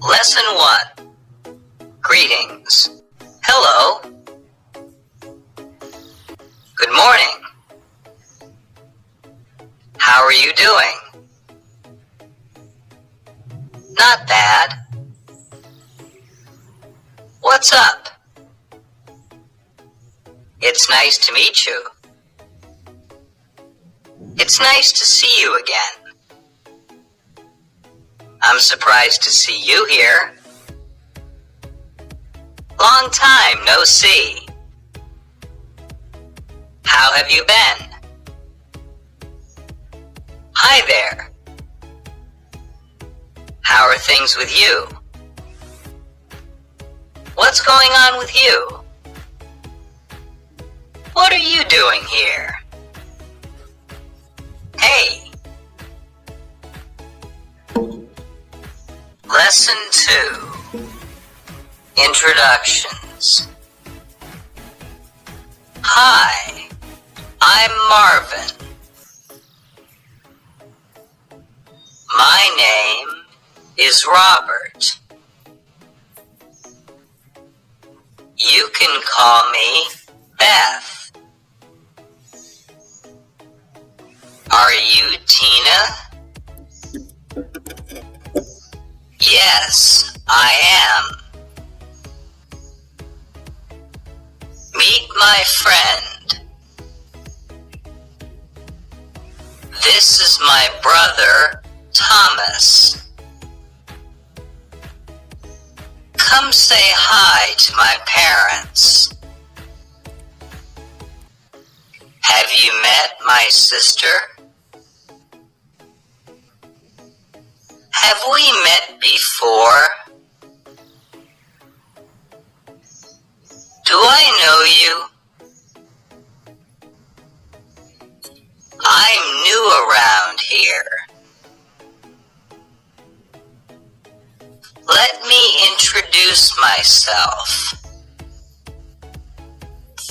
Lesson 1. Greetings. Hello. Good morning. How are you doing? Not bad. What's up? It's nice to meet you. It's nice to see you again. I'm surprised to see you here. Long time no see. How have you been? Hi there. How are things with you? What's going on with you? What are you doing here? Hey. Lesson 2. Introductions. Hi, I'm Marvin. My name is Robert. You can call me Beth. Are you Tina? Yes, I am. Meet my friend. This is my brother, Thomas. Come say hi to my parents. Have you met my sister? Have we met before? Do I know you? I'm new around here. Let me introduce myself.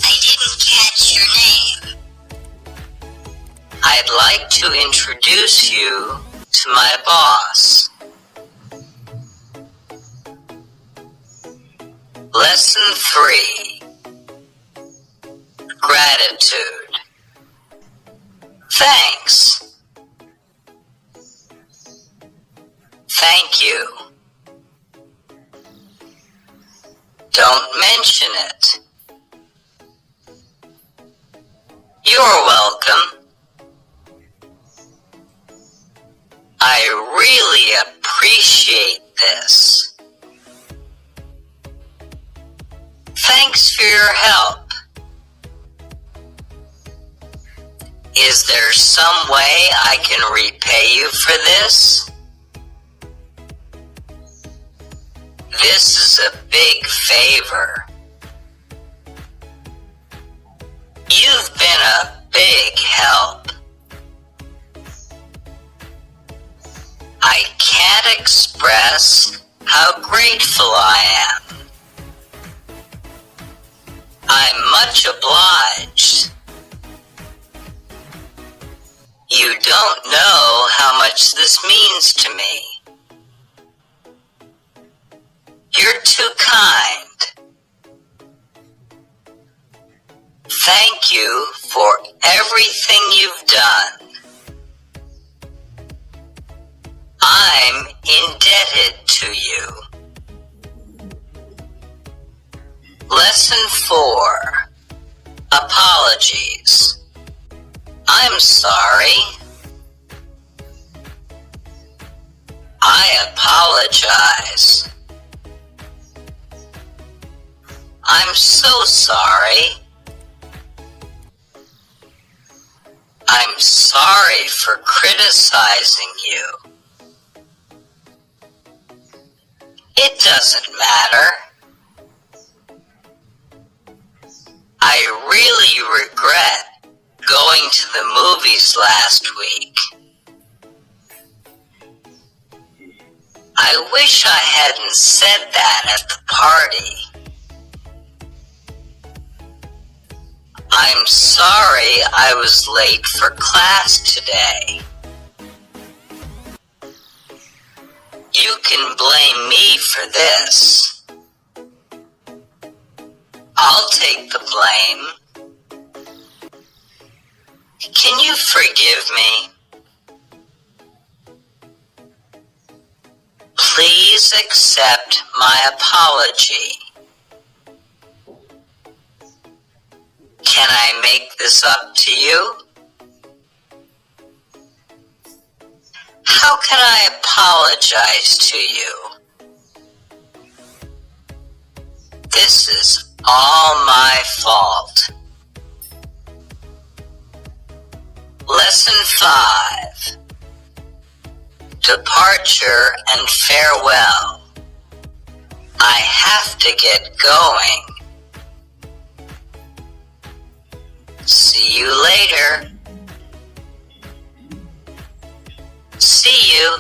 I didn't catch your name. I'd like to introduce you to my boss. Lesson 3. Gratitude. Thanks. Thank you. Don't mention it. You're welcome. I really appreciate this. Thanks for your help. Is there some way I can repay you for this? This is a big favor. You've been a big help. I can't express how grateful I am. I'm much obliged. You don't know how much this means to me. You're too kind. Thank you for everything you've done. I'm indebted to you. Lesson 4. Apologies. I'm sorry. I apologize. I'm so sorry. I'm sorry for criticizing you. It doesn't matter. I really regret going to the movies last week. I wish I hadn't said that at the party. I'm sorry I was late for class today. You can blame me for this. I'll take the blame. Can you forgive me? Please accept my apology. Can I make this up to you? How can I apologize to you? This is all my fault. Lesson 5. Departure and farewell. I have to get going. See you later. See you.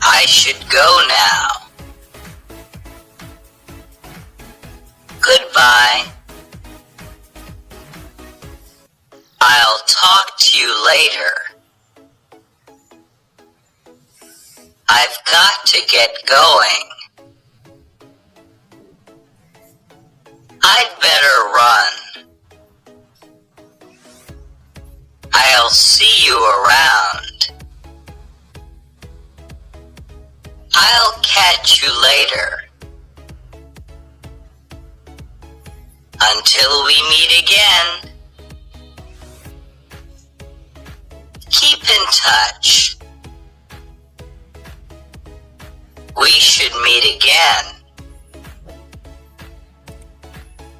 I should go now. Goodbye. I'll talk to you later. I've got to get going. I'd better run. I'll see you around. I'll catch you later. Until we meet again. Keep in touch. We should meet again.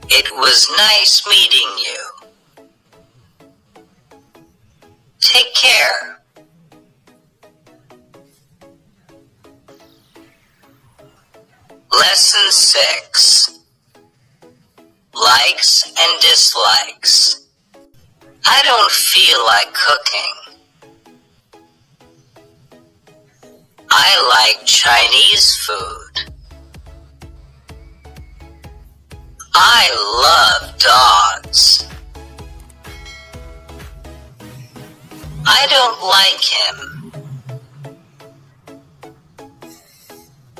It was nice meeting you. Take care. Lesson 6. Likes and dislikes. I don't feel like cooking. I like Chinese food. I love dogs. I don't like him.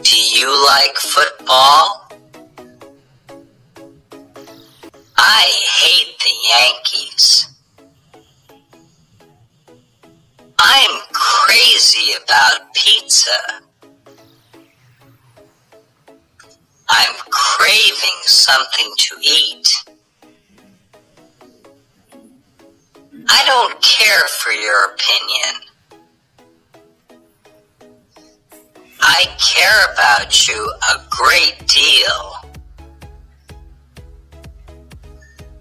Do you like football? I hate the Yankees. I'm crazy about pizza. I'm craving something to eat. I don't care for your opinion. I care about you a great deal.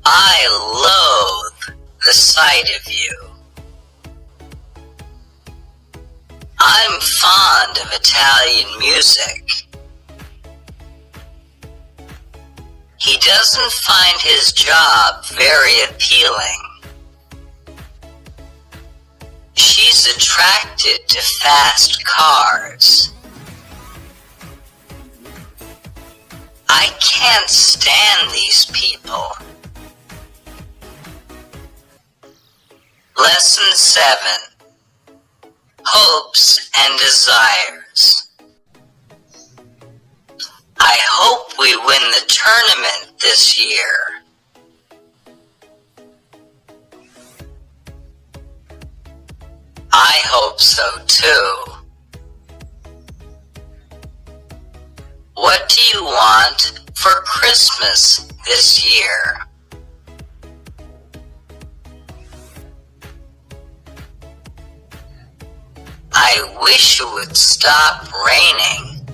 I loathe the sight of you. I'm fond of Italian music. He doesn't find his job very appealing. She's attracted to fast cars. I can't stand these people. Lesson 7. Hopes and desires. I hope we win the tournament this year. I hope so too. What do you want for Christmas this year? I wish it would stop raining.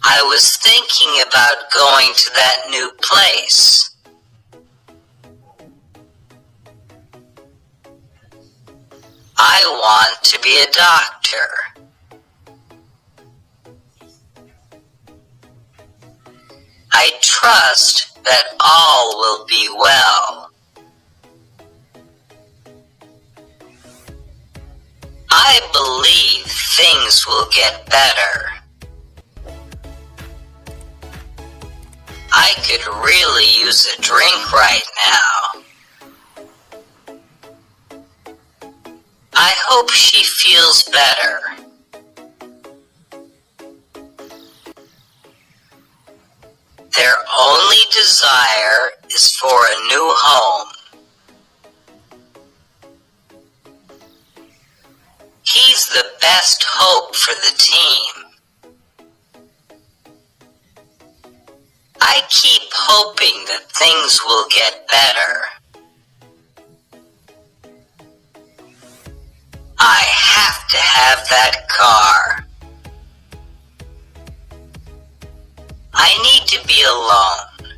I was thinking about going to that new place. I want to be a doctor. I trust that all will be well. I believe things will get better. I could really use a drink right now. hope she feels better. Their only desire is for a new home. He's the best hope for the team. I keep hoping that things will get better. I have to have that car. I need to be alone.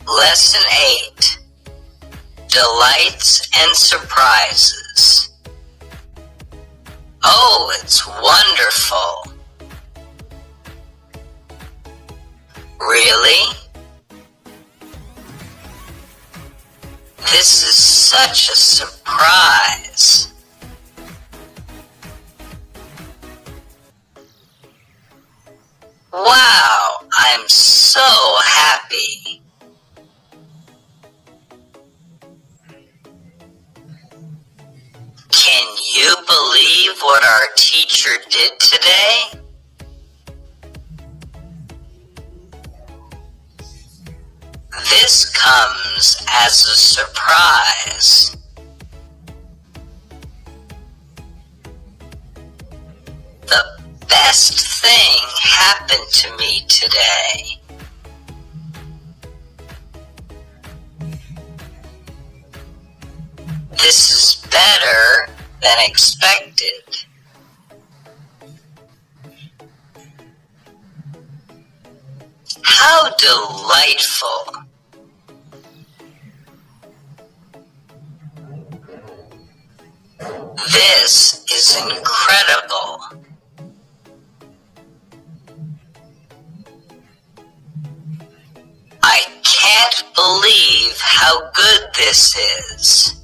Lesson 8. Delights and surprises. Oh, it's wonderful. Really? This is such a surprise. Wow, I'm so happy. Can you believe what our teacher did today? This comes as a surprise. The best thing happened to me today. This is better than expected. How delightful. This is incredible. I can't believe how good this is.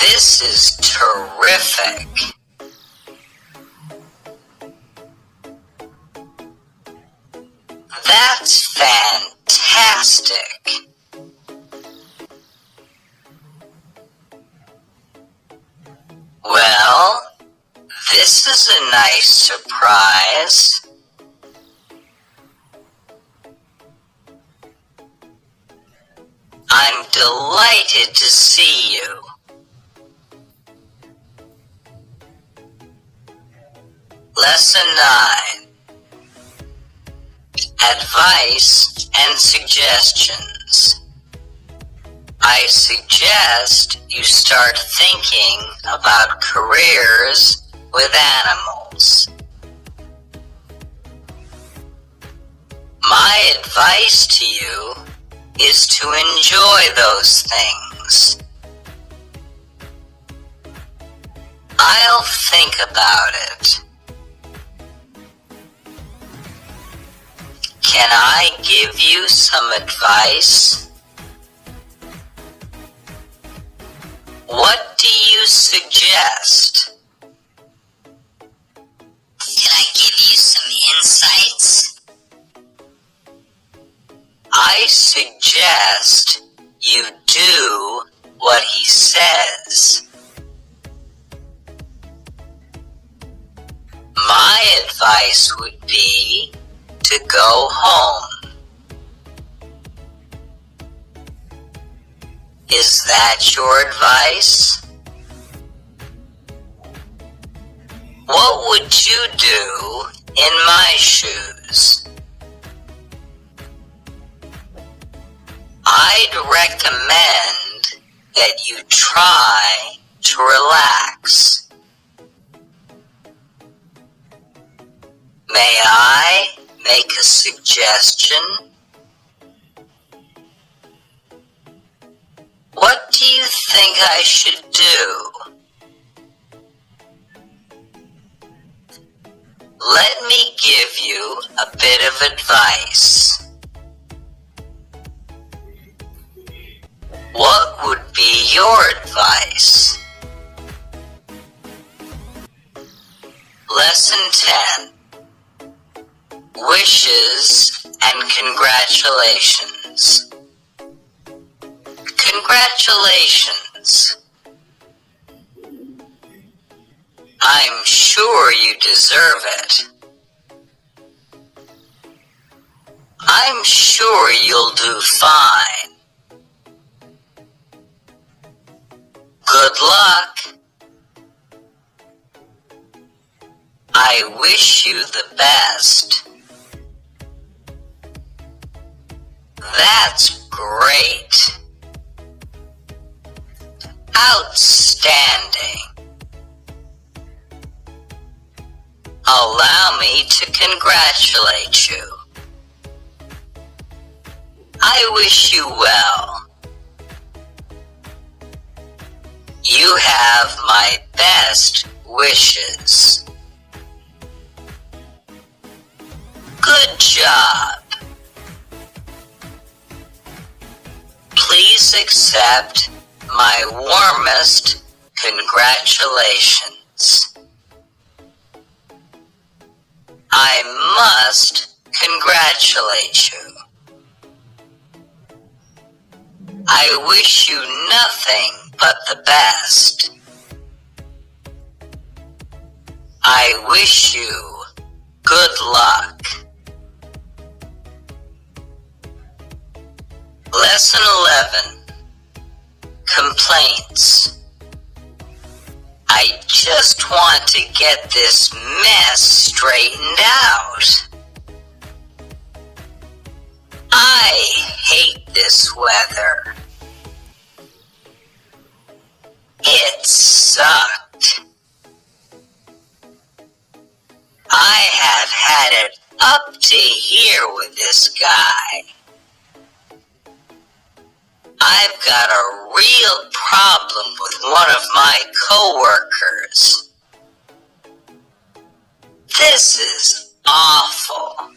This is terrific. That's fantastic. Well, this is a nice surprise. I'm delighted to see you. Lesson 9. Advice and suggestions. I suggest you start thinking about careers with animals. My advice to you is to enjoy those things. I'll think about it. Can I give you some advice? What do you suggest? Can I give you some insights? I suggest you do what he says. My advice would be to go home. Is that your advice? What would you do in my shoes? I'd recommend that you try to relax. May I make a suggestion? What do you think I should do? Let me give you a bit of advice. What would be your advice? Lesson 10. wishes and congratulations. Congratulations. I'm sure you deserve it. I'm sure you'll do fine. Good luck. I wish you the best. That's great. Outstanding. Allow me to congratulate you. I wish you well. You have my best wishes. Good job. Please accept my warmest congratulations. I must congratulate you. I wish you nothing but the best. I wish you good luck. Lesson 11. Complaints. I just want to get this mess straightened out. I hate this weather. It sucked. I have had it up to here with this guy. I've got a real problem with one of my coworkers. This is awful.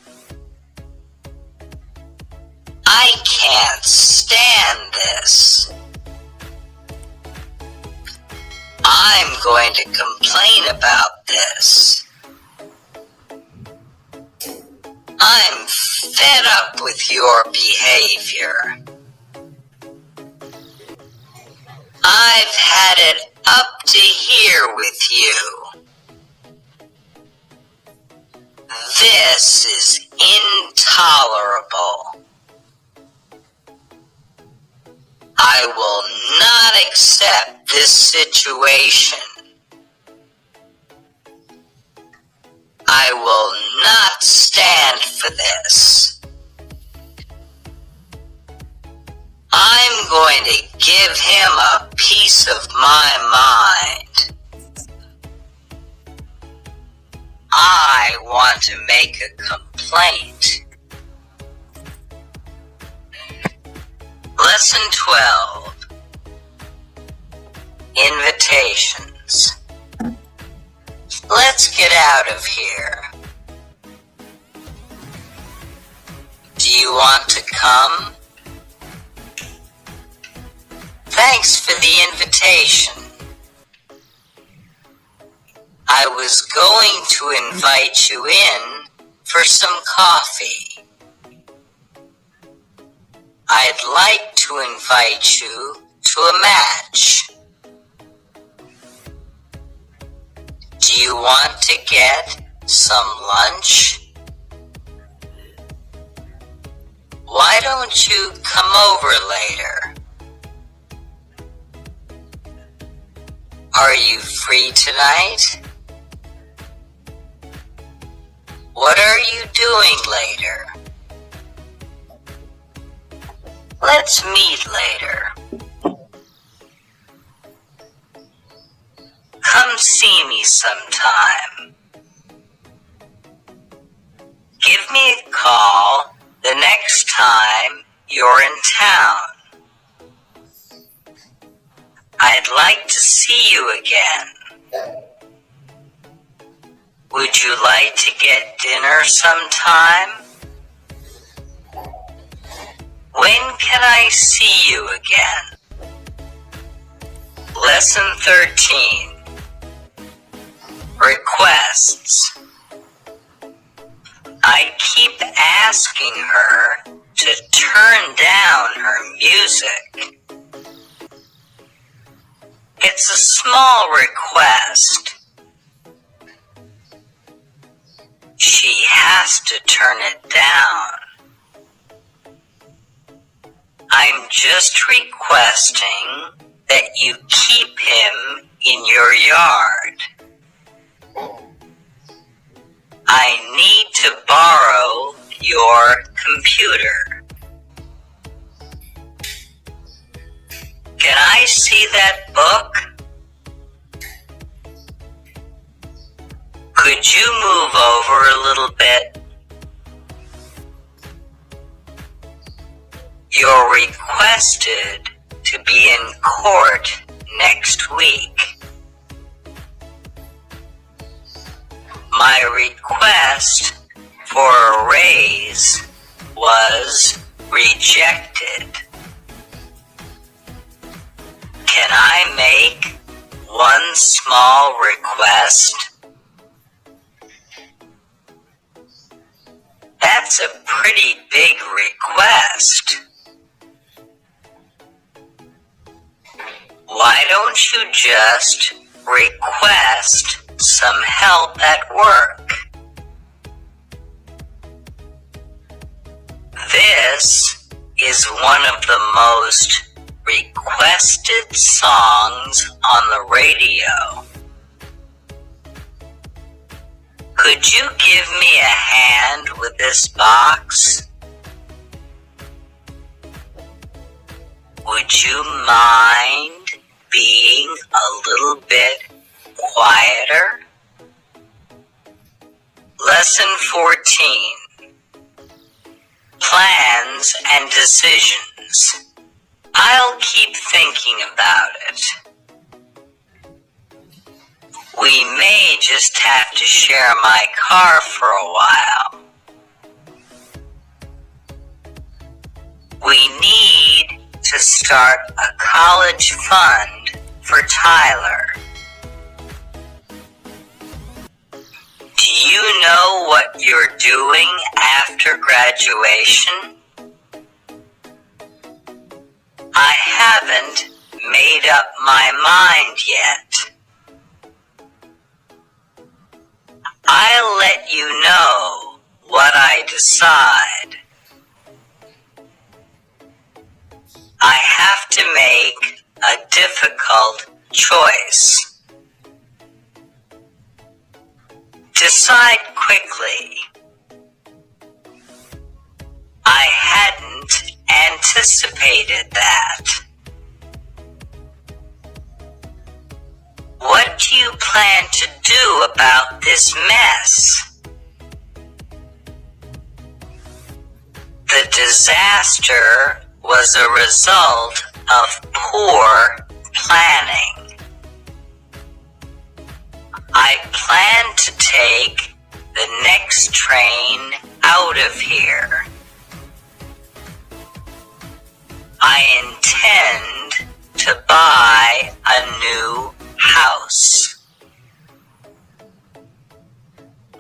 I can't stand this. I'm going to complain about this. I'm fed up with your behavior. I've had it up to here with you. This is intolerable. I will not accept this situation. I will not stand for this. I'm going to give him a piece of my mind. I want to make a complaint. Lesson 12. Invitations. Let's get out of here. Do you want to come? Thanks for the invitation. I was going to invite you in for some coffee. I'd like to invite you to a match. Do you want to get some lunch? Why don't you come over later? Are you free tonight? What are you doing later? Let's meet later. Come see me sometime. Give me a call the next time you're in town. I'd like to see you again. Would you like to get dinner sometime? When can I see you again? Lesson 13. Requests. I keep asking her to turn down her music. It's a small request. She has to turn it down. I'm just requesting that you keep him in your yard. I need to borrow your computer. Can I see that book? Could you move over a little bit? You're requested to be in court next week. My request for a raise was rejected. Can I make one small request? That's a pretty big request. Why don't you just request some help at work? This is one of the most requested songs on the radio. Could you give me a hand with this box? Would you mind being a little bit quieter? Lesson 14. Plans and decisions. I'll keep thinking about it. We may just have to share my car for a while. We need to start a college fund for Tyler. Do you know what you're doing after graduation? I haven't made up my mind yet. I'll let you know what I decide. I have to make a difficult choice. Decide quickly. I hadn't anticipated that. What do you plan to do about this mess? The disaster was a result of poor planning. I plan to take the next train out of here. I intend to buy a new house.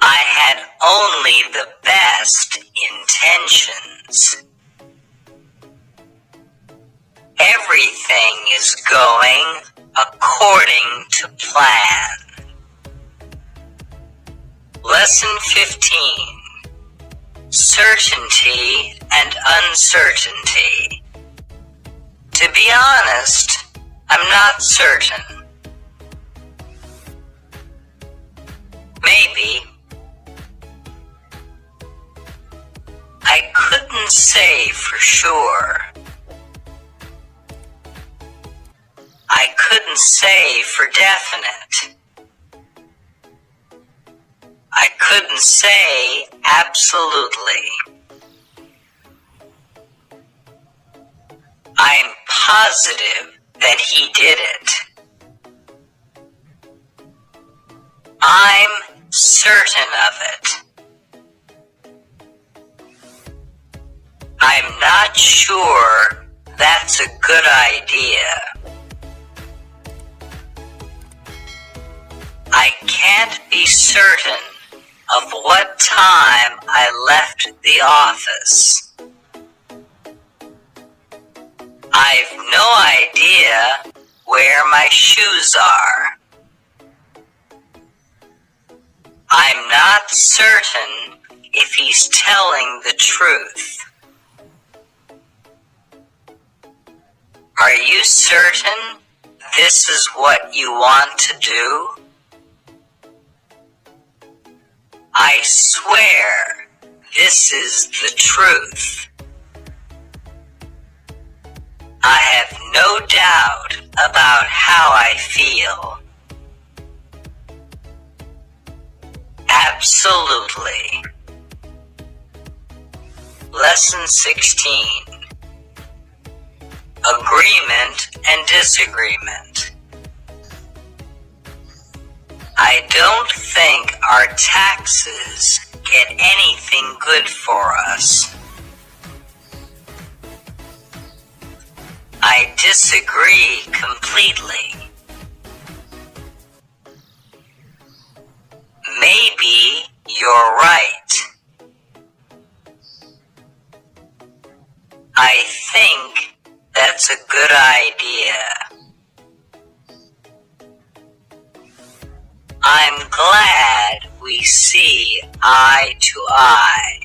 I had only the best intentions. Everything is going according to plan. Lesson 15. Certainty and uncertainty. To be honest, I'm not certain. Maybe. I couldn't say for sure. I couldn't say for definite. I couldn't say absolutely. I'm positive that he did it. I'm certain of it. I'm not sure that's a good idea. I can't be certain of what time I left the office. I've no idea where my shoes are. I'm not certain if he's telling the truth. Are you certain this is what you want to do? I swear this is the truth. I have no doubt about how I feel. Absolutely. Lesson 16. Agreement and disagreement. I don't think our taxes get anything good for us. I disagree completely. Maybe you're right. I think that's a good idea. I'm glad we see eye to eye.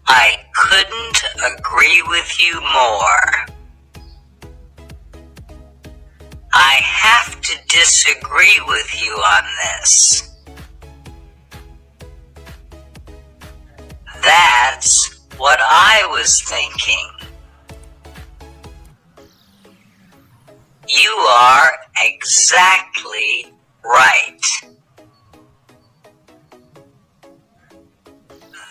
I couldn't agree with you more. I have to disagree with you on this. That's what I was thinking. You are exactly right.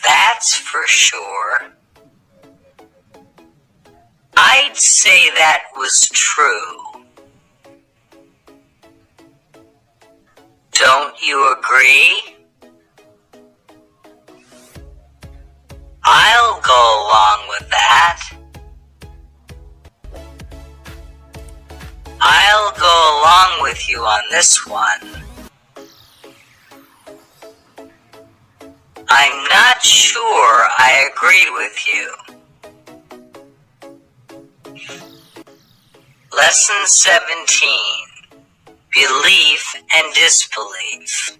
That's for sure. I'd say that was true. Don't you agree? I'll go along with that. I'll go along with you on this one. I'm not sure I agree with you. Lesson 17. Belief and disbelief.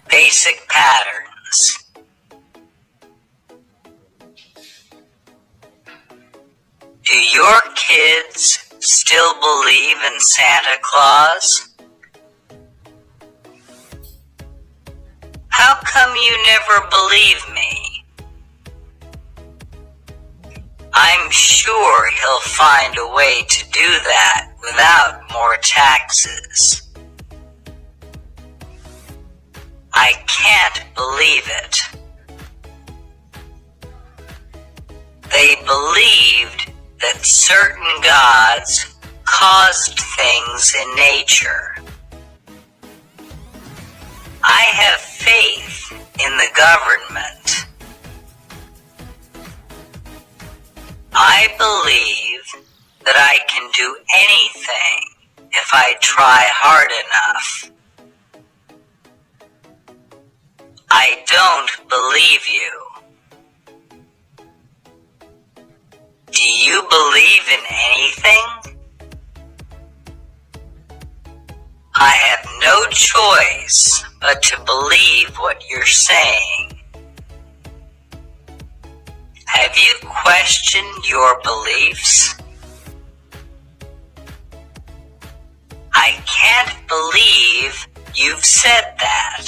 Basic patterns. Do your kids still believe in Santa Claus? How come you never believe me? I'm sure he'll find a way to do that without more taxes. I can't believe it. They believed that certain gods caused things in nature. I have faith in the government. I believe that I can do anything if I try hard enough. I don't believe you. Do you believe in anything? I have no choice but to believe what you're saying. Have you questioned your beliefs? I can't believe you've said that.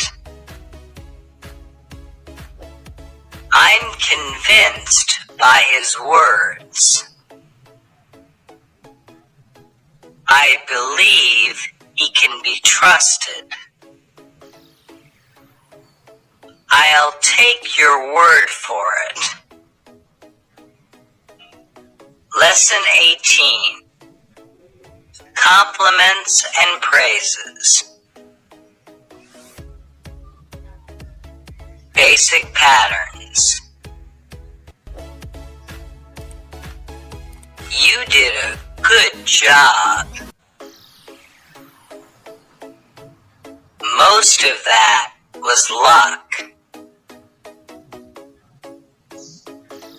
I'm convinced by his words. I believe he can be trusted. I'll take your word for it. Lesson 18. Compliments and praises. Basic patterns. You did a good job. Most of that was luck.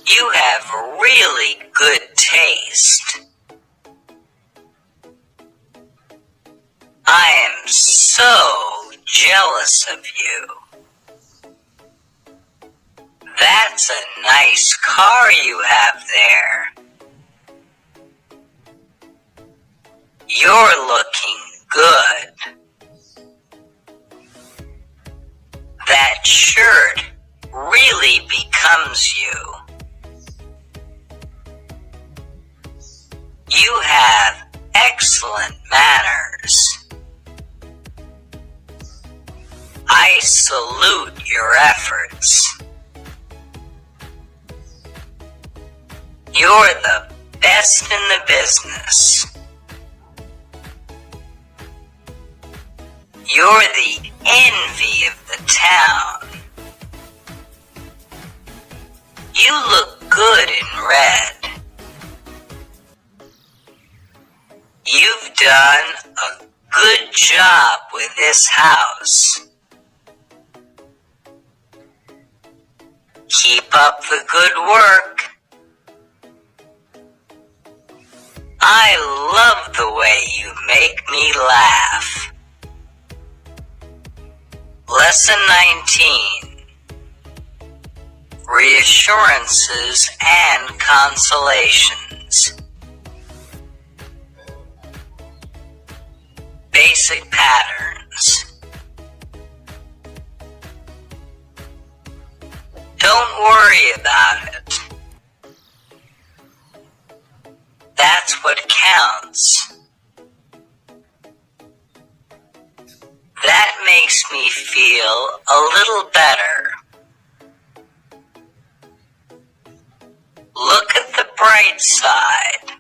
You have really good taste. I am so jealous of you. That's a nice car you have there. You're looking good. That shirt really becomes you. You have excellent manners. I salute your efforts. You're the best in the business. You're the envy of the town. You look good in red. You've done a good job with this house. Keep up the good work. I love the way you make me laugh. Lesson 19. Reassurances and consolations. Basic patterns. Don't worry about it. That's what counts. That makes me feel a little better. Look at the bright side.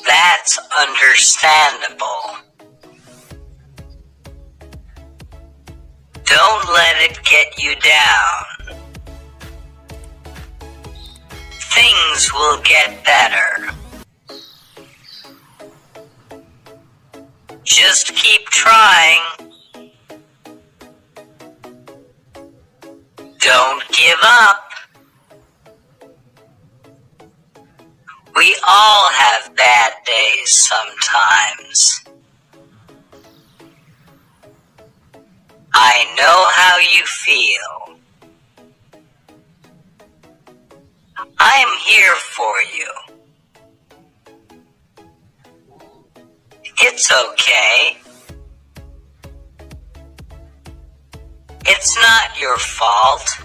That's understandable. Don't let it get you down. Things will get better. Just keep trying. Don't give up. We all have bad days sometimes. I know how you feel. I'm here for you. It's okay. It's not your fault.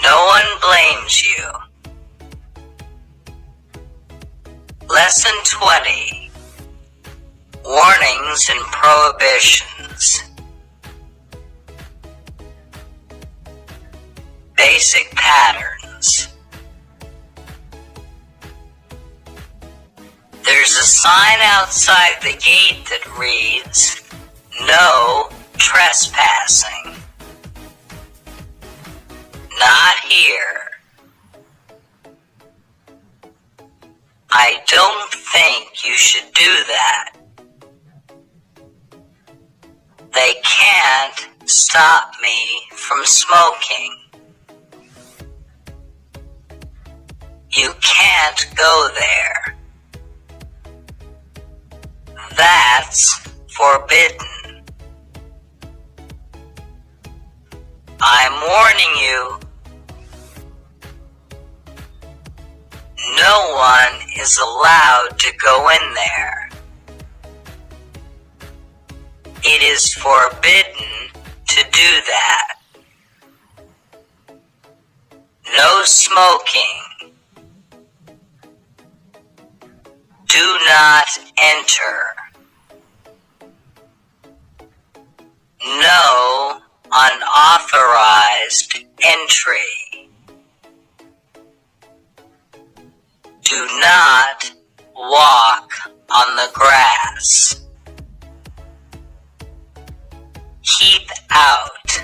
No one blames you. Lesson 20. Warnings and prohibitions. Basic patterns. There's a sign outside the gate that reads, "No trespassing." Not here. I don't think you should do that. They can't stop me from smoking. You can't go there. That's forbidden. I'm warning you. No one is allowed to go in there. It is forbidden to do that. No smoking. Do not enter. No unauthorized entry. Do not walk on the grass. Keep out.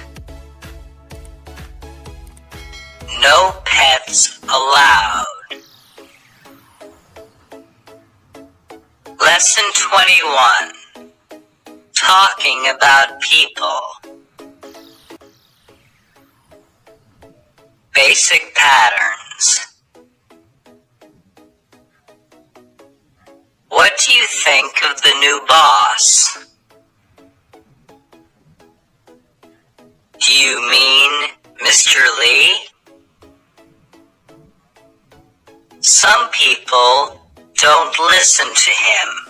No pets allowed. Lesson 21. Talking about people. Basic patterns. What do you think of the new boss? Do you mean Mr. Lee? Some people don't listen to him.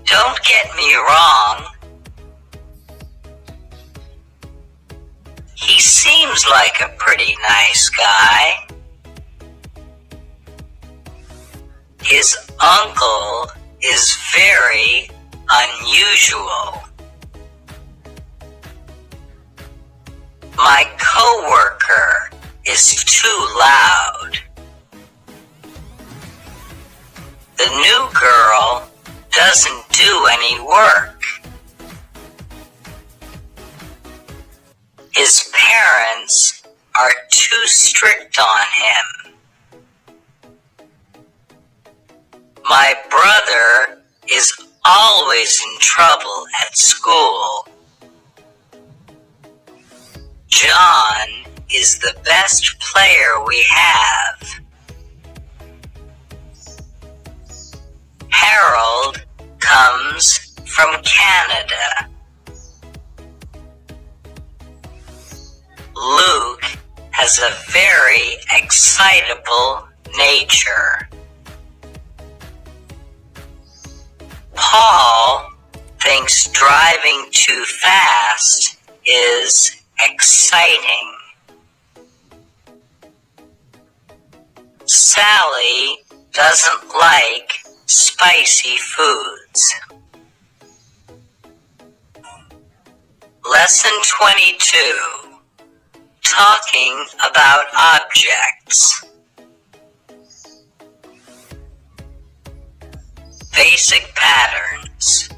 Don't get me wrong. He seems like a pretty nice guy. His uncle is very unusual. My coworker is too loud. The new girl doesn't do any work. His parents are too strict on him. My brother is always in trouble at school. John is the best player we have. Harold comes from Canada. Luke has a very excitable nature. Paul thinks driving too fast is exciting. Sally doesn't like spicy foods. Lesson 22. Talking about objects. Basic patterns.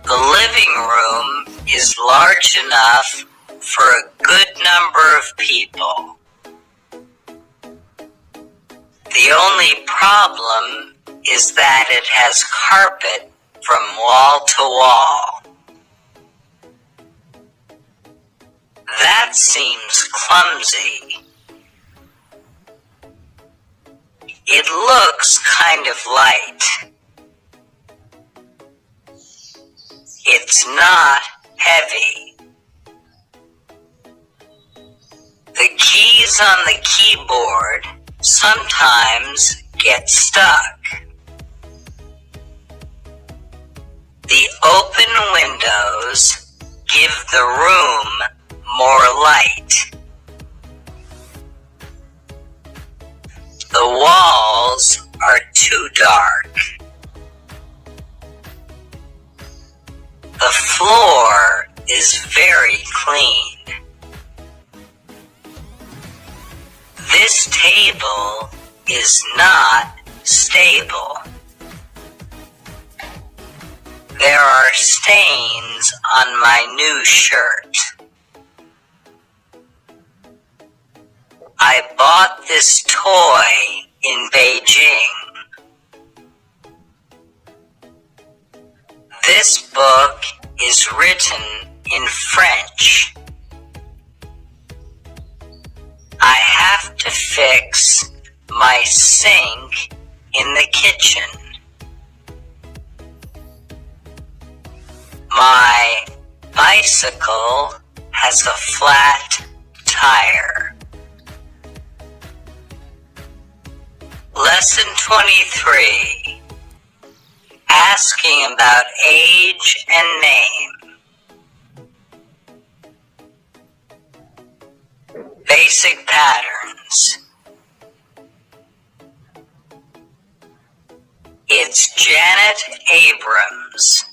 The living room is large enough for a good number of people. The only problem is that it has carpet from wall to wall. That seems clumsy. It looks kind of light. It's not heavy. The keys on the keyboard sometimes get stuck. The open windows give the room more light. The walls are too dark. The floor is very clean. This table is not stable. There are stains on my new shirt. I bought this toy in Beijing. This book is written in French. I have to fix my sink in the kitchen. My bicycle has a flat tire. Lesson 23. Asking about age and name. Basic patterns. It's Janet Abrams.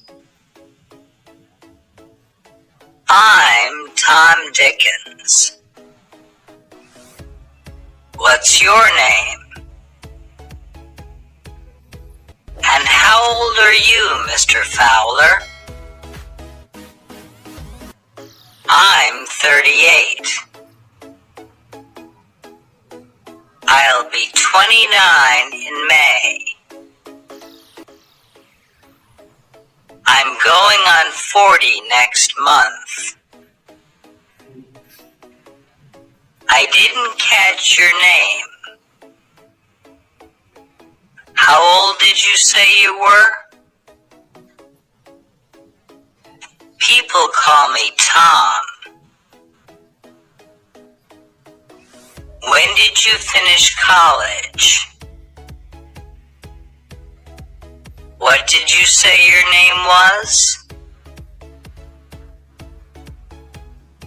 I'm Tom Dickens. What's your name? And how old are you, Mr. Fowler? I'm 38. 29 in May. I'm going on 40 next month. I didn't catch your name. How old did you say you were? People call me Tom. When did you finish college? What did you say your name was?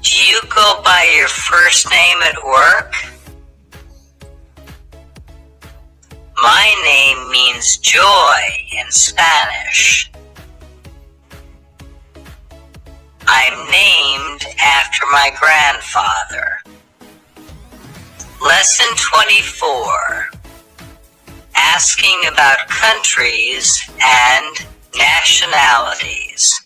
Do you go by your first name at work? My name means joy in Spanish. I'm named after my grandfather. Lesson 24. Asking about countries and nationalities.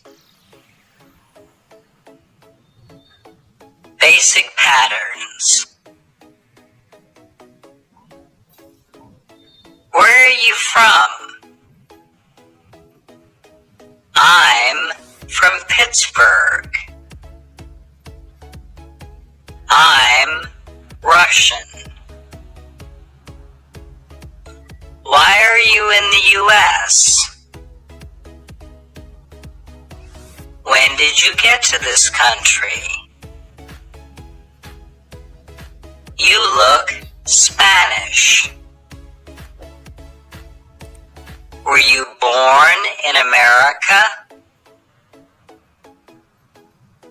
Basic patterns. Where are you from? I'm from Pittsburgh. I'm Russian. Why are you in the U.S.? When did you get to this country? You look Spanish. Were you born in America?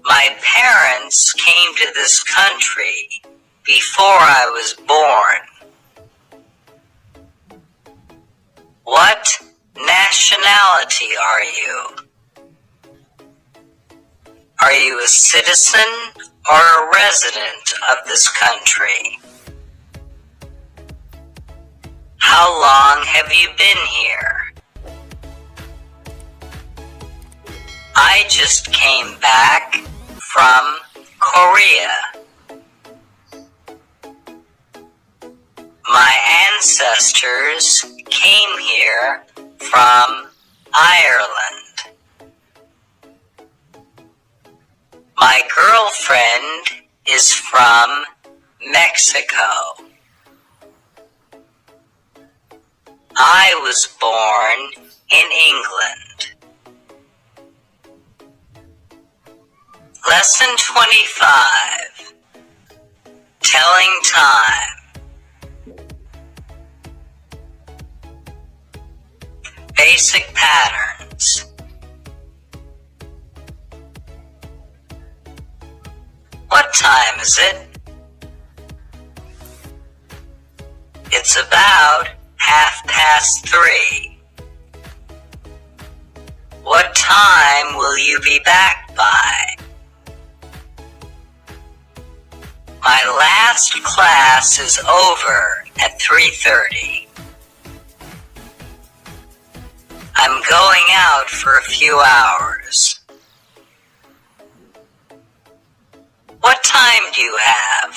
My parents came to this country before I was born. What nationality are you? Are you a citizen or a resident of this country? How long have you been here? I just came back from Korea. My ancestors came here from Ireland. My girlfriend is from Mexico. I was born in England. Lesson 25. Telling time. Basic patterns. What time is it? It's about 3:30. What time will you be back by? My last class is over at 3:30. I'm going out for a few hours. What time do you have?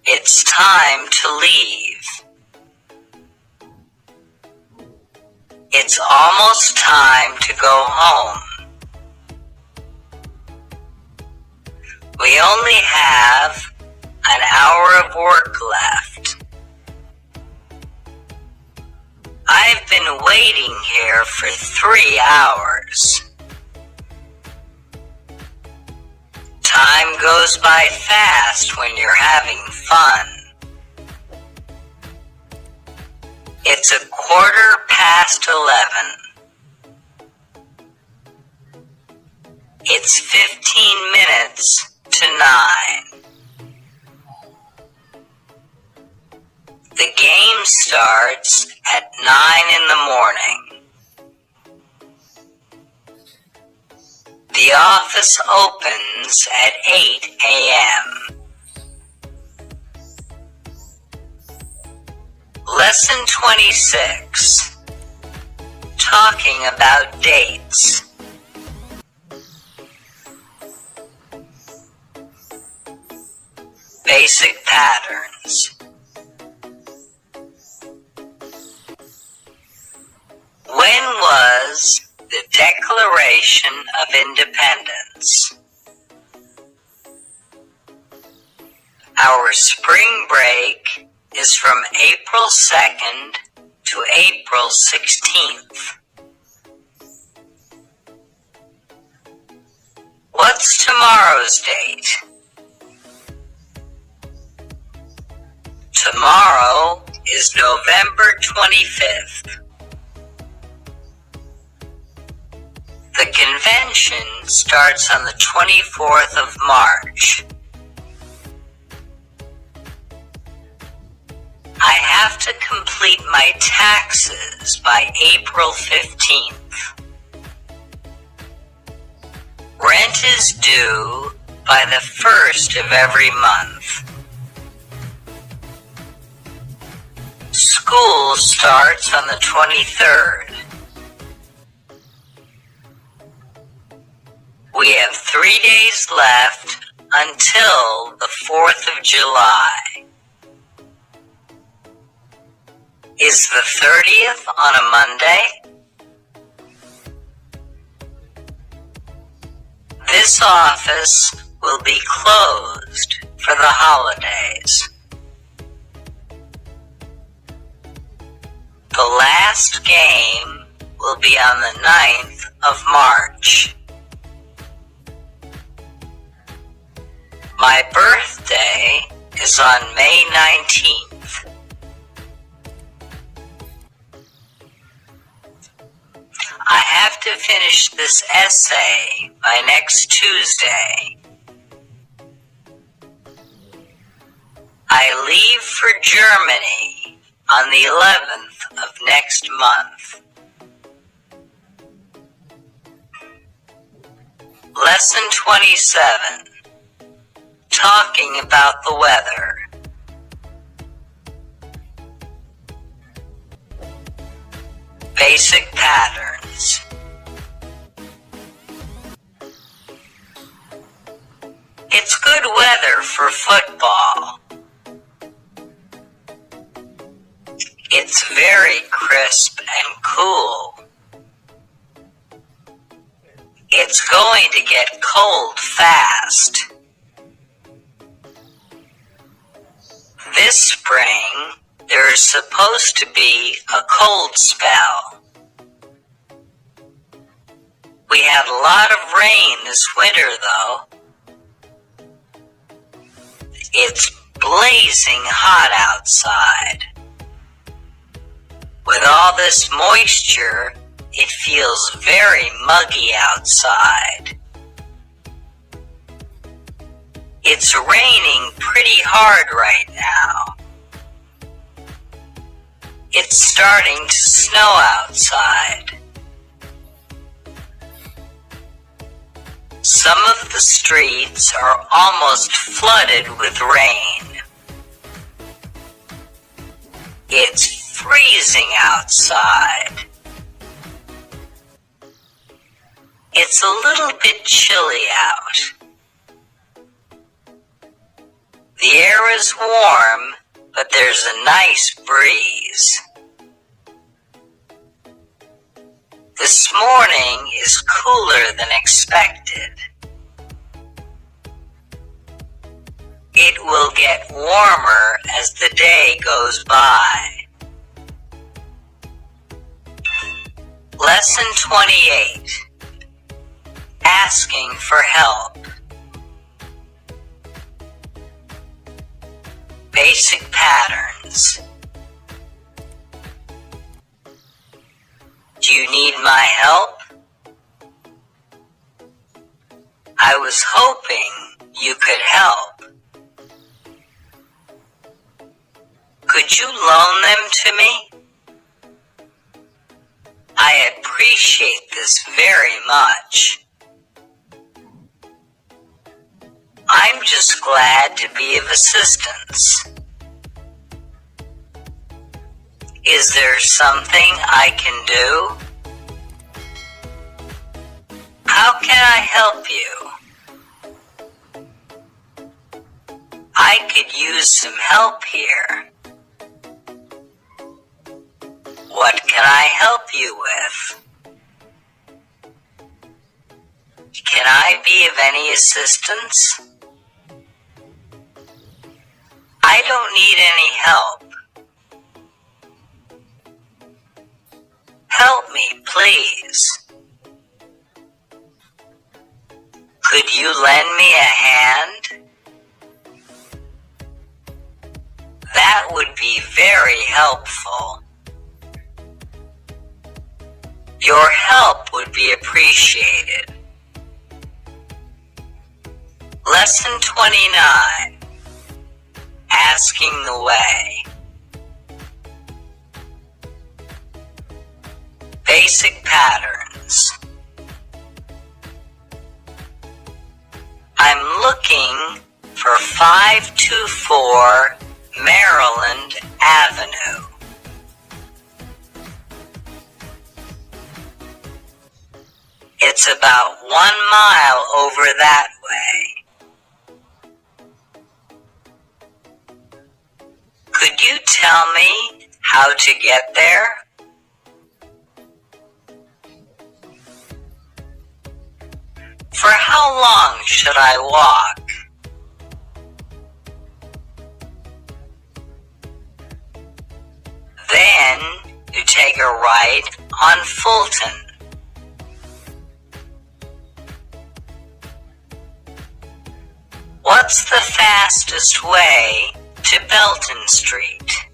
It's time to leave. It's almost time to go home. We only have an hour of work left. I've been waiting here for 3 hours. Time goes by fast when you're having fun. It's 11:15. It's 15 minutes to 9. The game starts at 9 in the morning. The office opens at 8 a.m. Lesson 26. Talking about dates. Basic patterns. When was the Declaration of Independence? Our spring break is from April 2nd to April 16th. What's tomorrow's date? Tomorrow is November 25th. The convention starts on the 24th of March. I have to complete my taxes by April 15th. Rent is due by the 1st of every month. School starts on the 23rd. We have 3 days left until the 4th of July. Is the 30th on a Monday? This office will be closed for the holidays. The last game will be on the 9th of March. My birthday is on May 19th. I have to finish this essay by next Tuesday. I leave for Germany on the 11th of next month. Lesson 27. Talking about the weather. Basic patterns. It's good weather for football. It's very crisp and cool. It's going to get cold fast. This spring, there is supposed to be a cold spell. We had a lot of rain this winter, though. It's blazing hot outside. With all this moisture, it feels very muggy outside. It's raining pretty hard right now. It's starting to snow outside. Some of the streets are almost flooded with rain. It's freezing outside. It's a little bit chilly out. The air is warm, but there's a nice breeze. This morning is cooler than expected. It will get warmer as the day goes by. Lesson 28. Asking for help. Basic patterns. Do you need my help? I was hoping you could help. Could you loan them to me? I appreciate this very much. I'm just glad to be of assistance. Is there something I can do? How can I help you? I could use some help here. What can I help you with? Can I be of any assistance? I don't need any help. Help me, please. Could you lend me a hand? That would be very helpful. Your help would be appreciated. Lesson 29. Asking the way. Basic patterns. I'm looking for 524 Maryland Avenue. It's about 1 mile over that way. Could you tell me how to get there? For how long should I walk? Then you take a right on Fulton. What's the fastest way to Belton Street?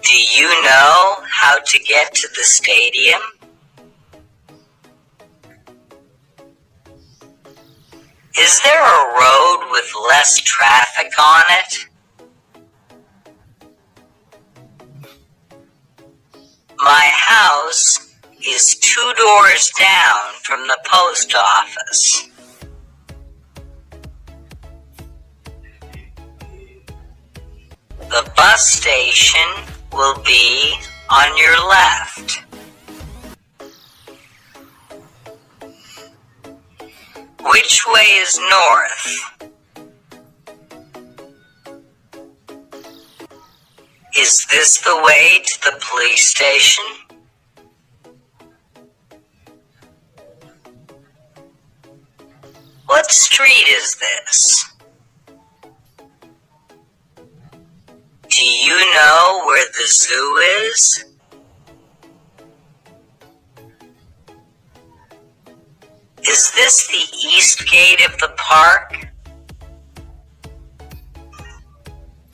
Do you know how to get to the stadium? Is there a road with less traffic on it? My house is 2 doors down from the post office. The bus station will be on your left. Which way is north? Is this the way to the police station? What street is this? Do you know where the zoo is? Is this the east gate of the park?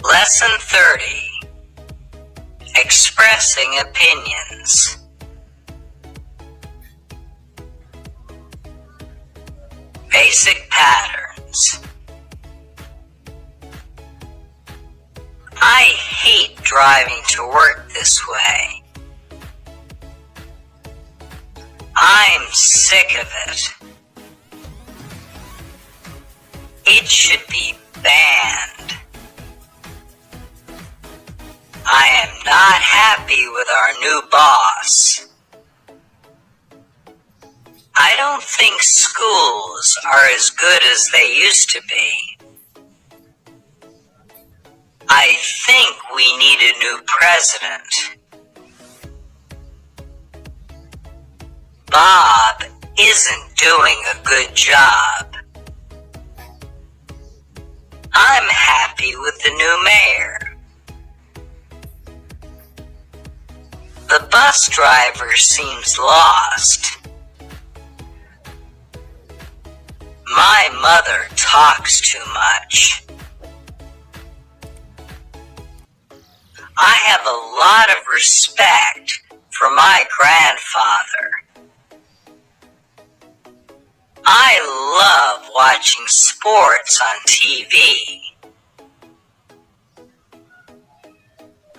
Lesson 30. Expressing opinions. Basic patterns. I hate driving to work this way. I'm sick of it. It should be banned. I am not happy with our new boss. I don't think schools are as good as they used to be. I think we need a new president. Bob isn't doing a good job. I'm happy with the new mayor. The bus driver seems lost. My mother talks too much. I have a lot of respect for my grandfather. I love watching sports on TV.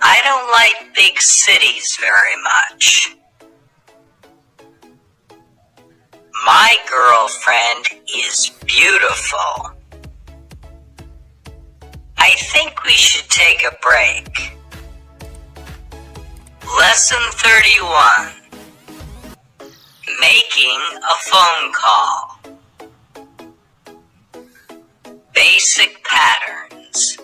I don't like big cities very much. My girlfriend is beautiful. I think we should take a break. Lesson 31. Making a phone call. Basic patterns.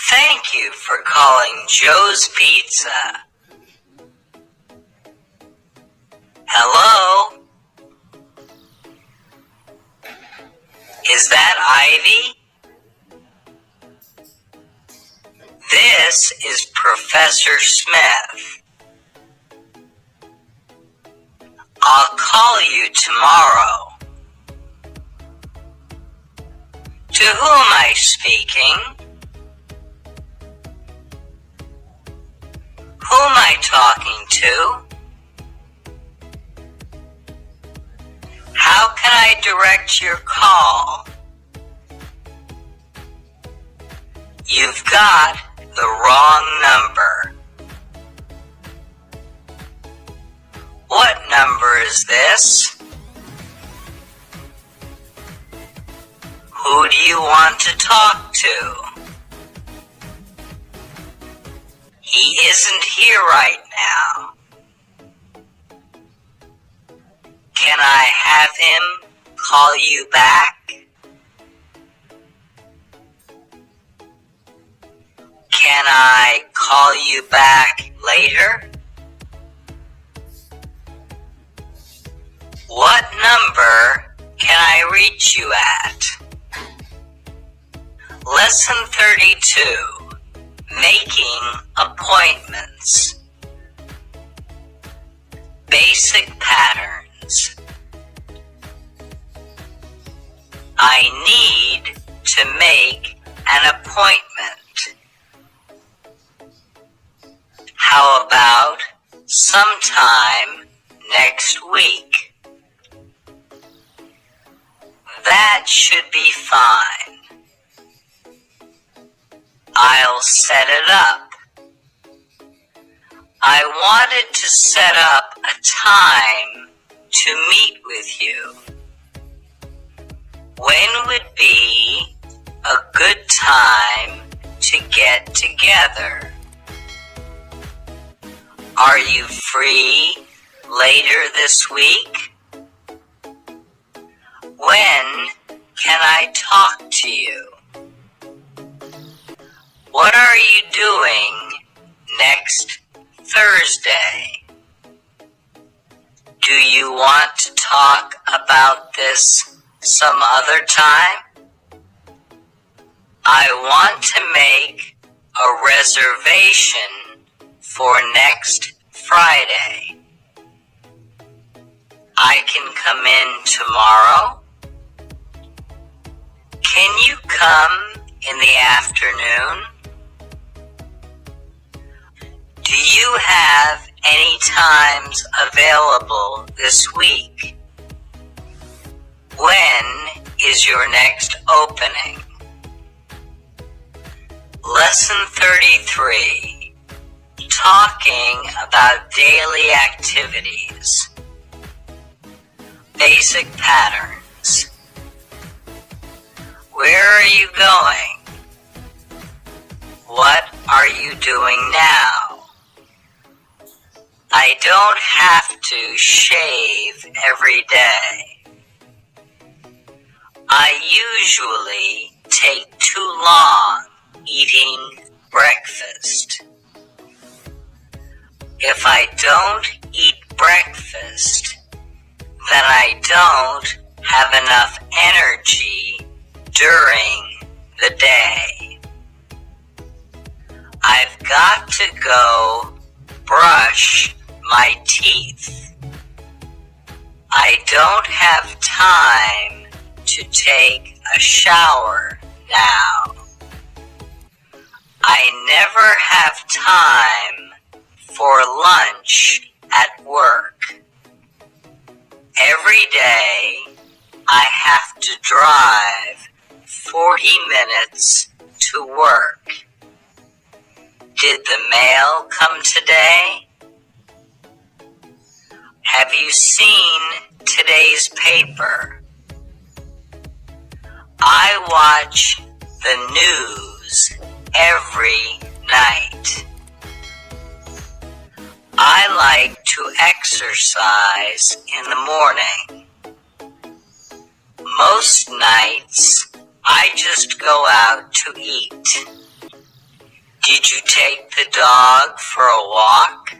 Thank you for calling Joe's Pizza. Hello? Is that Ivy? This is Professor Smith. I'll call you tomorrow. To whom am I speaking? Who am I talking to? How can I direct your call? You've got the wrong number. What number is this? Who do you want to talk to? He isn't here right now. Can I have him call you back? Can I call you back later? What number can I reach you at? Lesson 32. Making appointments. Basic patterns. I need to make an appointment. How about sometime next week? That should be fine. I'll set it up. I wanted to set up a time to meet with you. When would be a good time to get together? Are you free later this week? When can I talk to you? What are you doing next Thursday? Do you want to talk about this some other time? I want to make a reservation for next Friday. I can come in tomorrow. Can you come in the afternoon? Do you have any times available this week? When is your next opening? Lesson 33. Talking about daily activities. Basic patterns. Where are you going? What are you doing now? I don't have to shave every day. I usually take too long eating breakfast. If I don't eat breakfast, then I don't have enough energy during the day. I've got to go brush my teeth. I don't have time to take a shower now. I never have time for lunch at work. Every day I have to drive 40 minutes to work. Did the mail come today? Have you seen today's paper? I watch the news every night. I like to exercise in the morning. Most nights, I just go out to eat. Did you take the dog for a walk?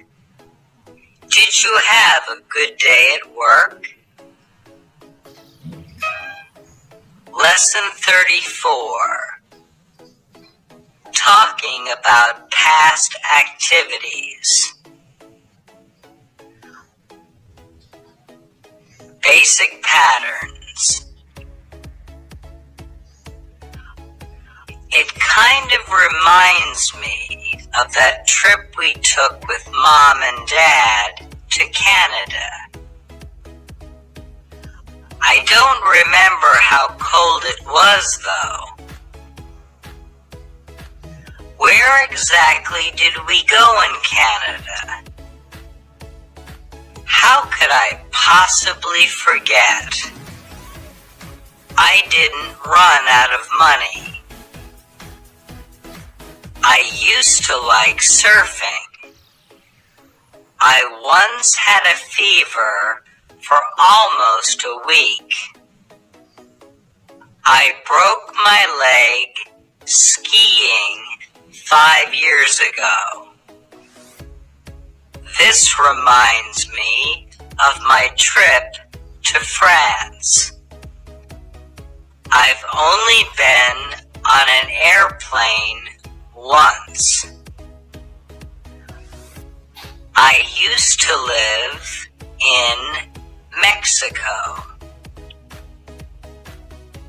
Did you have a good day at work? Lesson 34. Talking about past activities. Basic patterns. It kind of reminds me of that trip we took with Mom and Dad to Canada. I don't remember how cold it was, though. Where exactly did we go in Canada? How could I possibly forget? I didn't run out of money. I used to like surfing. I once had a fever for almost a week. I broke my leg skiing 5 years ago. This reminds me of my trip to France. I've only been on an airplane once. I used to live in Mexico.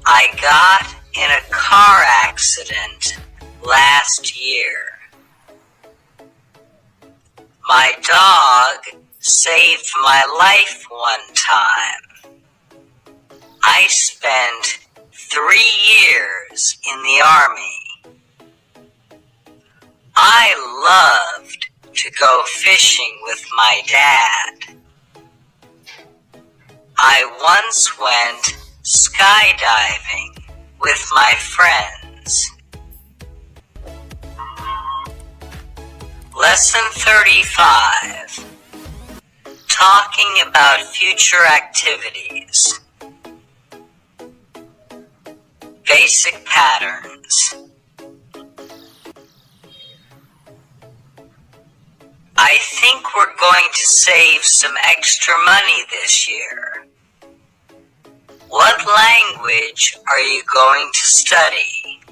I got in a car accident last year. My dog saved my life one time. I spent 3 years in the Army. I loved to go fishing with my dad. I once went skydiving with my friends. Lesson 35. Talking about future activities. Basic patterns. I think we're going to save some extra money this year. What language are you going to study?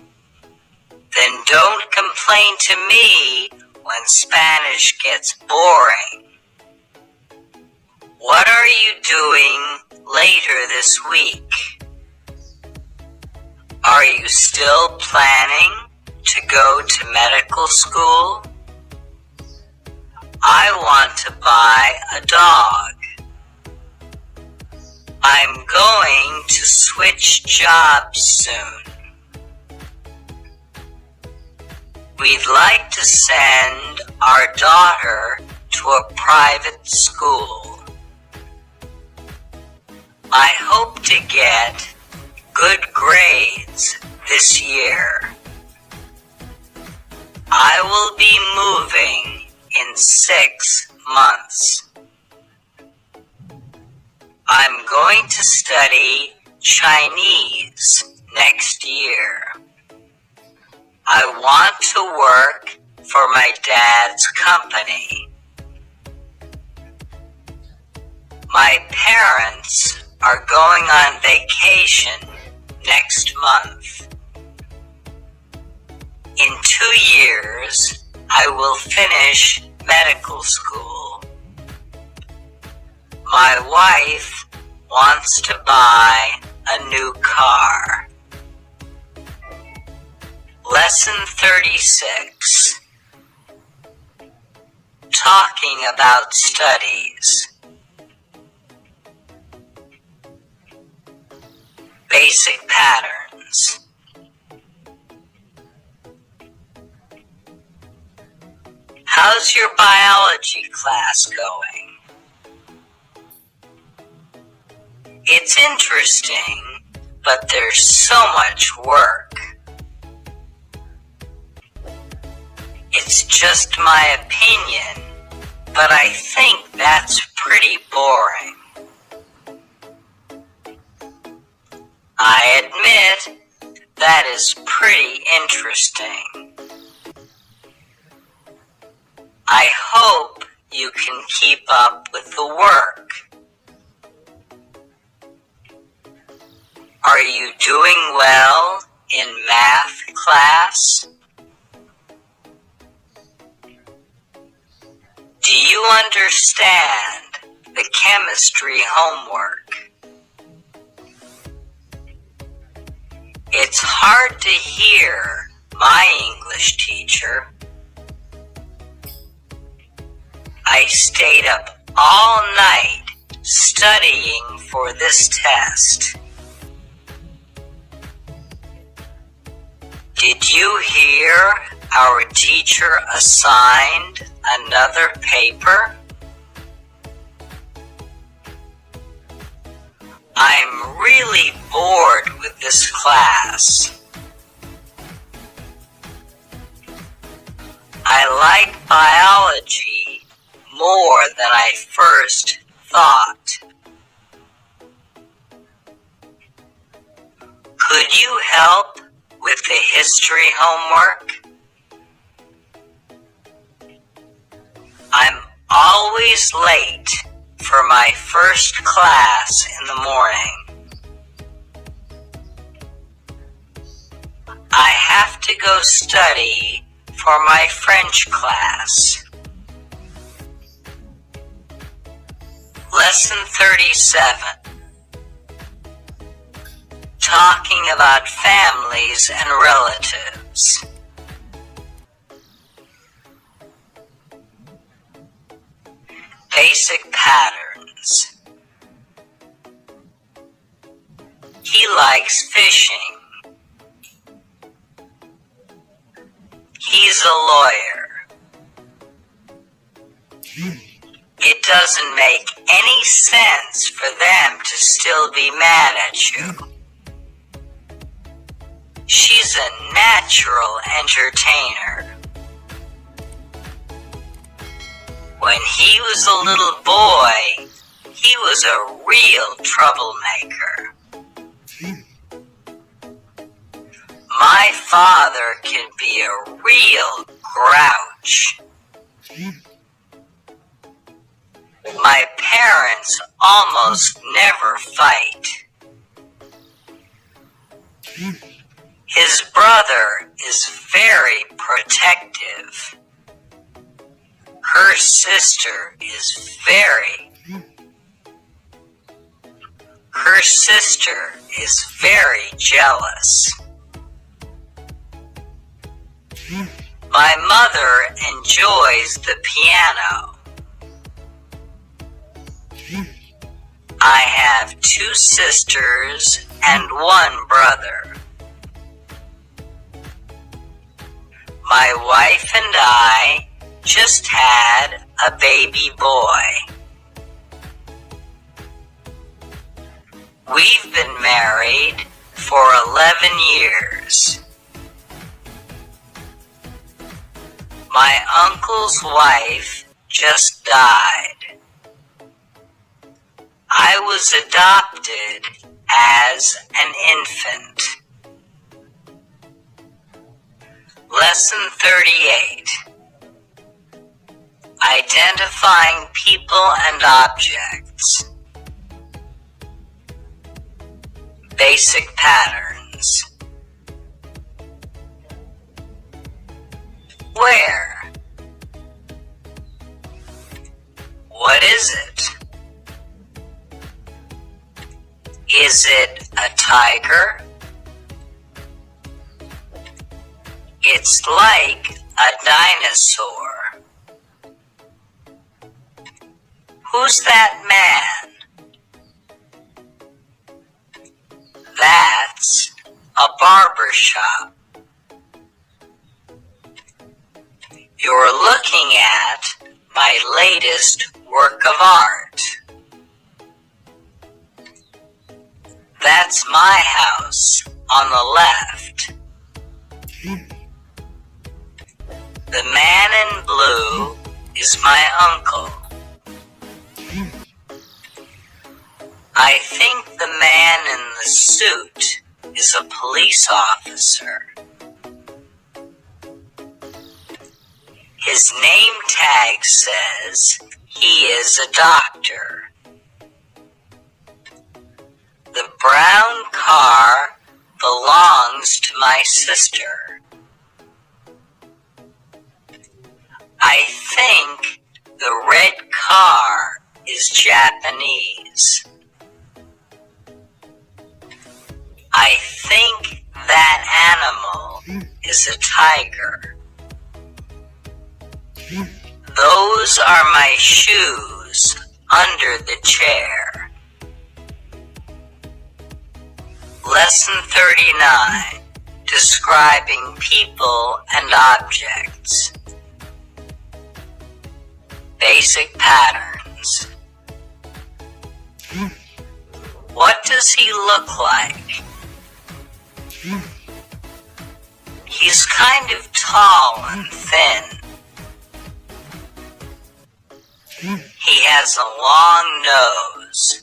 Then don't complain to me when Spanish gets boring. What are you doing later this week? Are you still planning to go to medical school? I want to buy a dog. I'm going to switch jobs soon. We'd like to send our daughter to a private school. I hope to get good grades this year. I will be moving in 6 months. I'm going to study Chinese next year. I want to work for my dad's company. My parents are going on vacation next month. In 2 years, I will finish medical school. My wife wants to buy a new car. Lesson 36. Talking about studies. Basic patterns. How's your biology class going? It's interesting, but there's so much work. It's just my opinion, but I think that's pretty boring. I admit that is pretty interesting. I hope you can keep up with the work. Are you doing well in math class? Do you understand the chemistry homework? It's hard to hear my English teacher. I stayed up all night studying for this test. Did you hear our teacher assigned another paper? I'm really bored with this class. I like biology more than I first thought. Could you help with the history homework? I'm always late for my first class in the morning. I have to go study for my French class. Lesson 37. Talking about families and relatives. Basic patterns. He likes fishing. He's a lawyer. It doesn't make any sense for them to still be mad at you. She's a natural entertainer. When he was a little boy, he was a real troublemaker. My father can be a real grouch. My parents almost never fight. His brother is very protective. Her sister is very jealous. My mother enjoys the piano. I have 2 sisters and 1 brother. My wife and I just had a baby boy. We've been married for 11 years. My uncle's wife just died. I was adopted as an infant. Lesson 38. Identifying people and objects. Basic patterns. Where? What is it? Is it a tiger? It's like a dinosaur. Who's that man? That's a barber shop. You're looking at my latest work of art. That's my house on the left. The man in blue is my uncle. I think the man in the suit is a police officer. His name tag says he is a doctor. The brown car belongs to my sister. I think the red car is Japanese. I think that animal is a tiger. Those are my shoes under the chair. Lesson 39. Describing people and objects. Basic patterns. What does he look like? He's kind of tall and thin. He has a long nose.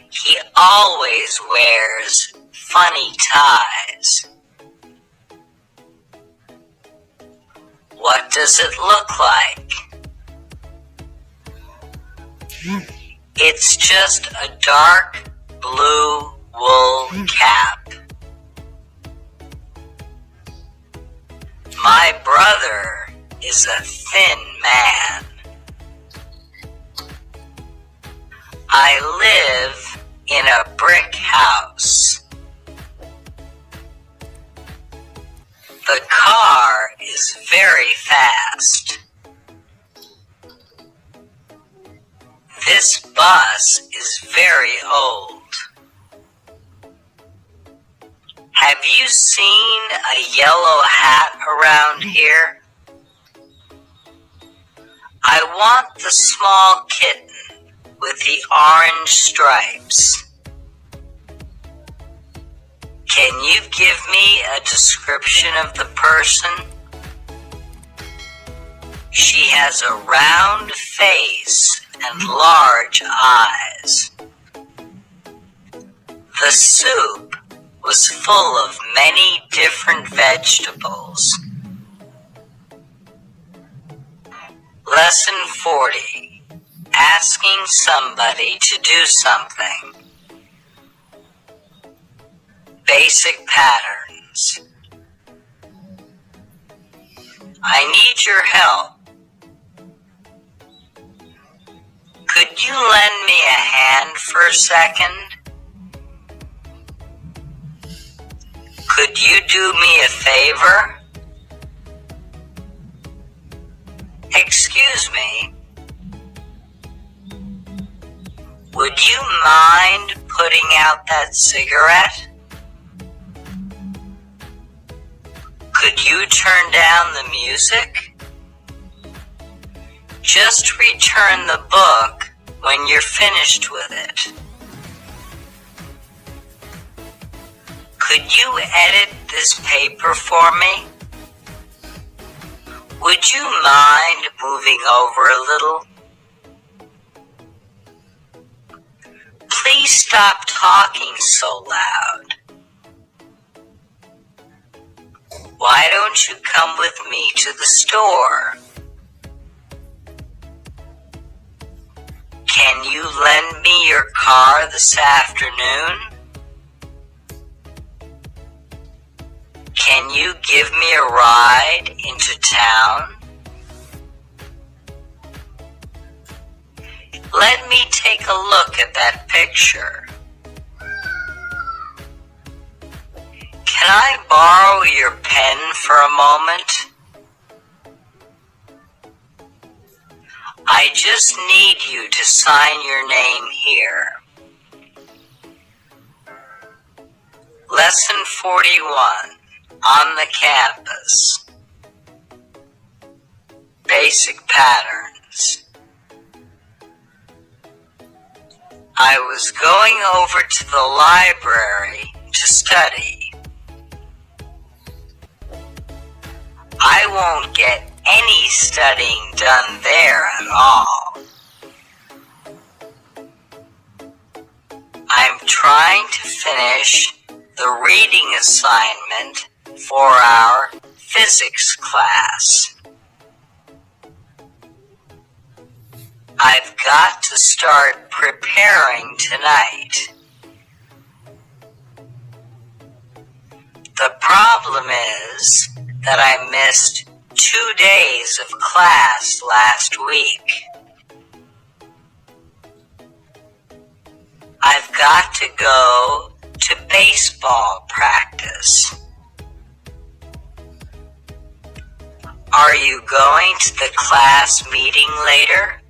He always wears funny ties. What does it look like? It's just a dark blue wool cap. My brother is a thin man. I live in a brick house. The car is very fast. This bus is very old. Have you seen a yellow hat around here? I want the small kitten with the orange stripes. Can you give me a description of the person? She has a round face and large eyes. The soup was full of many different vegetables. Lesson 40. Asking somebody to do something. Basic patterns. I need your help. Could you lend me a hand for a second? Could you do me a favor? Excuse me. Would you mind putting out that cigarette? Could you turn down the music? Just return the book when you're finished with it. Could you edit this paper for me? Would you mind moving over a little? Please stop talking so loud. Why don't you come with me to the store? Can you lend me your car this afternoon? Can you give me a ride into town? Let me take a look at that picture. Can I borrow your pen for a moment? I just need you to sign your name here. Lesson 41. On the campus. Basic patterns. I was going over to the library to study. I won't get any studying done there at all. I'm trying to finish the reading assignment for our physics class. I've got to start preparing tonight. The problem is that I missed 2 days of class last week. I've got to go to baseball practice. Are you going to the class meeting later?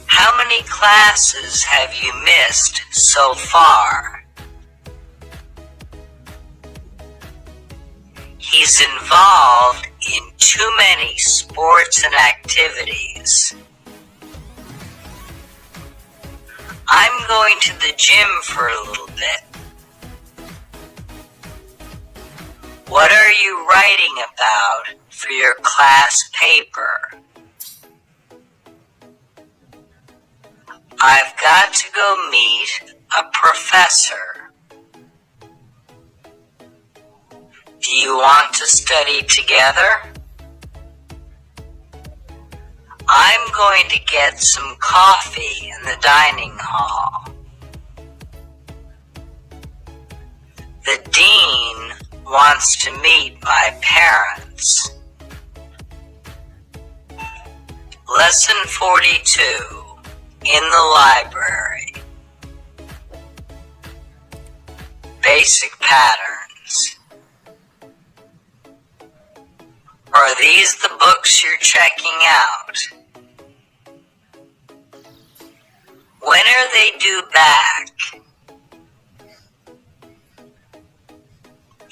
How many classes have you missed so far? He's involved in too many sports and activities. I'm going to the gym for a little bit. What are you writing about for your class paper? I've got to go meet a professor. Do you want to study together? I'm going to get some coffee in the dining hall. The dean wants to meet my parents. Lesson 42 in the library. Basic patterns. Are these the books you're checking out? When are they due back?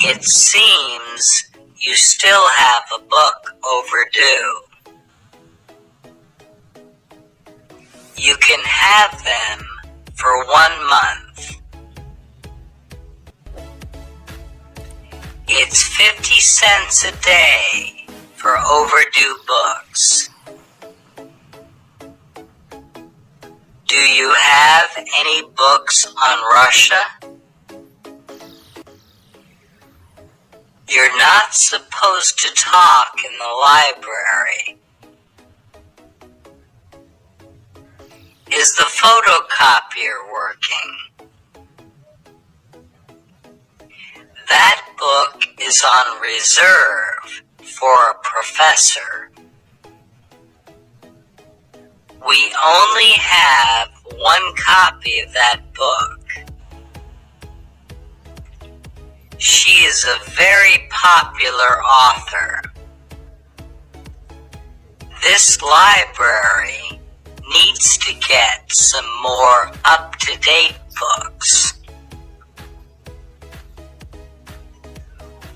It seems you still have a book overdue. You can have them for 1 month. It's 50 cents a day for overdue books. Do you have any books on Russia? You're not supposed to talk in the library. Is the photocopier working? That book is on reserve for a professor. We only have 1 copy of that book. She is a very popular author. This library needs to get some more up-to-date books.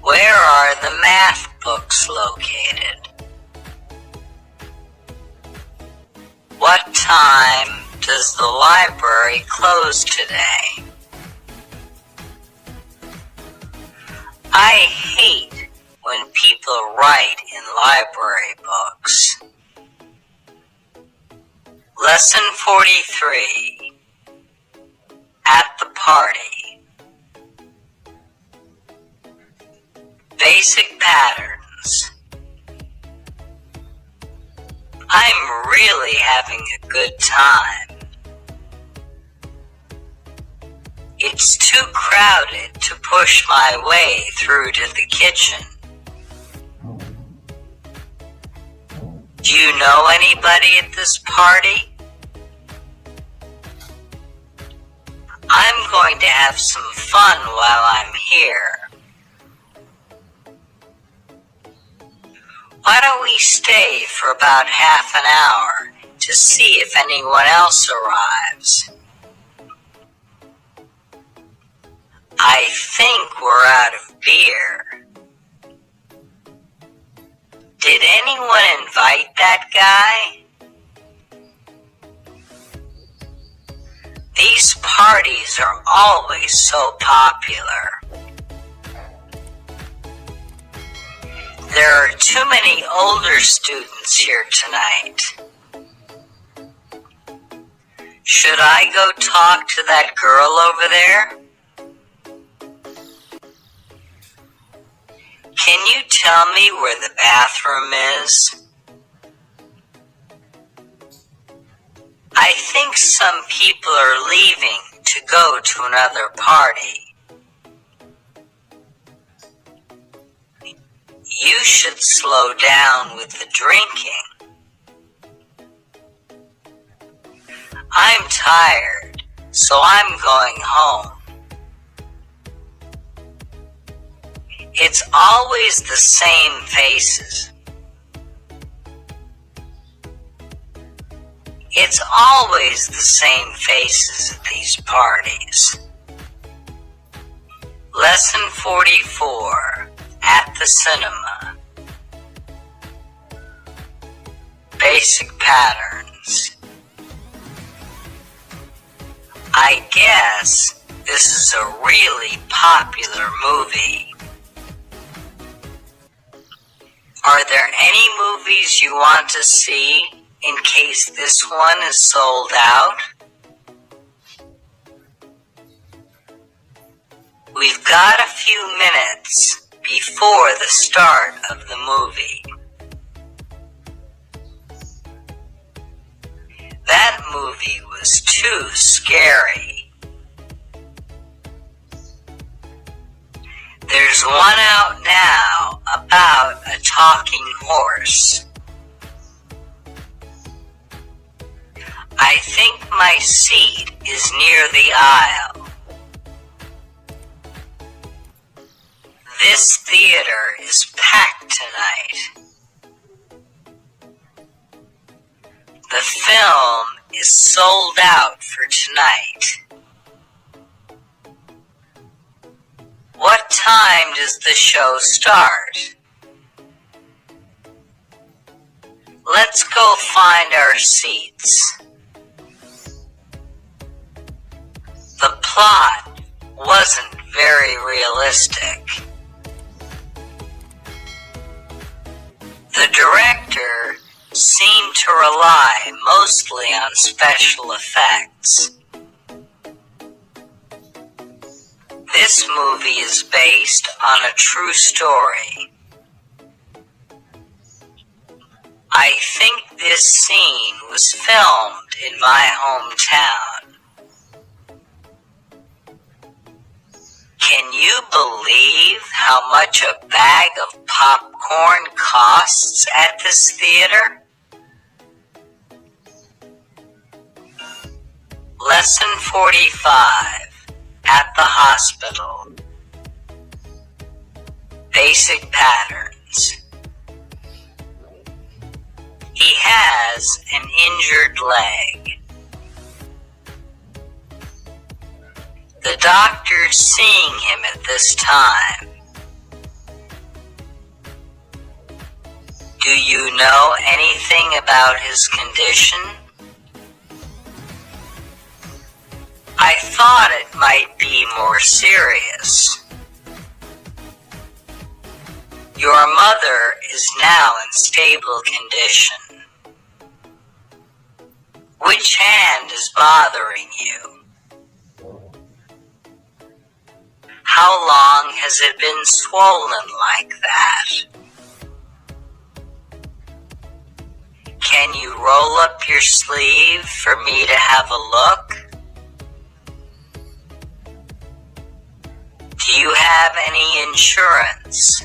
Where are the math books located? What time does the library close today? I hate when people write in library books. Lesson 43. At the party. Basic patterns. I'm really having a good time. It's too crowded to push my way through to the kitchen. Do you know anybody at this party? I'm going to have some fun while I'm here. Why don't we stay for about half an hour to see if anyone else arrives? I think we're out of beer. Did anyone invite that guy? These parties are always so popular. There are too many older students here tonight. Should I go talk to that girl over there? Can you tell me where the bathroom is? I think some people are leaving to go to another party. You should slow down with the drinking. I'm tired, so I'm going home. It's always the same faces. It's always the same faces at these parties. Lesson 44. At the cinema. Basic patterns. I guess this is a really popular movie. Are there any movies you want to see in case this one is sold out? We've got a few minutes before the start of the movie. That movie was too scary. There's one out now about a talking horse. I think my seat is near the aisle. This theater is packed tonight. The film is sold out for tonight. What time does the show start? Let's go find our seats. The plot wasn't very realistic. The director seemed to rely mostly on special effects. This movie is based on a true story. I think this scene was filmed in my hometown. Can you believe how much a bag of popcorn costs at this theater? Lesson 45. At the hospital. Basic patterns. He has an injured leg. The doctor's seeing him at this time. Do you know anything about his condition? I thought it might be more serious. Your mother is now in stable condition. Which hand is bothering you? How long has it been swollen like that? Can you roll up your sleeve for me to have a look? Do you have any insurance?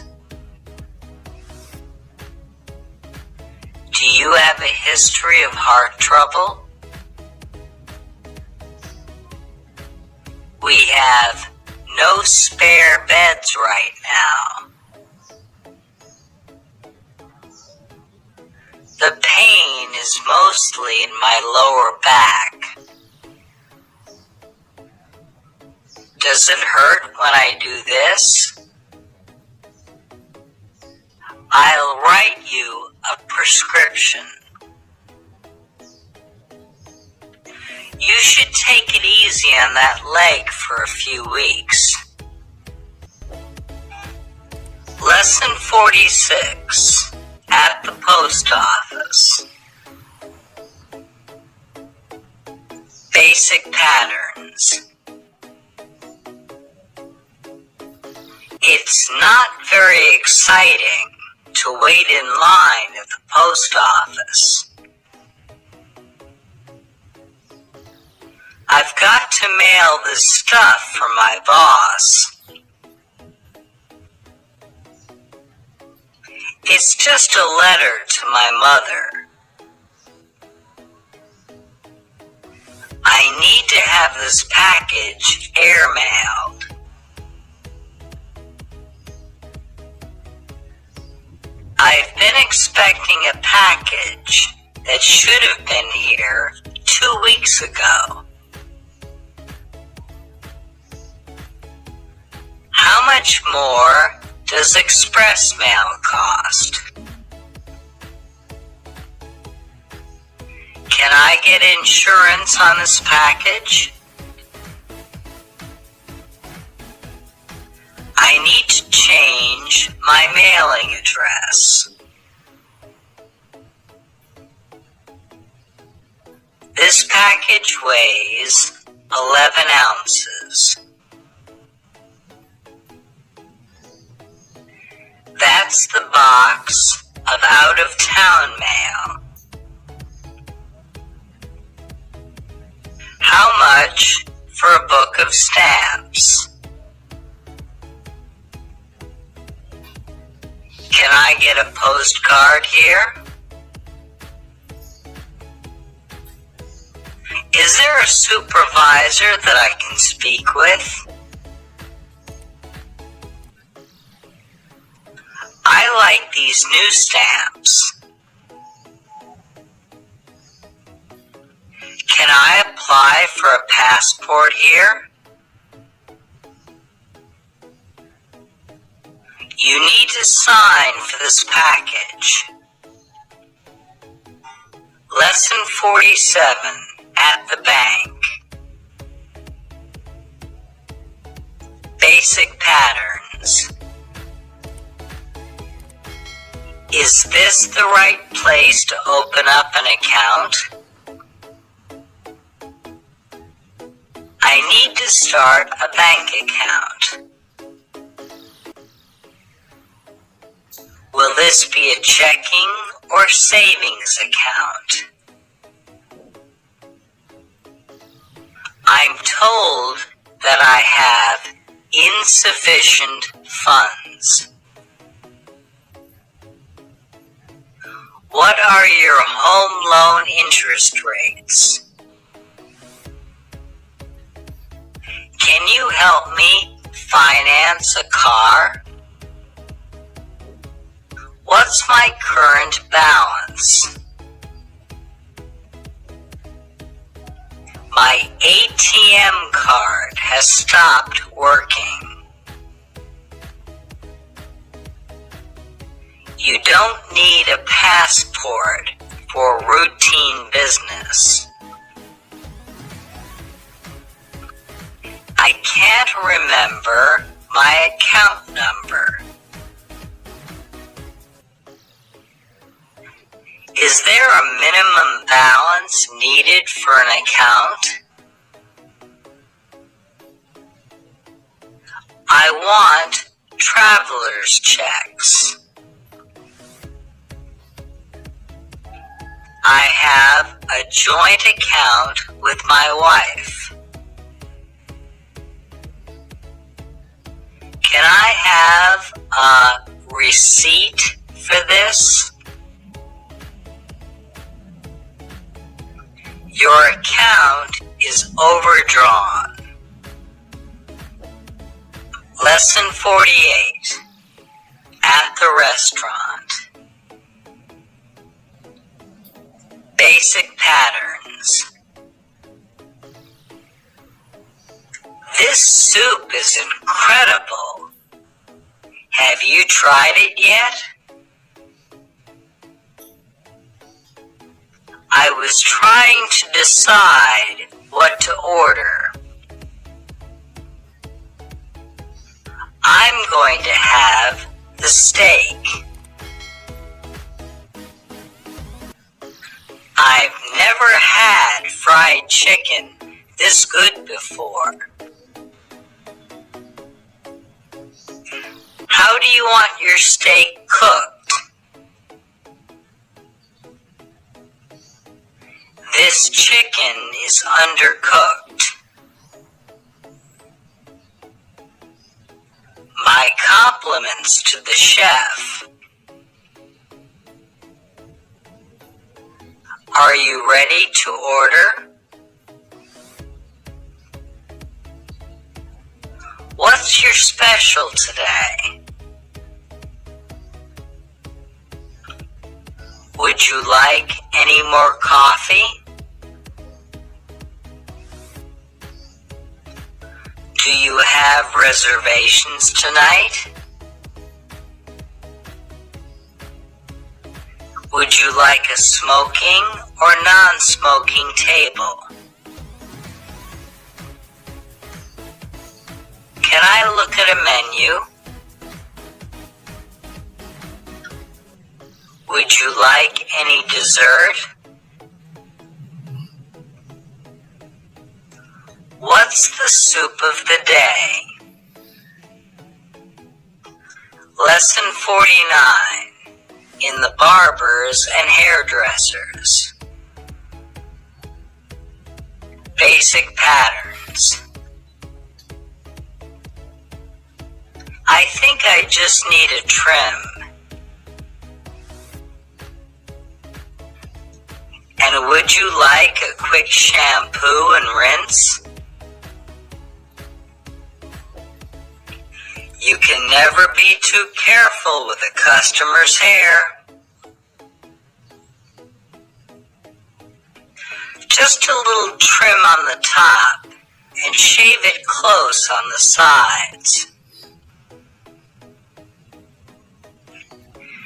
Do you have a history of heart trouble? We have no spare beds right now. The pain is mostly in my lower back. Does it hurt when I do this? I'll write you a prescription. You should take it easy on that leg for a few weeks. Lesson 46. At the post office. Basic patterns. It's not very exciting to wait in line at the post office. I've got to mail this stuff for my boss. It's just a letter to my mother. I need to have this package airmailed. I've been expecting a package that should have been here 2 weeks ago. How much more does express mail cost? Can I get insurance on this package? I need to change my mailing address. This package weighs 11 ounces. That's the box of out-of-town mail. How much for a book of stamps? Can I get a postcard here? Is there a supervisor that I can speak with? I like these new stamps. Can I apply for a passport here? You need to sign for this package. Lesson 47 at the bank. Basic patterns. Is this the right place to open up an account? I need to start a bank account. Will this be a checking or savings account? I'm told that I have insufficient funds. What are your home loan interest rates? Can you help me finance a car? What's my current balance? My ATM card has stopped working. You don't need a passport for routine business. I can't remember my account number. Is there a minimum balance needed for an account? I want traveler's checks. I have a joint account with my wife. Can I have a receipt for this? Your account is overdrawn. Lesson 48. At the restaurant. Basic patterns. This soup is incredible. Have you tried it yet? I was trying to decide what to order. I'm going to have the steak. I've never had fried chicken this good before. How do you want your steak cooked? This chicken is undercooked. My compliments to the chef. Are you ready to order? What's your special today? Would you like any more coffee? Do you have reservations tonight? Would you like a smoking or non-smoking table? Can I look at a menu? Would you like any dessert? What's the soup of the day? Lesson 49 in the barbers and hairdressers. Basic patterns. I think I just need a trim. And would you like a quick shampoo and rinse? You can never be too careful with a customer's hair. Just a little trim on the top and shave it close on the sides.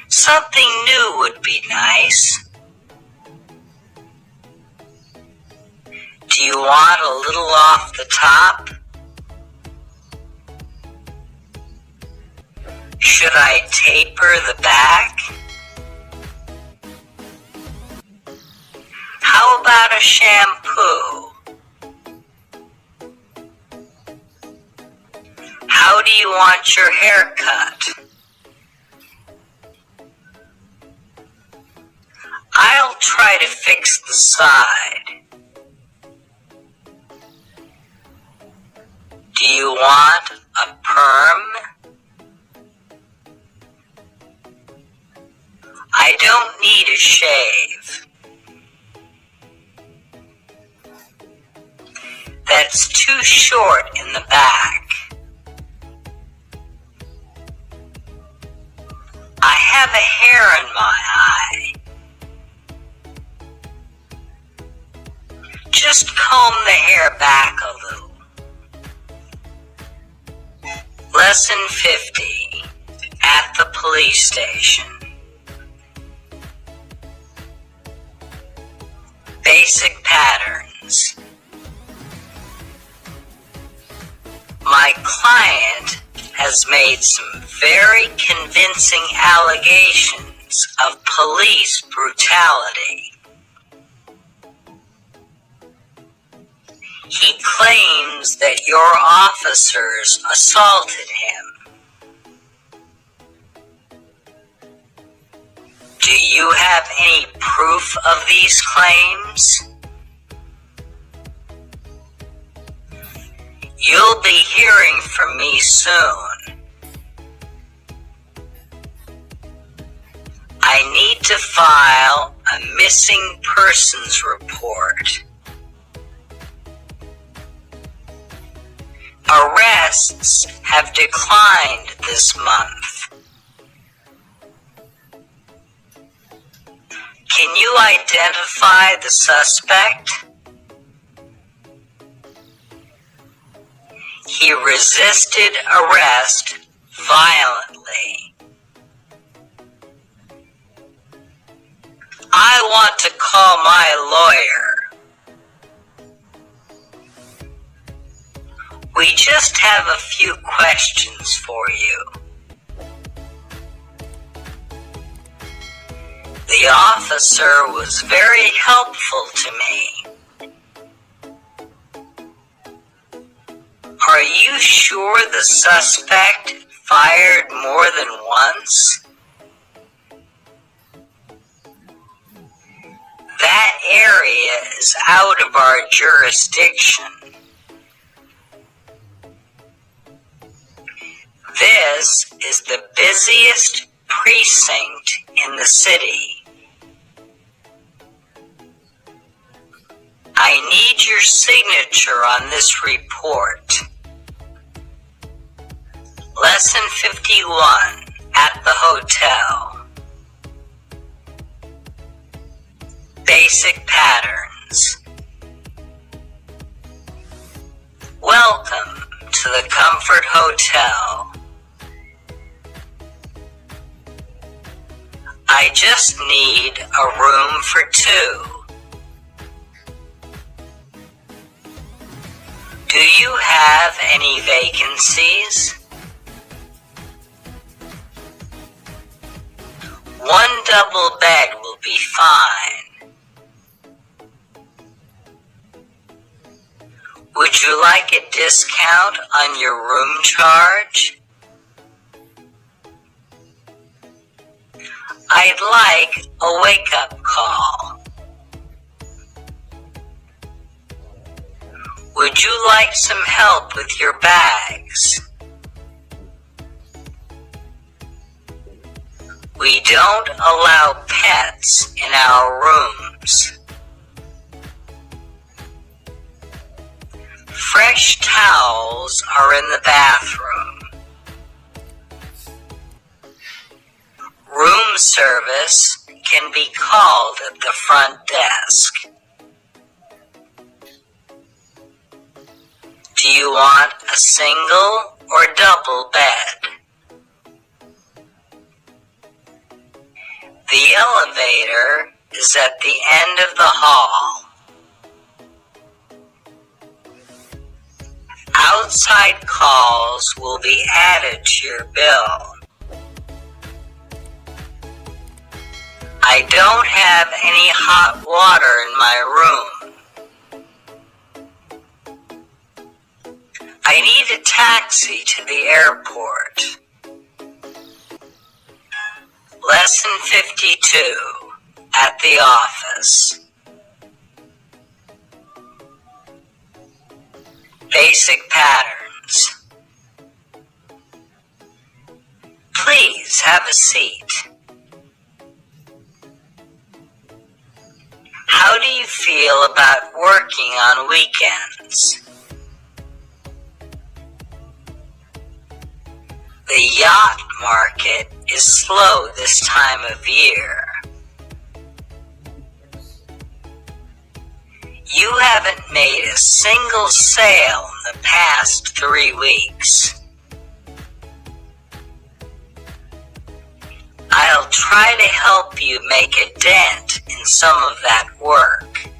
Something new would be nice. Do you want a little off the top? Should I taper the back? How about a shampoo? How do you want your hair cut? I'll try to fix the side. Do you want a perm? I don't need a shave. That's too short in the back. I have a hair in my eye. Just comb the hair back a little. Lesson 50 at the police station. Basic patterns. My client has made some very convincing allegations of police brutality. He claims that your officers assaulted him. Do you have any proof of these claims? You'll be hearing from me soon. I need to file a missing persons report. Arrests have declined this month. Can you identify the suspect? He resisted arrest violently. I want to call my lawyer. We just have a few questions for you. The officer was very helpful to me. Are you sure the suspect fired more than once? That area is out of our jurisdiction. This is the busiest precinct in the city. I need your signature on this report. Lesson 51 at the hotel. Basic patterns. Welcome to the Comfort Hotel. I just need a room for two. Do you have any vacancies? One double bed will be fine. Would you like a discount on your room charge? I'd like a wake-up call. Would you like some help with your bags? We don't allow pets in our rooms. Fresh towels are in the bathroom. Room service can be called at the front desk. Do you want a single or double bed? The elevator is at the end of the hall. Outside calls will be added to your bill. I don't have any hot water in my room. I need a taxi to the airport. Lesson 52 at the office. Basic patterns. Please have a seat. How do you feel about working on weekends? The yacht market is slow this time of year. You haven't made a single sale in the past 3 weeks. I'll try to help you make a dent in some of that work.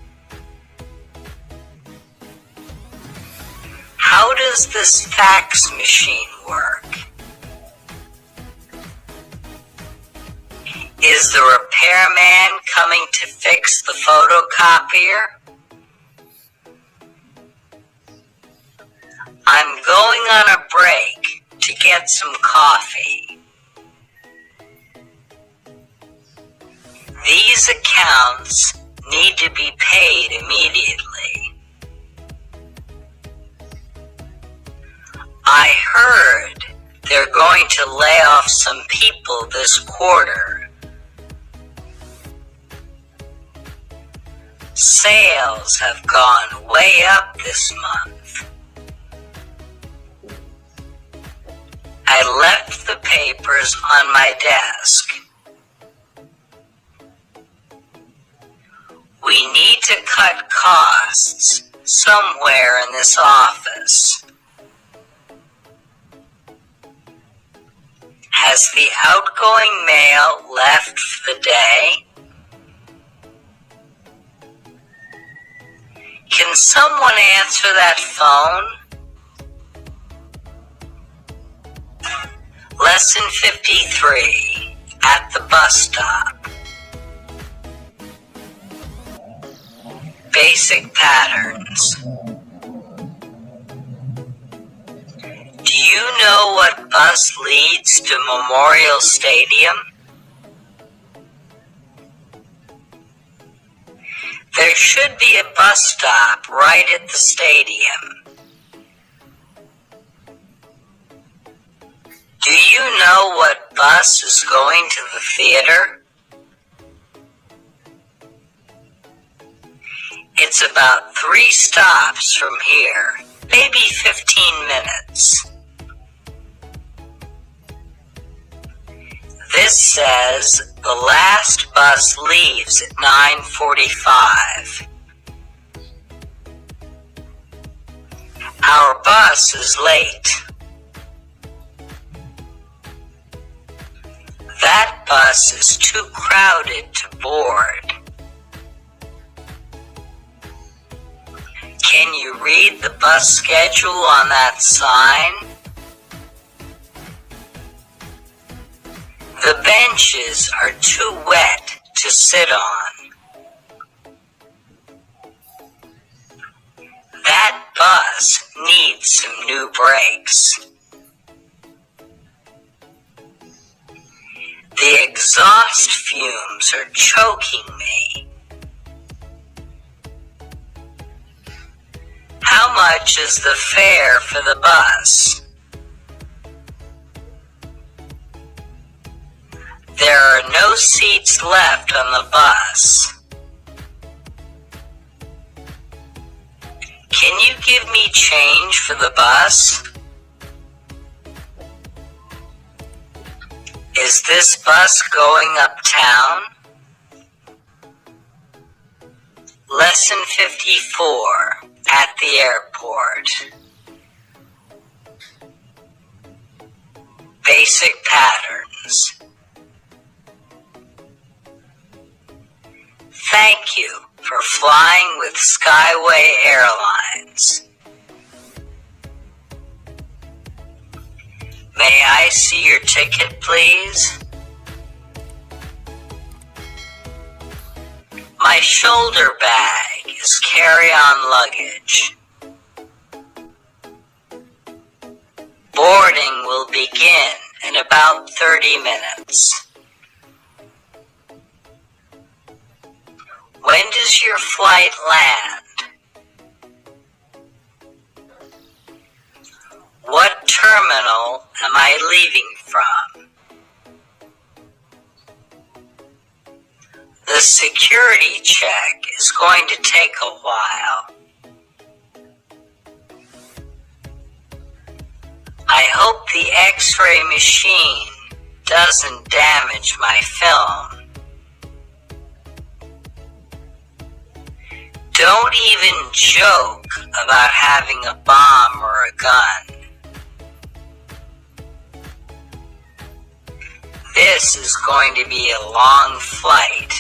How does this fax machine work? Is the repairman coming to fix the photocopier? I'm going on a break to get some coffee. These accounts need to be paid immediately. I heard they're going to lay off some people this quarter. Sales have gone way up this month. I left the papers on my desk. We need to cut costs somewhere in this office. Has the outgoing mail left for the day? Can someone answer that phone? Lesson 53 at the bus stop. Basic patterns. Do you know what bus leads to Memorial Stadium? There should be a bus stop right at the stadium. Do you know what bus is going to the theater? It's about 3 stops from here, maybe 15 minutes. This says the last bus leaves at 9:45. Our bus is late. That bus is too crowded to board. Can you read the bus schedule on that sign? The benches are too wet to sit on. That bus needs some new brakes. The exhaust fumes are choking me. How much is the fare for the bus? There are no seats left on the bus. Can you give me change for the bus? Is this bus going uptown? Lesson 54 at the airport. Basic patterns. Thank you for flying with Skyway Airlines. May I see your ticket, please? My shoulder bag is carry-on luggage. Boarding will begin in about 30 minutes. When does your flight land? What terminal am I leaving from? The security check is going to take a while. I hope the X-ray machine doesn't damage my film. Don't even joke about having a bomb or a gun. This is going to be a long flight.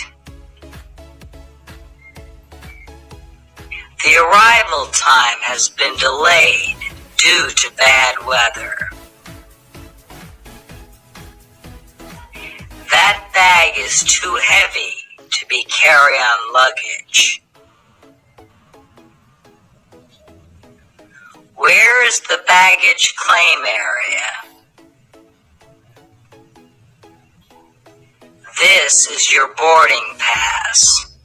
The arrival time has been delayed due to bad weather. That bag is too heavy to be carry-on luggage. Where is the baggage claim area? This is your boarding pass.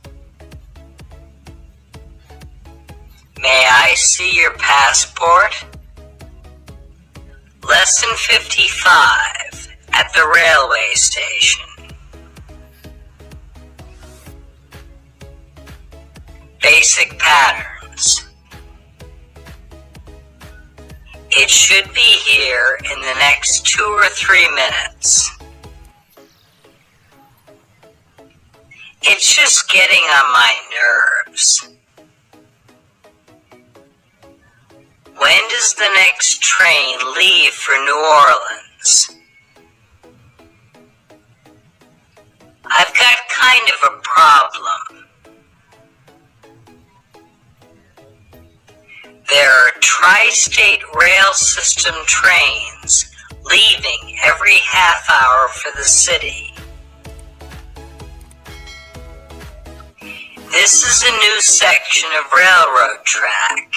May I see your passport? Lesson 55 at the railway station. Basic patterns. It should be here in the next 2 or 3 minutes. It's just getting on my nerves. When does the next train leave for New Orleans? I've got kind of a problem. There are tri-state rail system trains leaving every half hour for the city. This is a new section of railroad track.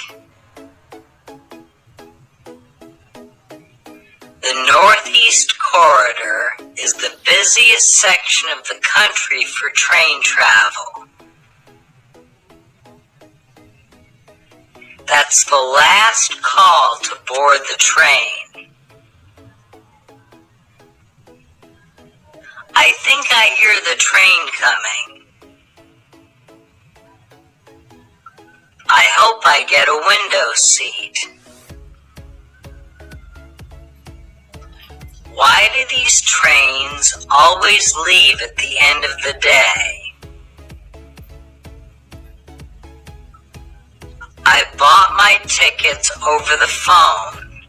The Northeast Corridor is the busiest section of the country for train travel. That's the last call to board the train. I think I hear the train coming. I hope I get a window seat. Why do these trains always leave at the end of the day? I bought my tickets over the phone.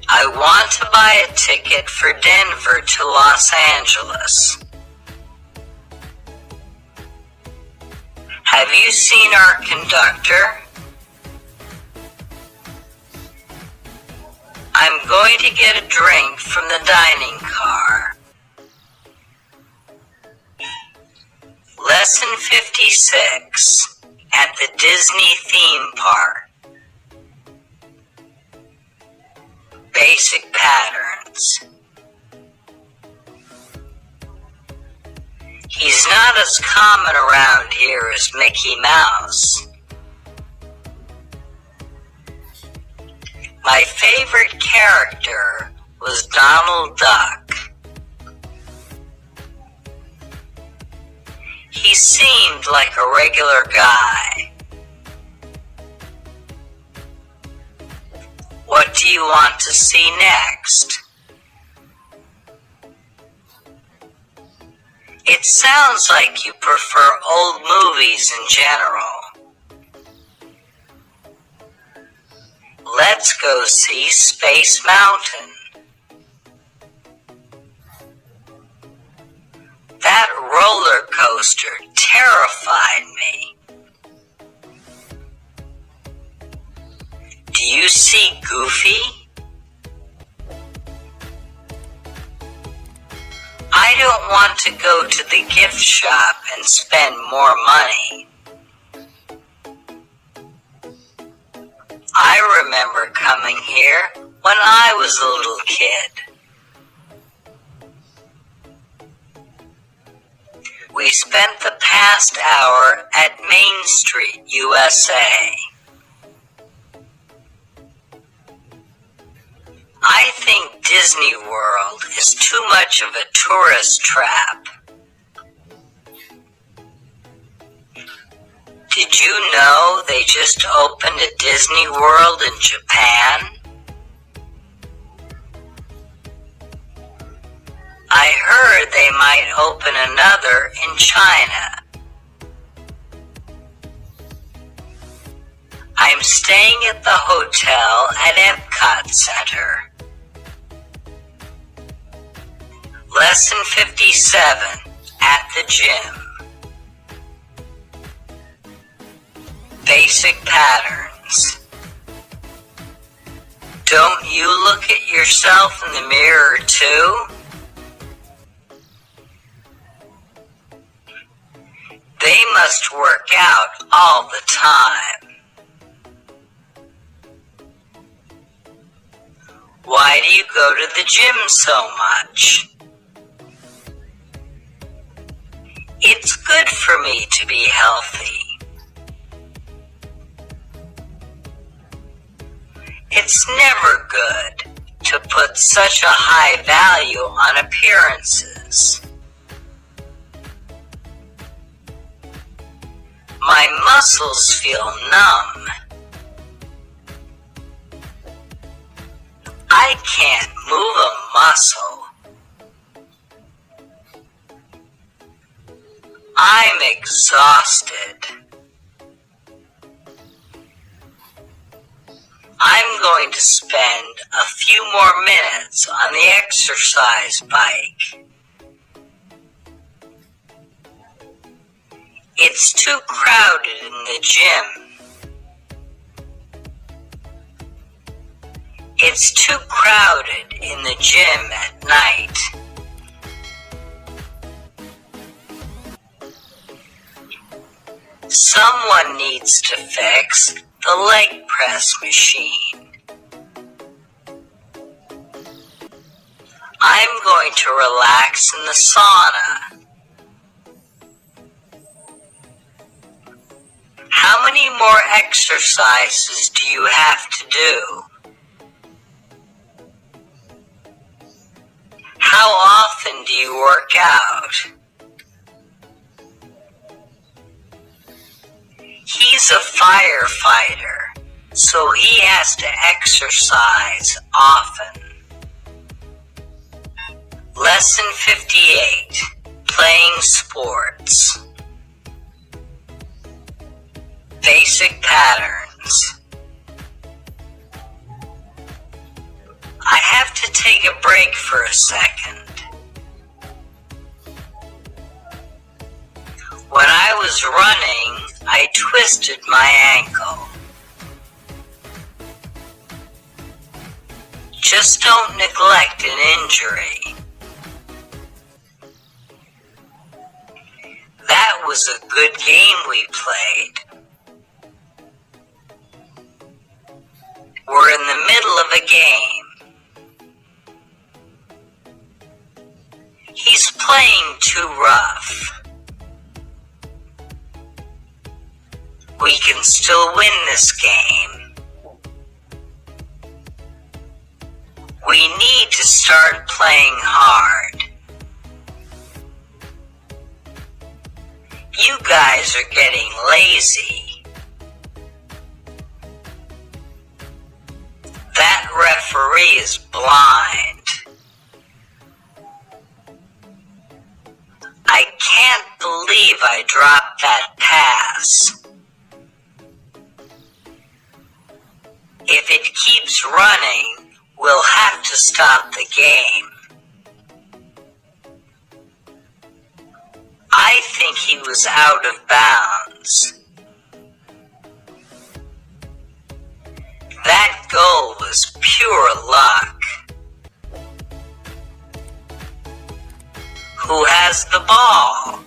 I want to buy a ticket for Denver to Los Angeles. Have you seen our conductor? I'm going to get a drink from the dining car. Lesson 56 at the Disney theme park. Basic patterns. He's not as common around here as Mickey Mouse. My favorite character was Donald Duck. He seemed like a regular guy. What do you want to see next? It sounds like you prefer old movies in general. Let's go see Space Mountain. That roller coaster terrified me. Do you see Goofy? I don't want to go to the gift shop and spend more money. I remember coming here when I was a little kid. We spent the past hour at Main Street, USA. I think Disney World is too much of a tourist trap. Did you know they just opened a Disney World in Japan? I heard they might open another in China. I'm staying at the hotel at Epcot Center. Lesson 57 at the gym. Basic patterns. Don't you look at yourself in the mirror too? They must work out all the time. Why do you go to the gym so much? It's good for me to be healthy. It's never good to put such a high value on appearances. My muscles feel numb. I can't move a muscle. I'm exhausted. I'm going to spend a few more minutes on the exercise bike. It's too crowded in the gym. It's too crowded in the gym at night. Someone needs to fix the leg press machine. I'm going to relax in the sauna. How many more exercises do you have to do? How often do you work out? He's a firefighter, so he has to exercise often. Lesson 58, Playing Sports. Basic patterns. I have to take a break for a second. When I was running, I twisted my ankle. Just don't neglect an injury. That was a good game we played. We're in the middle of a game. He's playing too rough. We can still win this game. We need to start playing hard. You guys are getting lazy. That referee is blind. I can't believe I dropped that pass. If it keeps running, we'll have to stop the game. I think he was out of bounds. That goal was pure luck. Who has the ball?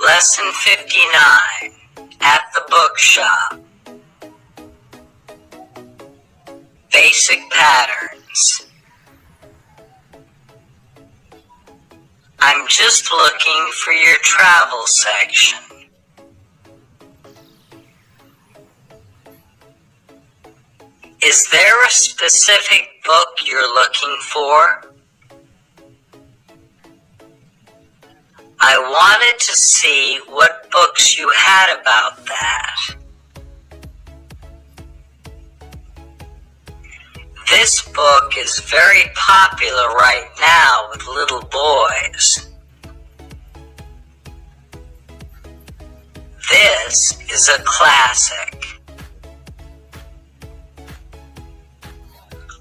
Lesson 59, at the bookshop. Basic patterns. I'm just looking for your travel section. Is there a specific book you're looking for? I wanted to see what books you had about that. This book is very popular right now with little boys. This is a classic.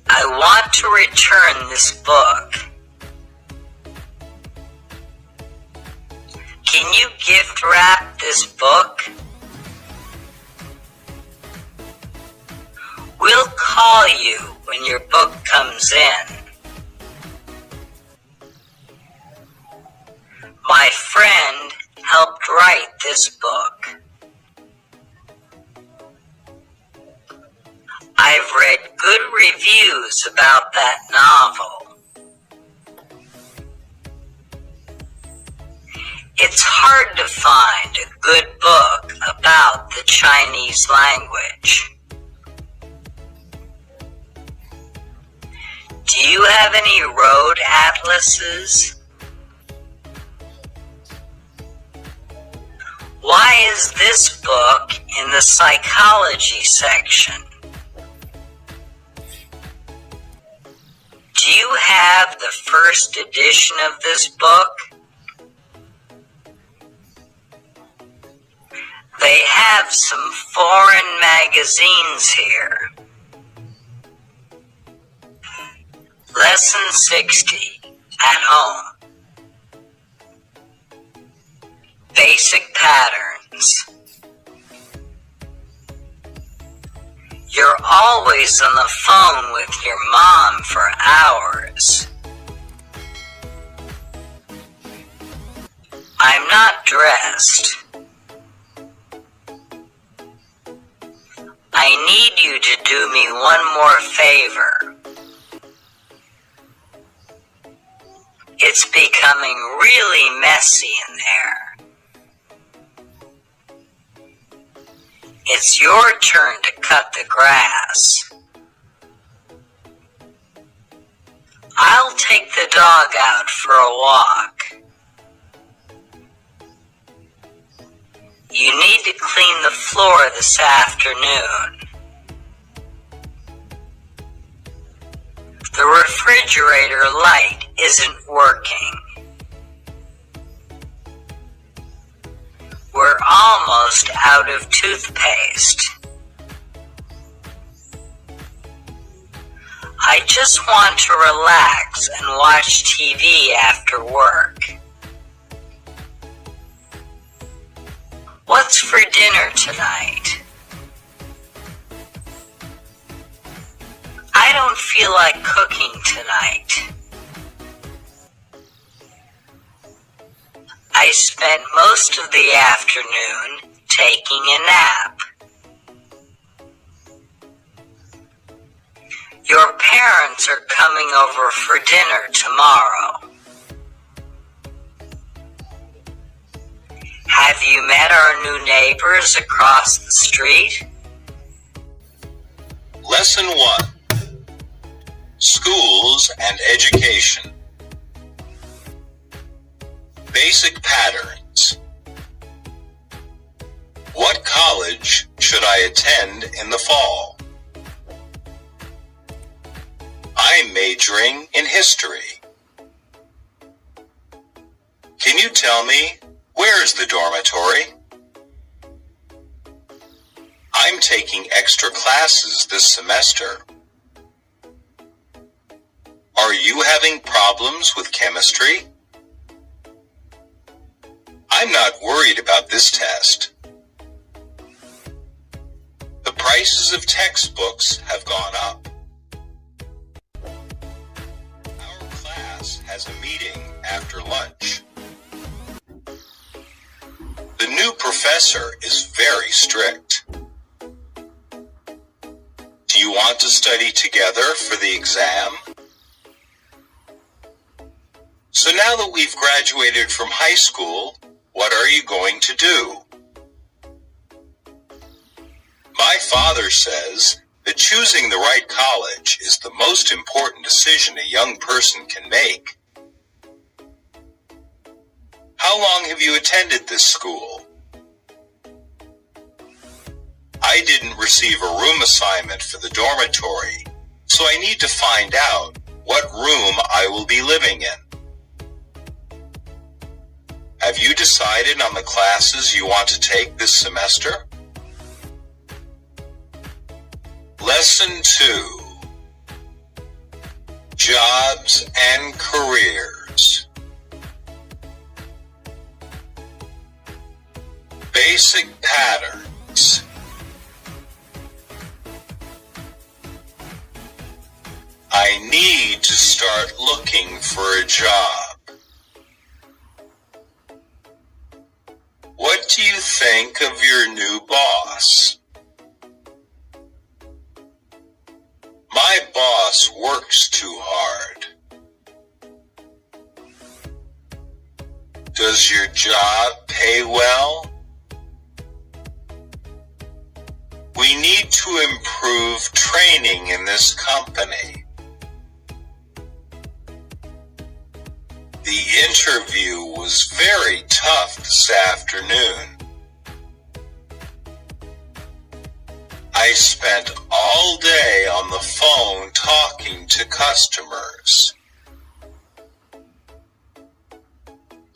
I want to return this book. Can you gift wrap this book? We'll call you when your book comes in. My friend helped write this book. I've read good reviews about that novel. It's hard to find a good book about the Chinese language. Do you have any road atlases? Why is this book in the psychology section? Do you have the first edition of this book? They have some foreign magazines here. Lesson 60, at home. Basic patterns. You're always on the phone with your mom for hours. I'm not dressed. do me one more favor? It's becoming really messy in there. It's your turn to cut the grass. I'll take the dog out for a walk. You need to clean the floor this afternoon. The refrigerator light isn't working. We're almost out of toothpaste. I just want to relax and watch TV after work. What's for dinner tonight? I don't feel like cooking tonight. I spent most of the afternoon taking a nap. Your parents are coming over for dinner tomorrow. Have you met our new neighbors across the street? Lesson 1. Schools and Education. Basic patterns. What college should I attend in the fall? I'm majoring in history. Can you tell me, where's the dormitory? I'm taking extra classes this semester. Are you having problems with chemistry? I'm not worried about this test. The prices of textbooks have gone up. Our class has a meeting after lunch. The new professor is very strict. Do you want to study together for the exam? So now that we've graduated from high school, what are you going to do? My father says that choosing the right college is the most important decision a young person can make. How long have you attended this school? I didn't receive a room assignment for the dormitory, so I need to find out what room I will be living in. Have you decided on the classes you want to take this semester? Lesson 2. Jobs and Careers. Basic patterns. I need to start looking for a job. What do you think of your new boss? My boss works too hard. Does your job pay well? We need to improve training in this company. The interview was very tough this afternoon. I spent all day on the phone talking to customers.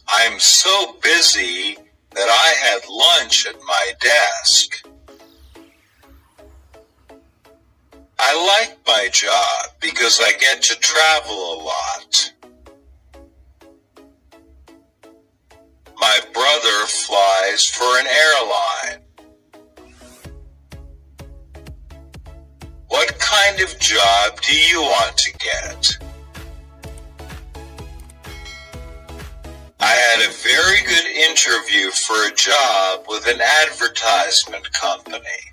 I'm so busy that I had lunch at my desk. I like my job because I get to travel a lot. My brother flies for an airline. What kind of job do you want to get? I had a very good interview for a job with an advertisement company.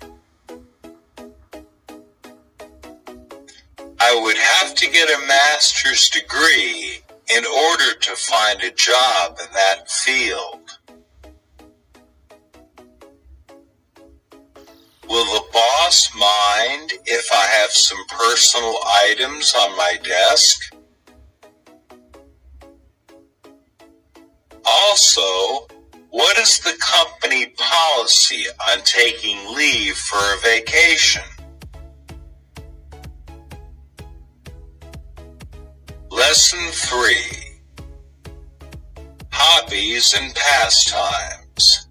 I would have to get a master's degree in order to find a job in that field. Will the boss mind if I have some personal items on my desk? Also, what is the company policy on taking leave for a vacation? Lesson 3. Hobbies and pastimes.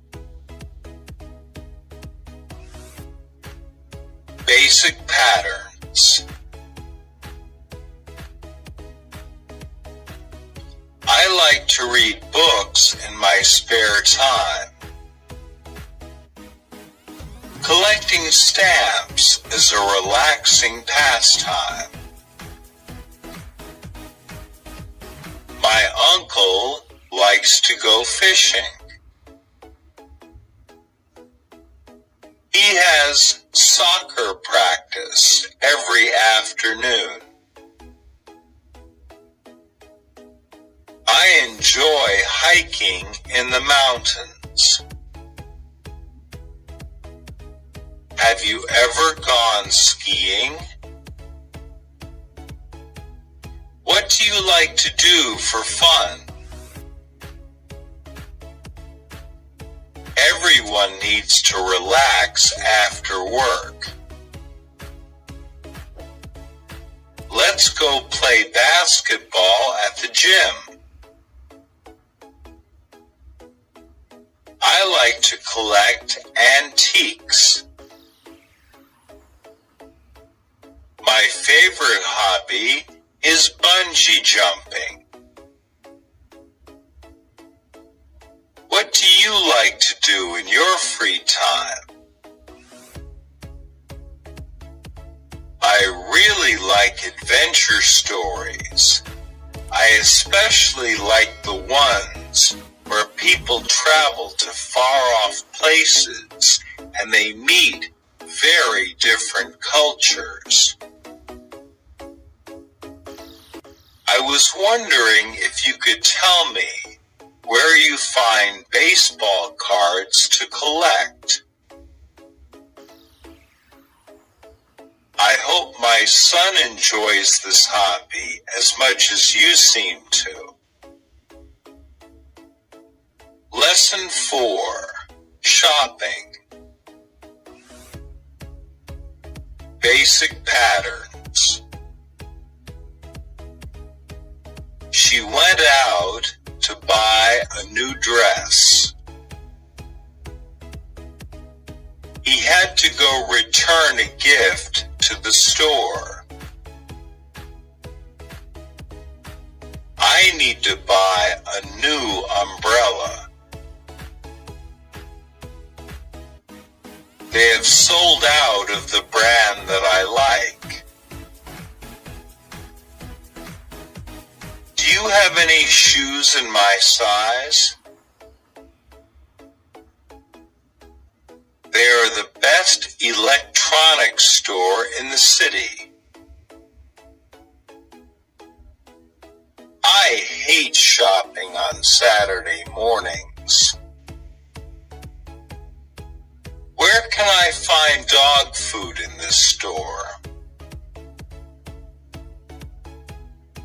Basic patterns. I like to read books in my spare time. Collecting stamps is a relaxing pastime. My uncle likes to go fishing. He has soccer practice every afternoon. I enjoy hiking in the mountains. Have you ever gone skiing? What do you like to do for fun? Everyone needs to relax after work. Let's go play basketball at the gym. I like to collect antiques. My favorite hobby is bungee jumping. What do you like to do in your free time? I really like adventure stories. I especially like the ones where people travel to far-off places and they meet very different cultures. I was wondering if you could tell me where you find baseball cards to collect. I hope my son enjoys this hobby as much as you seem to. Lesson 4. Shopping. Basic patterns. She went out to buy a new dress. He had to go return a gift to the store. I need to buy a new umbrella. They have sold out of the brand that I like. Do you have any shoes in my size? They are the best electronics store in the city. I hate shopping on Saturday mornings. Where can I find dog food in this store?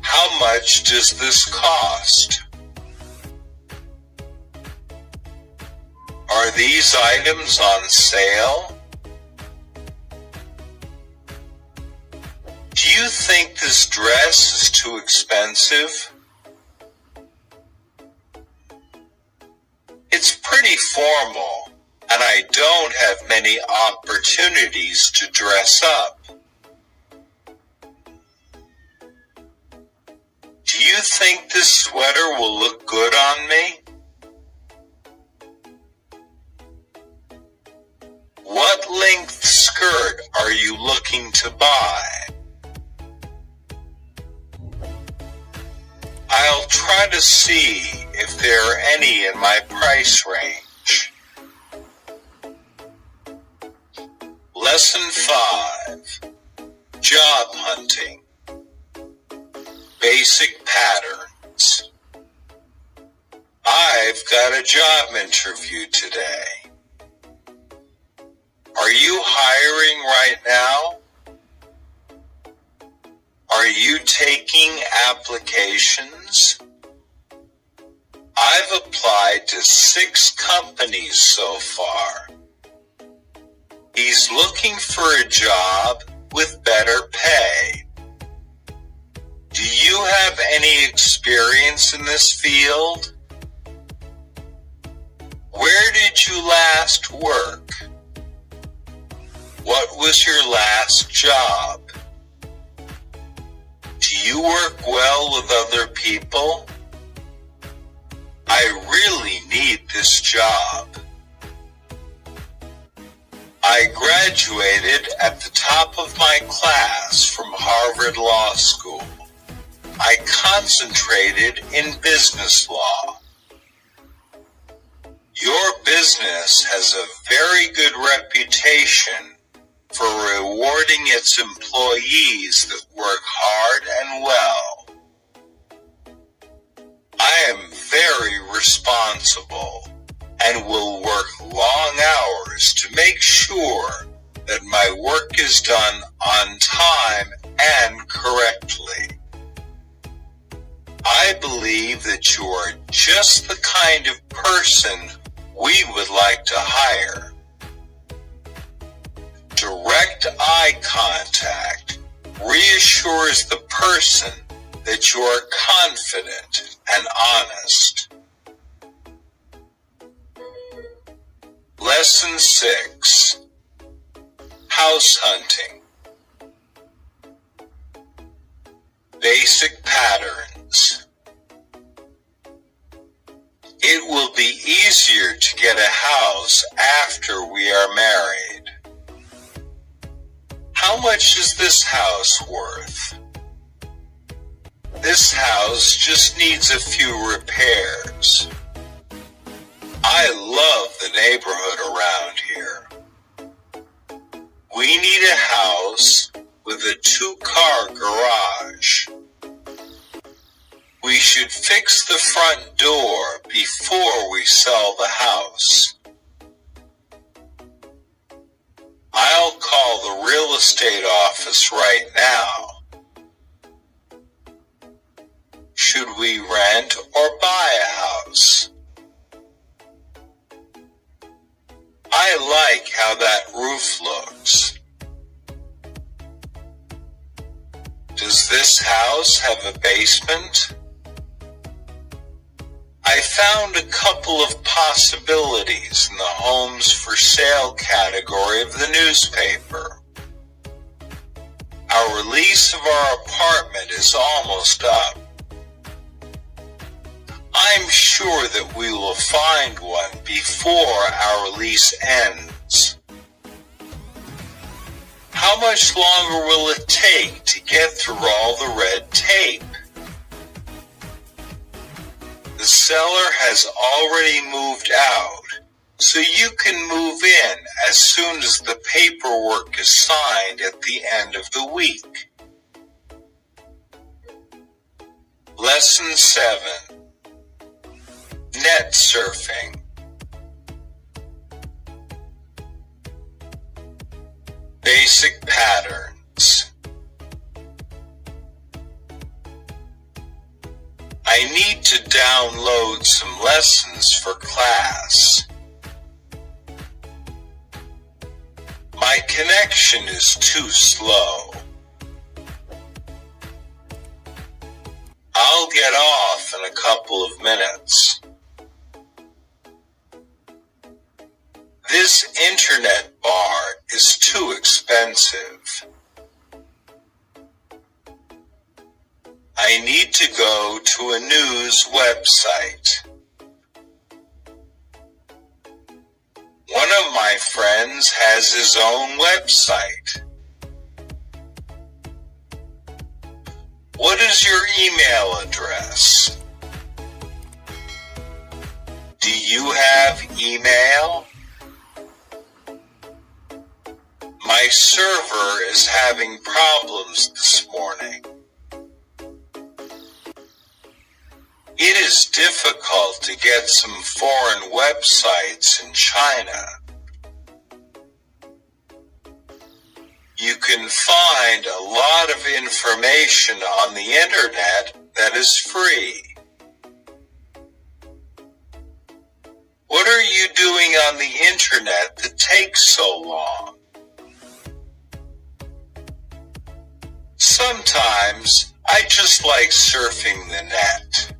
How much does this cost? Are these items on sale? Do you think this dress is too expensive? It's pretty formal, and I don't have many opportunities to dress up. Do you think this sweater will look good on me? What length skirt are you looking to buy? I'll try to see if there are any in my price range. Lesson 5. Job hunting. Basic patterns. I've got a job interview today. Are you hiring right now? Are you taking applications? I've applied to 6 companies so far. He's looking for a job with better pay. Do you have any experience in this field? Where did you last work? What was your last job? Do you work well with other people? I really need this job. I graduated at the top of my class from Harvard Law School. I concentrated in business law. Your business has a very good reputation for rewarding its employees that work hard and well. I am very responsible and will work long hours to make sure that my work is done on time and correctly. I believe that you are just the kind of person we would like to hire. Direct eye contact reassures the person that you are confident and honest. Lesson 6. House hunting. Basic patterns. It will be easier to get a house after we are married. How much is this house worth? This house just needs a few repairs. I love the neighborhood around here. We need a house with a 2-car garage. We should fix the front door before we sell the house. I'll call the real estate office right now. Should we rent or buy a house? I like how that roof looks. Does this house have a basement? I found a couple of possibilities in the homes for sale category of the newspaper. Our lease of our apartment is almost up. I'm sure that we will find one before our lease ends. How much longer will it take to get through all the red tape? The seller has already moved out, so you can move in as soon as the paperwork is signed at the end of the week. Lesson 7. Net surfing. Basic patterns. I need to download some lessons for class. My connection is too slow. I'll get off in a couple of minutes. This internet bar is too expensive. I need to go to a news website. One of my friends has his own website. What is your email address? Do you have email? My server is having problems this morning. It is difficult to get some foreign websites in China. You can find a lot of information on the internet that is free. What are you doing on the internet that takes so long? Sometimes I just like surfing the net.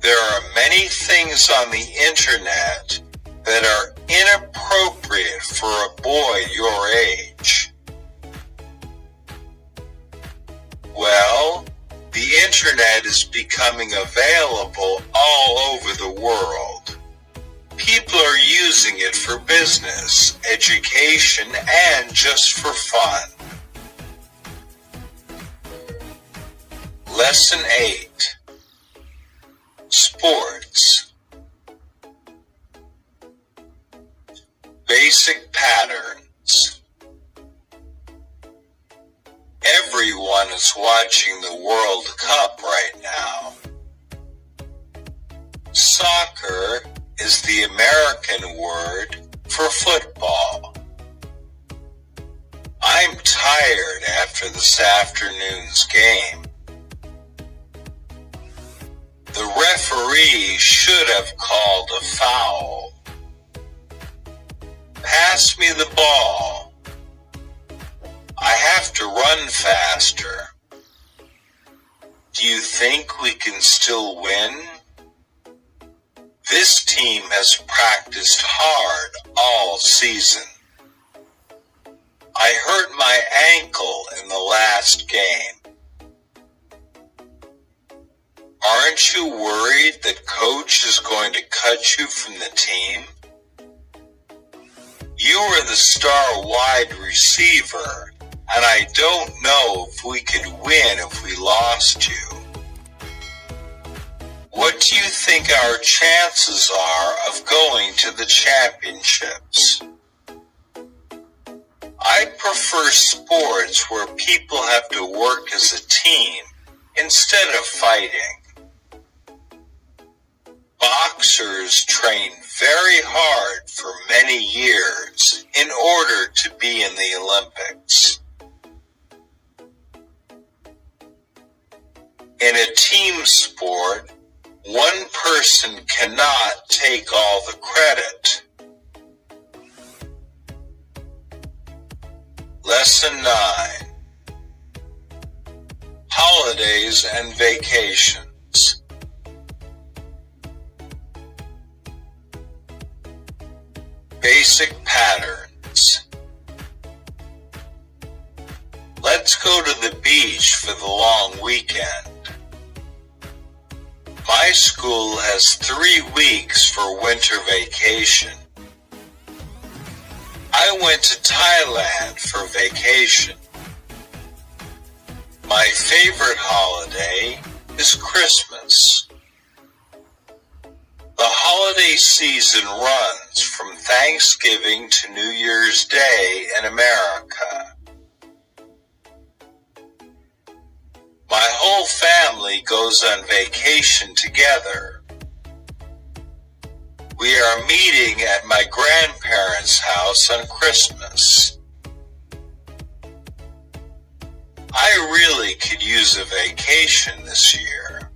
There are many things on the internet that are inappropriate for a boy your age. Well, the internet is becoming available all over the world. People are using it for business, education, and just for fun. Lesson 8. Sports. Basic patterns. Everyone is watching the World Cup right now. Soccer is the American word for football. I'm tired after this afternoon's game. The referee should have called a foul. Pass me the ball. I have to run faster. Do you think we can still win? This team has practiced hard all season. I hurt my ankle in the last game. Aren't you worried that coach is going to cut you from the team? You are the star wide receiver, and I don't know if we could win if we lost you. What do you think our chances are of going to the championships? I prefer sports where people have to work as a team instead of fighting. Boxers train very hard for many years in order to be in the Olympics. In a team sport, one person cannot take all the credit. Lesson 9. Holidays and vacations. Basic patterns. Let's go to the beach for the long weekend. My school has 3 weeks for winter vacation. I went to Thailand for vacation. My favorite holiday is Christmas. The holiday season runs from Thanksgiving to New Year's Day in America. My whole family goes on vacation together. We are meeting at my grandparents' house on Christmas. I really could use a vacation this year.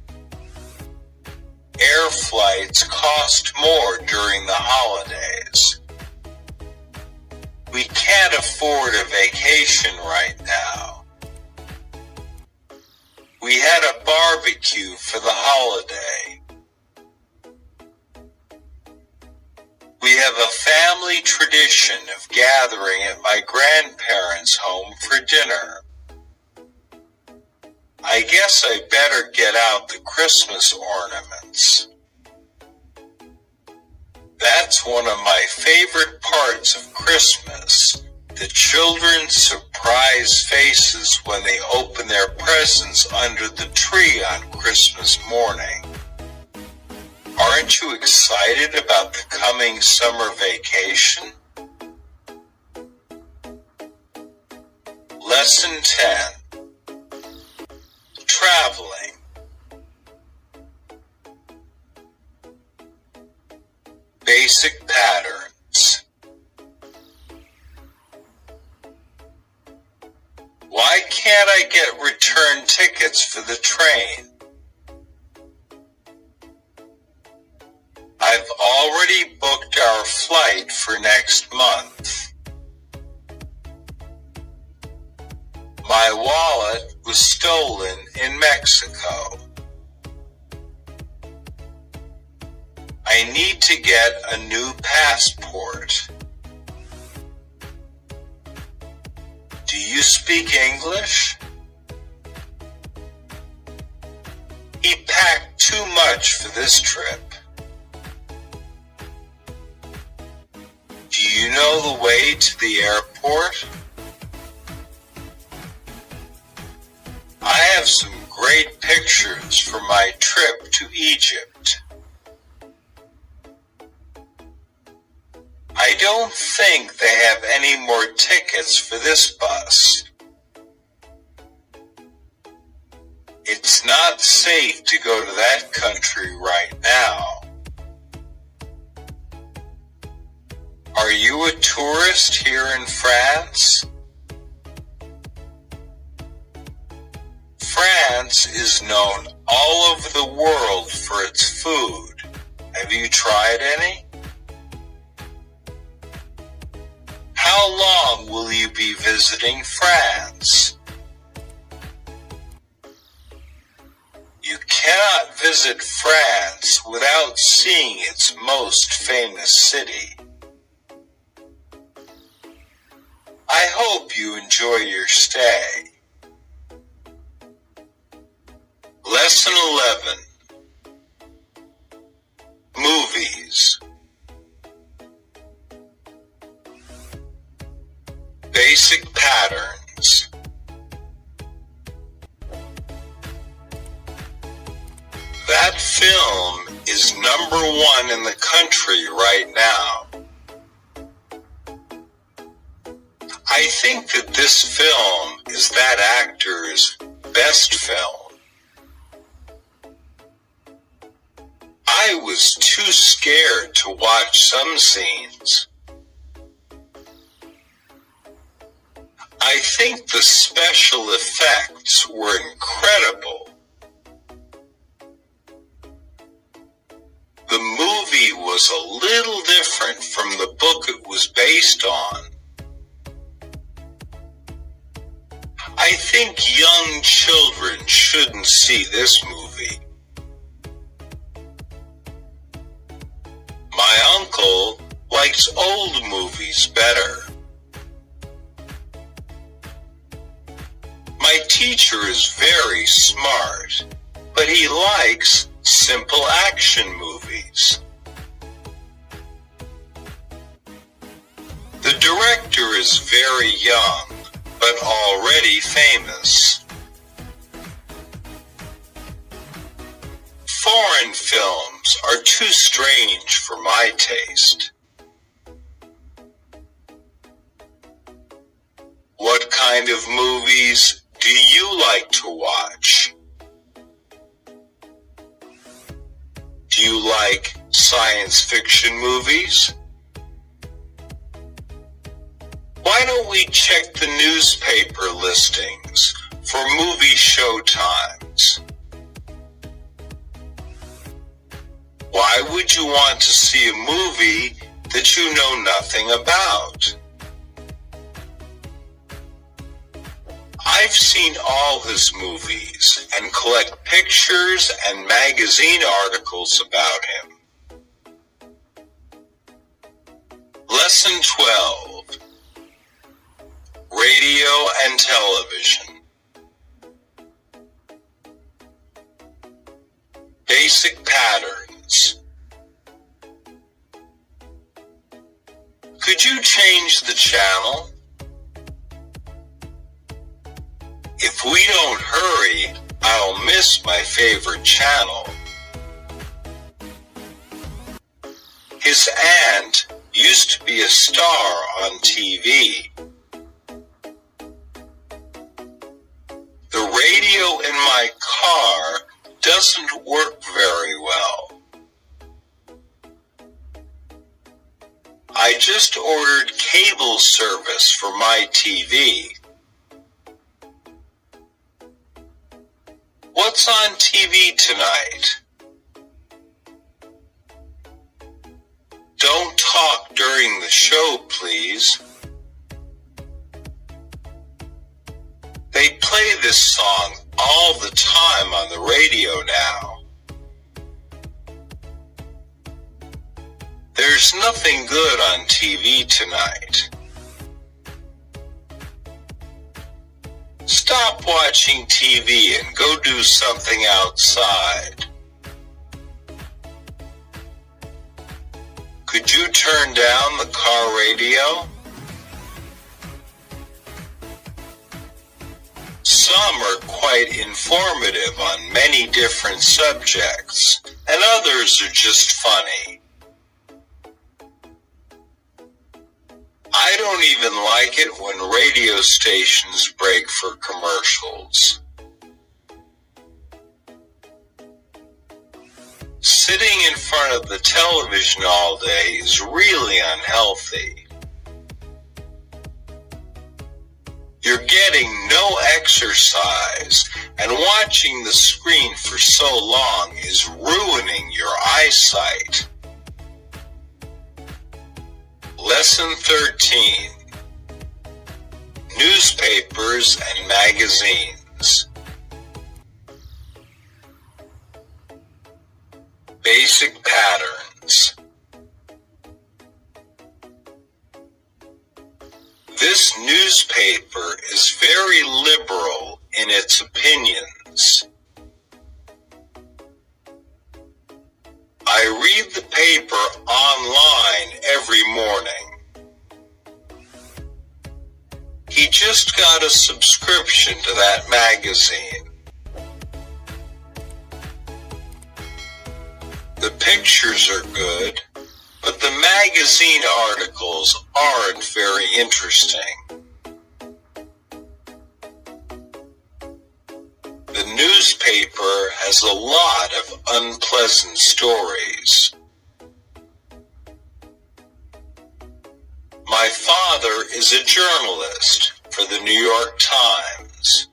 Air flights cost more during the holidays. We can't afford a vacation right now. We had a barbecue for the holiday. We have a family tradition of gathering at my grandparents' home for dinner. I guess I better get out the Christmas ornaments. That's one of my favorite parts of Christmas. The children's surprised faces when they open their presents under the tree on Christmas morning. Aren't you excited about the coming summer vacation? Lesson 10. Traveling. can't I get return tickets for the train? I've already booked our flight for next month. My wallet was stolen in Mexico. I need to get a new passport. Do you speak English? He packed too much for this trip. Do you know the way to the airport? I have some great pictures for my trip to Egypt. I don't think they have any more tickets for this bus. It's not safe to go to that country right now. Are you a tourist here in France? France is known all over the world for its food. Have you tried any? How long will you be visiting France? You cannot visit France without seeing its most famous city. I hope you enjoy your stay. Lesson 11. Movies. Basic patterns. That film is #1 in the country right now. I think that this film is that actor's best film. I was too scared to watch some scenes. I think the special effects were incredible. The movie was a little different from the book it was based on. I think young children shouldn't see this movie. My uncle likes old movies better. My teacher is very smart, but he likes simple action movies. The director is very young, but already famous. Foreign films are too strange for my taste. What kind of movies do you like to watch? Do you like science fiction movies? Why don't we check the newspaper listings for movie showtimes? Why would you want to see a movie that you know nothing about? I've seen all his movies and collect pictures and magazine articles about him. Lesson 12. Radio and television. Basic patterns. Could you change the channel? If we don't hurry, I'll miss my favorite channel. His aunt used to be a star on TV. The radio in my car doesn't work very well. I just ordered cable service for my TV. What's on TV tonight? Don't talk during the show, please. They play this song all the time on the radio now. There's nothing good on TV tonight. Stop watching TV and go do something outside. Could you turn down the car radio? Some are quite informative on many different subjects, and others are just funny. I don't even like it when radio stations break for commercials. Sitting in front of the television all day is really unhealthy. You're getting no exercise, and watching the screen for so long is ruining your eyesight. Lesson 13. Newspapers and magazines. Basic patterns. This newspaper is very liberal in its opinions. I read the paper online every morning. He just got a subscription to that magazine. The pictures are good, but the magazine articles aren't very interesting. The newspaper has a lot of unpleasant stories. My father is a journalist for the New York Times.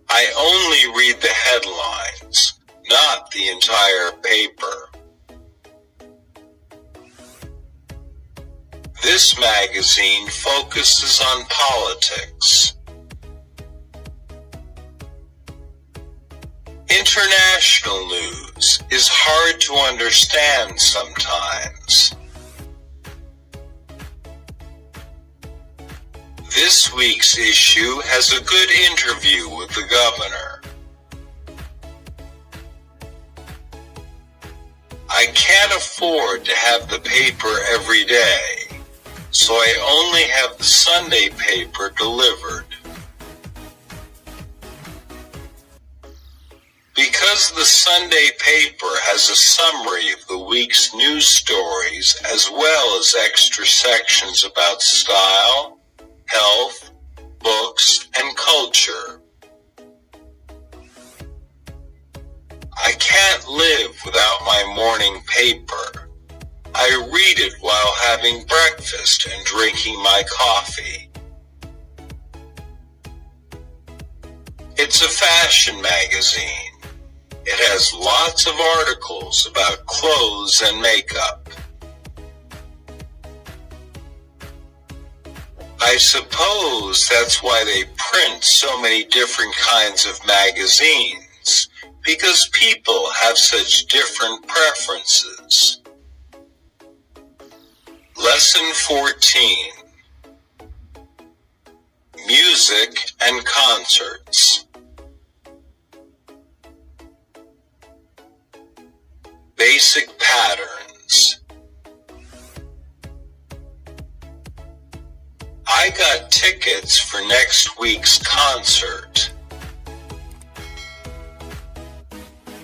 I only read the headlines, not the entire paper. This magazine focuses on politics. International news is hard to understand sometimes. This week's issue has a good interview with the governor. I can't afford to have the paper every day, so I only have the Sunday paper delivered. Because the Sunday paper has a summary of the week's news stories as well as extra sections about style, health, books, and culture. I can't live without my morning paper. I read it while having breakfast and drinking my coffee. It's a fashion magazine. It has lots of articles about clothes and makeup. I suppose that's why they print so many different kinds of magazines, because people have such different preferences. Lesson 14. Music and concerts. Basic patterns. I got tickets for next week's concert.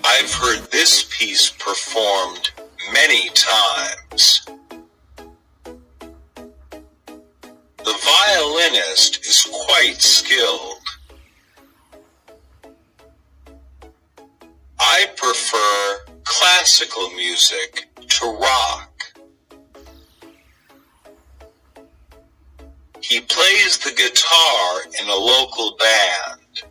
I've heard this piece performed many times. The violinist is quite skilled. I prefer classical music to rock. He plays the guitar in a local band.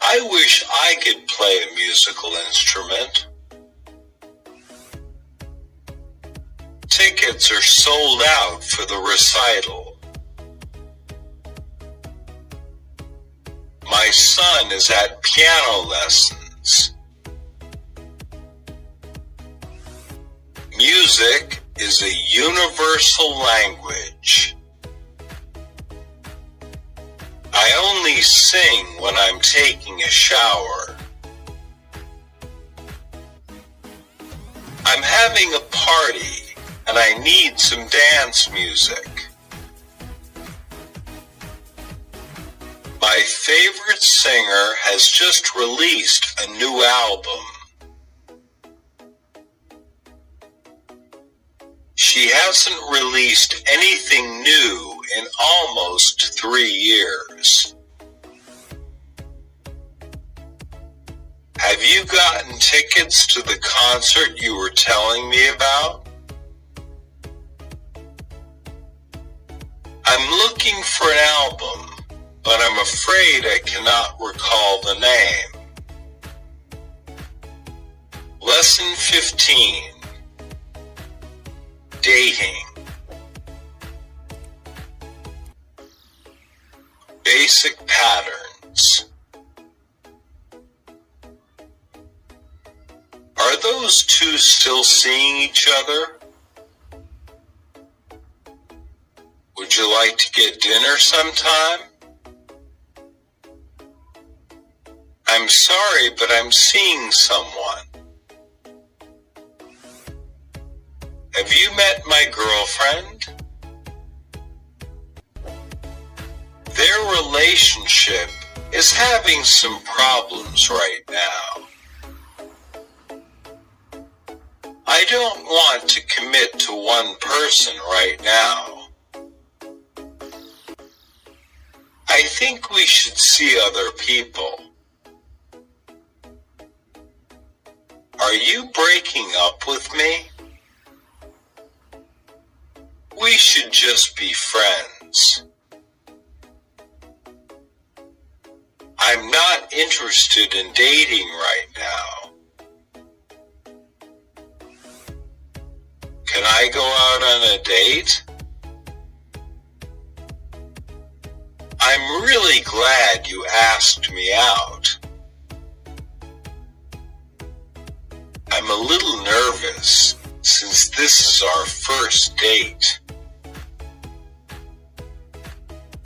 I wish I could play a musical instrument. Tickets are sold out for the recital. My son is at piano lessons. Music is a universal language. I only sing when I'm taking a shower. I'm having a party and I need some dance music. My favorite singer has just released a new album. She hasn't released anything new in almost 3 years. Have you gotten tickets to the concert you were telling me about? I'm looking for an album, but I'm afraid I cannot recall the name. Lesson 15. Dating. Basic patterns. Are those two still seeing each other? Would you like to get dinner sometime? I'm sorry, but I'm seeing someone. Have you met my girlfriend? Their relationship is having some problems right now. I don't want to commit to one person right now. I think we should see other people. Are you breaking up with me? We should just be friends. I'm not interested in dating right now. Can I go out on a date? I'm really glad you asked me out. I'm a little nervous since this is our first date.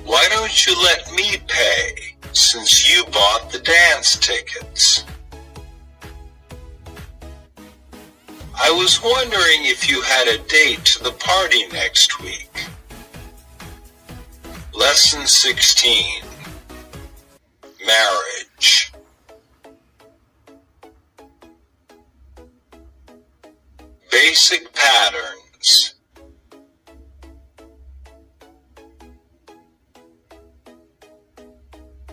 Why don't you let me pay since you bought the dance tickets? I was wondering if you had a date to the party next week. Lesson 16. Marriage. Basic patterns.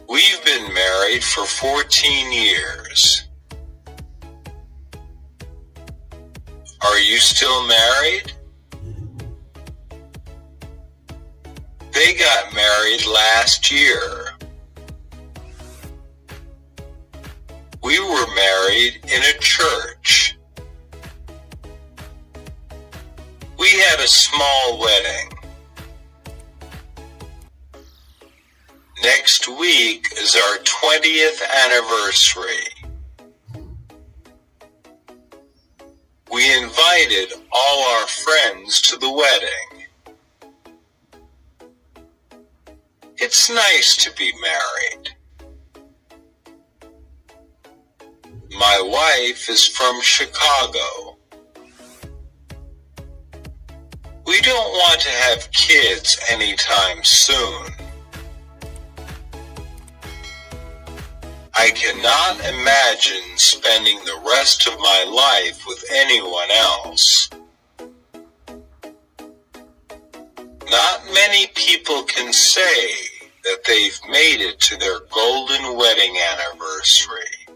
We've been married for 14 years. Are you still married? They got married last year. We were married in a church. We had a small wedding. Next week is our 20th anniversary. We invited all our friends to the wedding. It's nice to be married. My wife is from Chicago. We don't want to have kids anytime soon. I cannot imagine spending the rest of my life with anyone else. Not many people can say that they've made it to their golden wedding anniversary.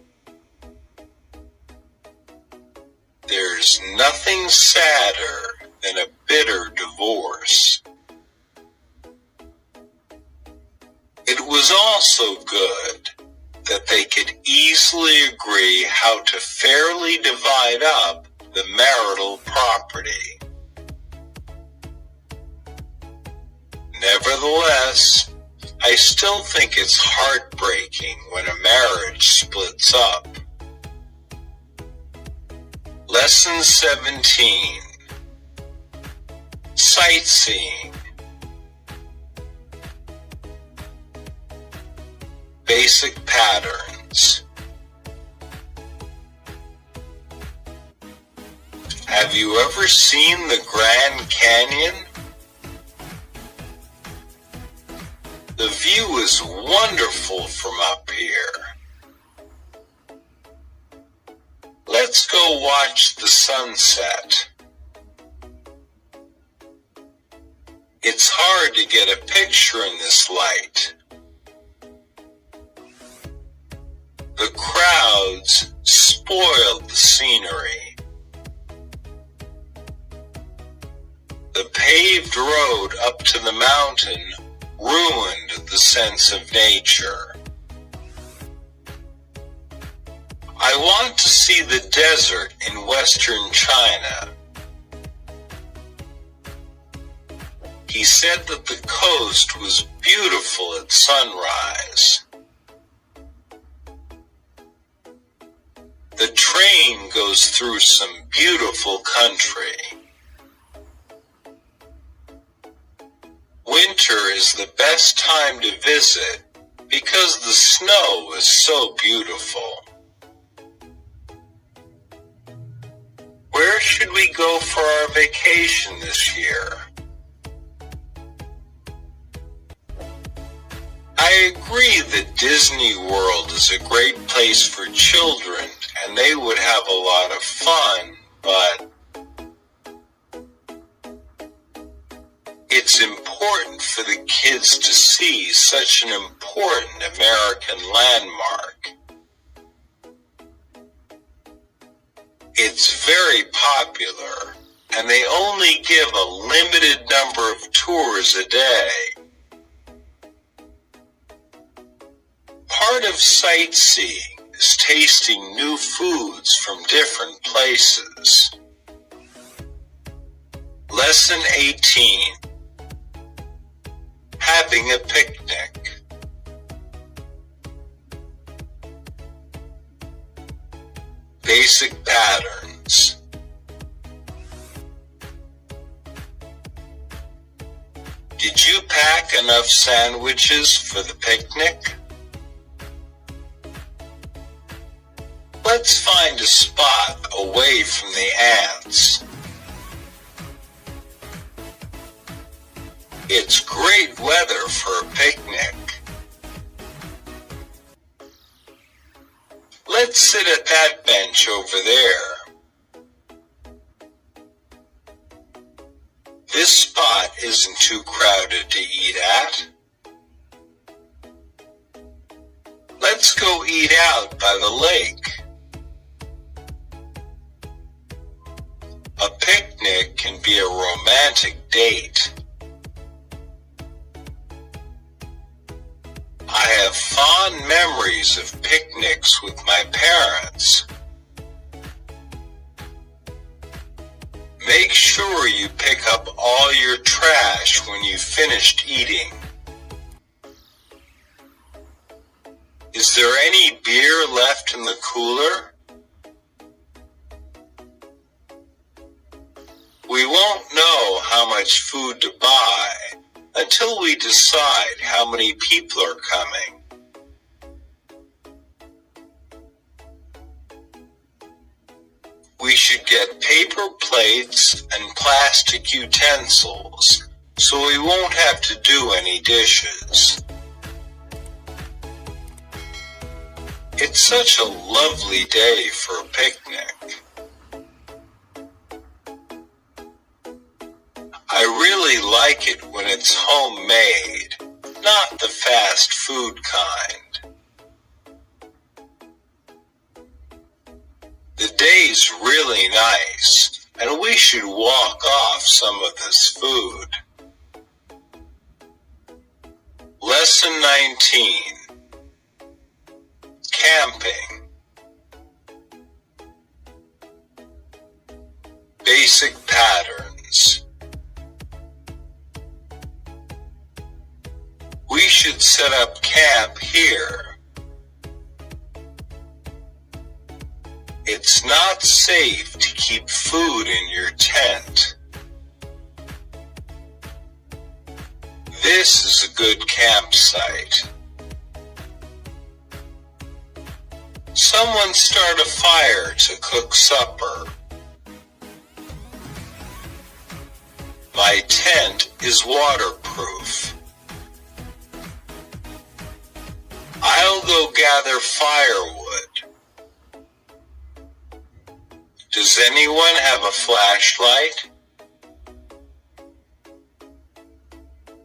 There's nothing sadder than a bitter divorce. It was also good that they could easily agree how to fairly divide up the marital property. Nevertheless, I still think it's heartbreaking when a marriage splits up. Lesson 17. Sightseeing. Basic patterns. Have you ever seen the Grand Canyon? The view is wonderful from up here. Let's go watch the sunset. It's hard to get a picture in this light. The crowds spoiled the scenery. The paved road up to the mountain ruined the sense of nature. I want to see the desert in western China. He said that the coast was beautiful at sunrise. The train goes through some beautiful country. Winter is the best time to visit because the snow is so beautiful. Where should we go for our vacation this year? I agree that Disney World is a great place for children and they would have a lot of fun, but it's important for the kids to see such an important American landmark. It's very popular, and they only give a limited number of tours a day. Part of sightseeing is tasting new foods from different places. Lesson 18. Having a picnic. Basic patterns. Did you pack enough sandwiches for the picnic? Let's find a spot away from the ants. It's great weather for a picnic. Let's sit at that bench over there. This spot isn't too crowded to eat at. Let's go eat out by the lake. A picnic can be a romantic date. I have fond memories of picnics with my parents. Make sure you pick up all your trash when you've finished eating. Is there any beer left in the cooler? We won't know how much food to buy until we decide how many people are coming. We should get paper plates and plastic utensils so we won't have to do any dishes. It's such a lovely day for a picnic. I really like it when it's homemade, not the fast food kind. The day's really nice, and we should walk off some of this food. Lesson 19. Camping. Basic patterns. We should set up camp here. It's not safe to keep food in your tent. This is a good campsite. Someone start a fire to cook supper. My tent is waterproof. I'll go gather firewood. Does anyone have a flashlight?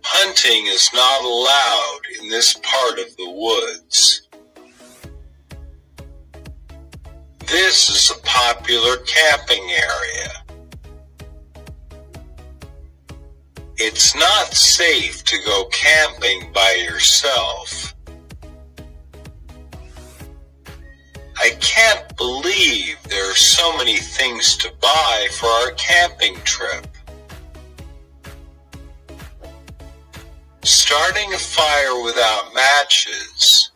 Hunting is not allowed in this part of the woods. This is a popular camping area. It's not safe to go camping by yourself. I can't believe there are so many things to buy for our camping trip. Starting a fire without matches,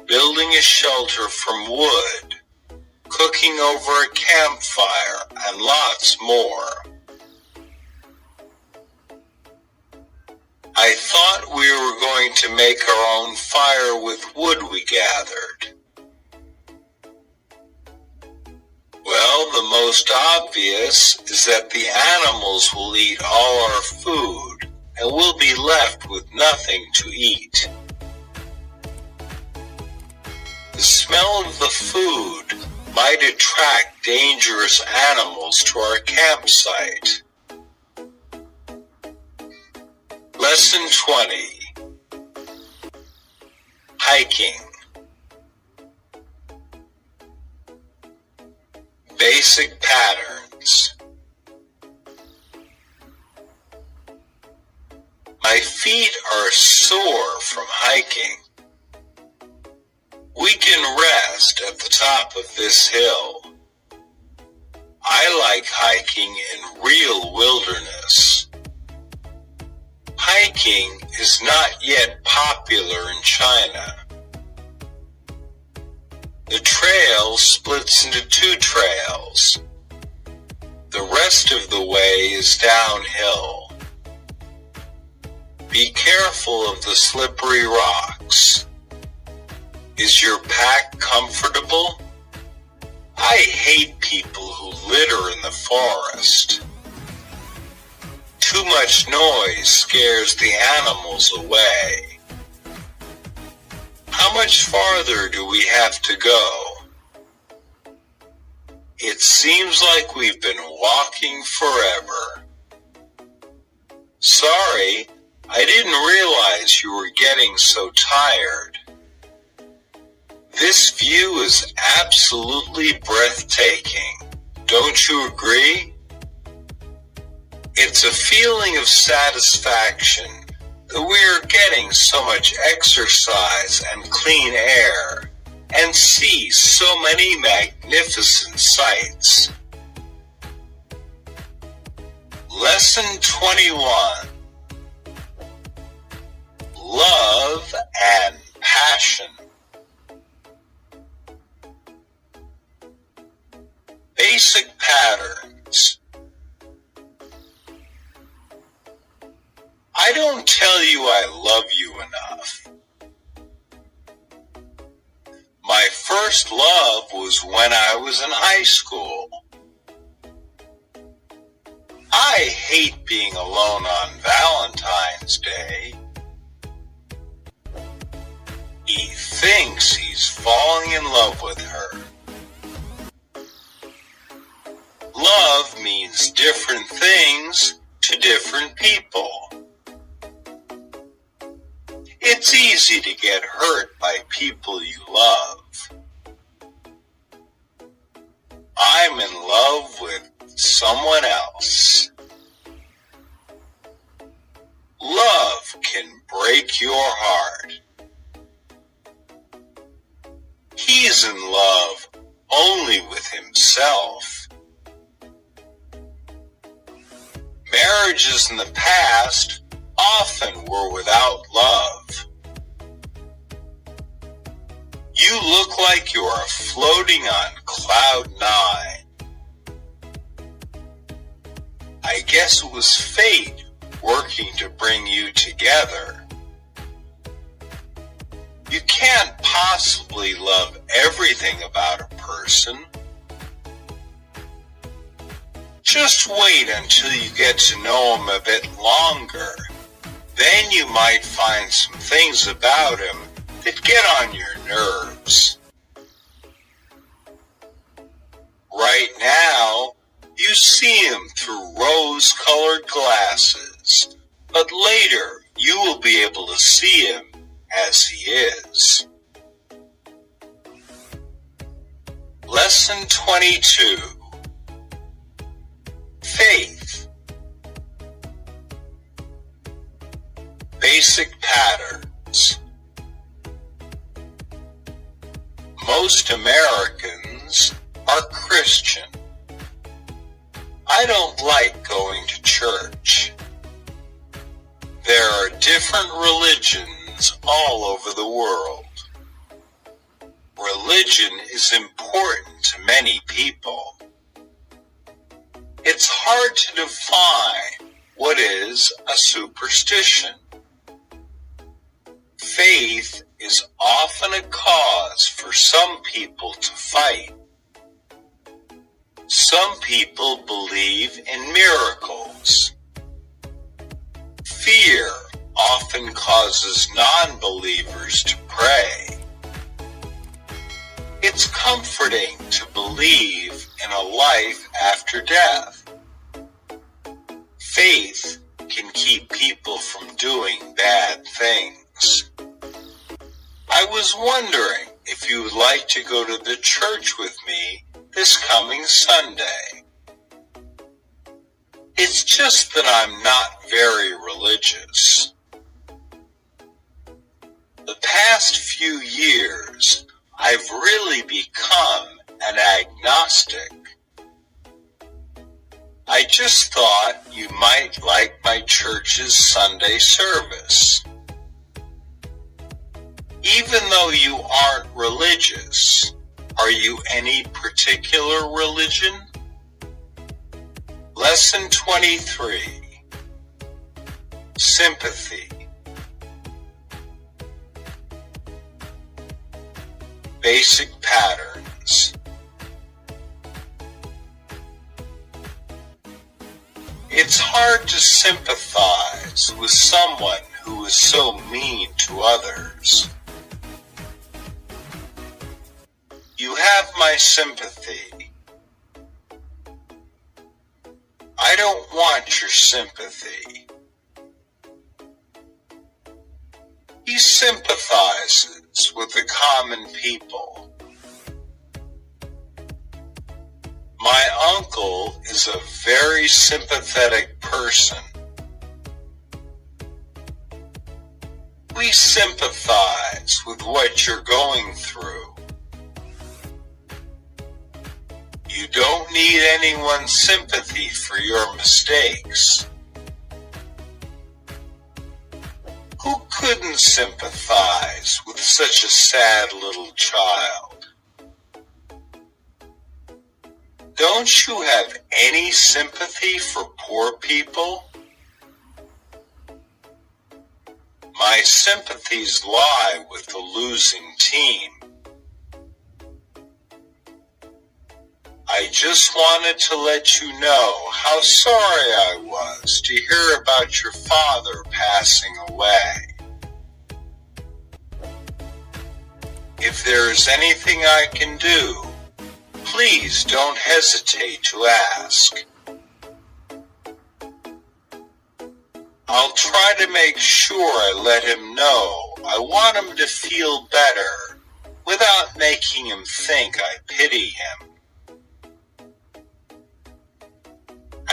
building a shelter from wood, cooking over a campfire, and lots more. I thought we were going to make our own fire with wood we gathered. Well, the most obvious is that the animals will eat all our food and we'll be left with nothing to eat. The smell of the food might attract dangerous animals to our campsite. Lesson 20. Hiking. Basic patterns. My feet are sore from hiking. We can rest at the top of this hill. I like hiking in real wilderness. Hiking is not yet popular in China. The trail splits into two trails. The rest of the way is downhill. Be careful of the slippery rocks. Is your pack comfortable? I hate people who litter in the forest. Too much noise scares the animals away. How much farther do we have to go? It seems like we've been walking forever. Sorry, I didn't realize you were getting so tired. This view is absolutely breathtaking. Don't you agree? It's a feeling of satisfaction that we are getting so much exercise and clean air and see so many magnificent sights. Lesson 21. Love and passion. Basic patterns. I don't tell you I love you enough. My first love was when I was in high school. I hate being alone on Valentine's Day. He thinks he's falling in love with her. Love means different things to different people. It's easy to get hurt by people you love. I'm in love with someone else. Love can break your heart. He's in love only with himself. Marriages in the past often were without love. You look like you are floating on cloud 9. I guess it was fate working to bring you together. You can't possibly love everything about a person. Just wait until you get to know him a bit longer. Then you might find some things about him that get on your nerves. Right now, you see him through rose-colored glasses, but later you will be able to see him as he is. Lesson 22. Faith. Basic patterns. Most Americans are Christian. I don't like going to church. There are different religions all over the world. Religion is important to many people. It's hard to define what is a superstition. Faith is often a cause for some people to fight. Some people believe in miracles. Fear often causes non-believers to pray. It's comforting to believe in a life after death. Faith can keep people from doing bad things. I was wondering if you would like to go to the church with me this coming Sunday. It's just that I'm not very religious. The past few years, I've really become an agnostic. I just thought you might like my church's Sunday service. Even though you aren't religious, are you any particular religion? Lesson 23. Sympathy. Basic patterns. It's hard to sympathize with someone who is so mean to others. You have my sympathy. I don't want your sympathy. He sympathizes with the common people. My uncle is a very sympathetic person. We sympathize with what you're going through. You don't need anyone's sympathy for your mistakes. Who couldn't sympathize with such a sad little child? Don't you have any sympathy for poor people? My sympathies lie with the losing team. I just wanted to let you know how sorry I was to hear about your father passing away. If there is anything I can do, please don't hesitate to ask. I'll try to make sure I let him know I want him to feel better without making him think I pity him.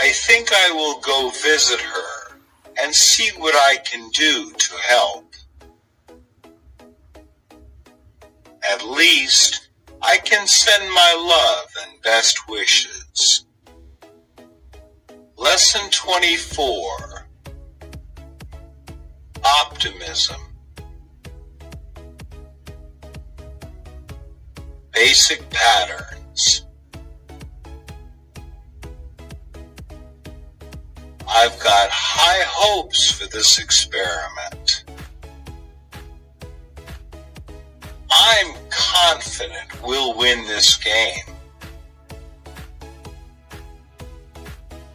I think I will go visit her and see what I can do to help. At least I can send my love and best wishes. Lesson 24. Optimism. Basic patterns. I've got high hopes for this experiment. I'm confident we'll win this game.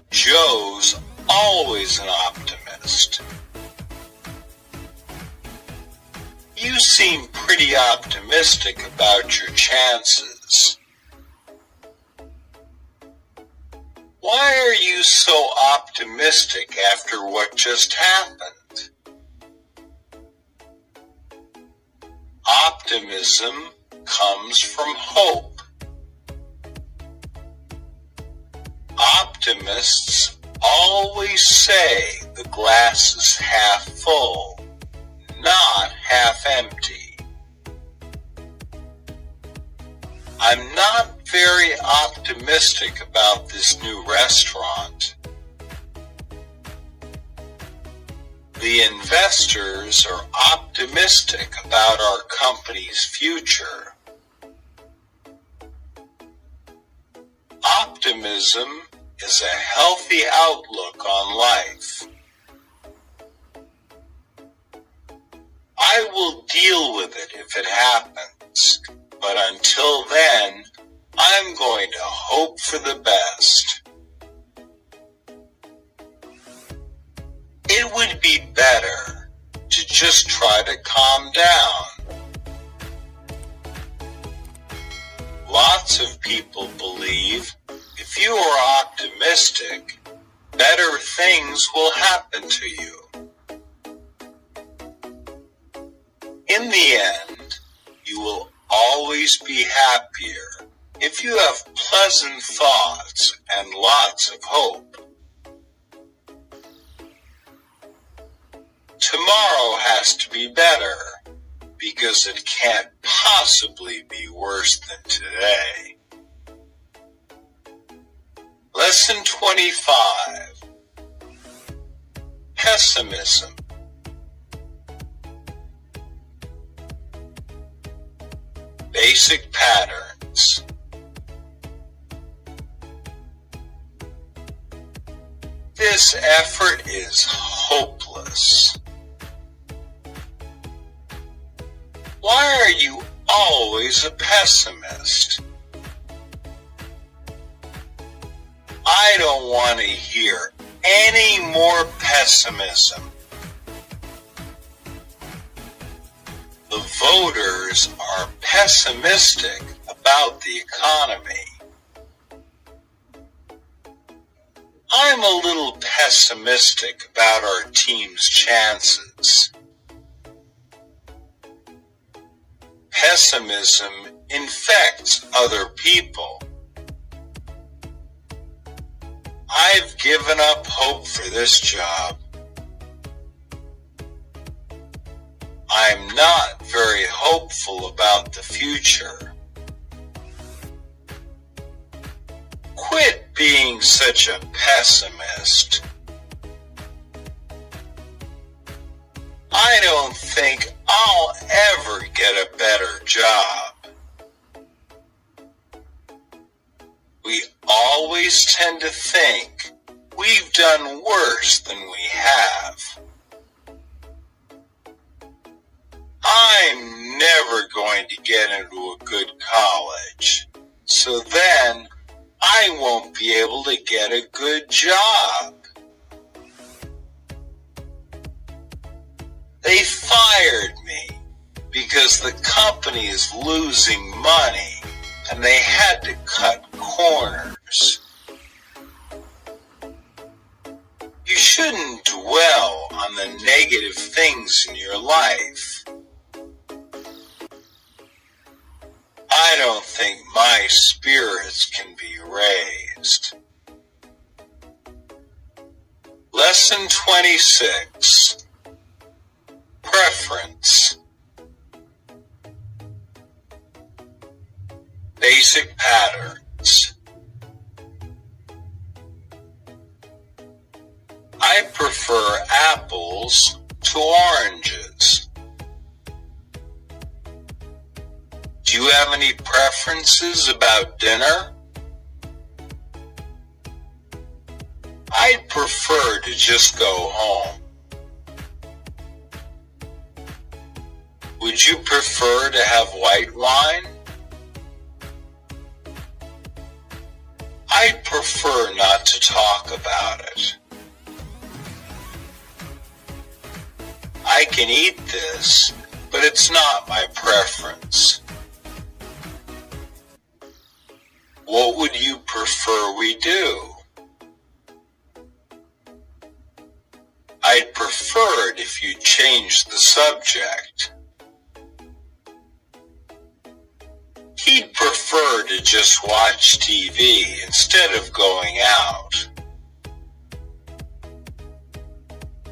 Joe's always an optimist. You seem pretty optimistic about your chances. Why are you so optimistic after what just happened? Optimism comes from hope. Optimists always say the glass is half full, not half empty. I'm not very optimistic about this new restaurant. The investors are optimistic about our company's future. Optimism is a healthy outlook on life. I will deal with it if it happens, but until then, I'm going to hope for the best. It would be better to just try to calm down. Lots of people believe if you are optimistic, better things will happen to you. In the end, you will always be happier if you have pleasant thoughts and lots of hope. Tomorrow has to be better because it can't possibly be worse than today. Lesson 25. Pessimism. Basic patterns. This effort is hopeless. Why are you always a pessimist? I don't want to hear any more pessimism. The voters are pessimistic about the economy. I'm a little pessimistic about our team's chances. Pessimism infects other people. I've given up hope for this job. I'm not very hopeful about the future. Quit being such a pessimist. I don't think I'll ever get a better job. We always tend to think we've done worse than we have. I'm never going to get into a good college, so then I won't be able to get a good job. They fired me because the company is losing money and they had to cut corners. You shouldn't dwell on the negative things in your life. I don't think my spirits can be raised. Lesson 26. Preference. Basic patterns. I prefer apples to oranges. Do you have any preferences about dinner? I'd prefer to just go home. Would you prefer to have white wine? I'd prefer not to talk about it. I can eat this, but it's not my preference. What would you prefer we do? I'd prefer it if you changed the subject. He'd prefer to just watch TV instead of going out.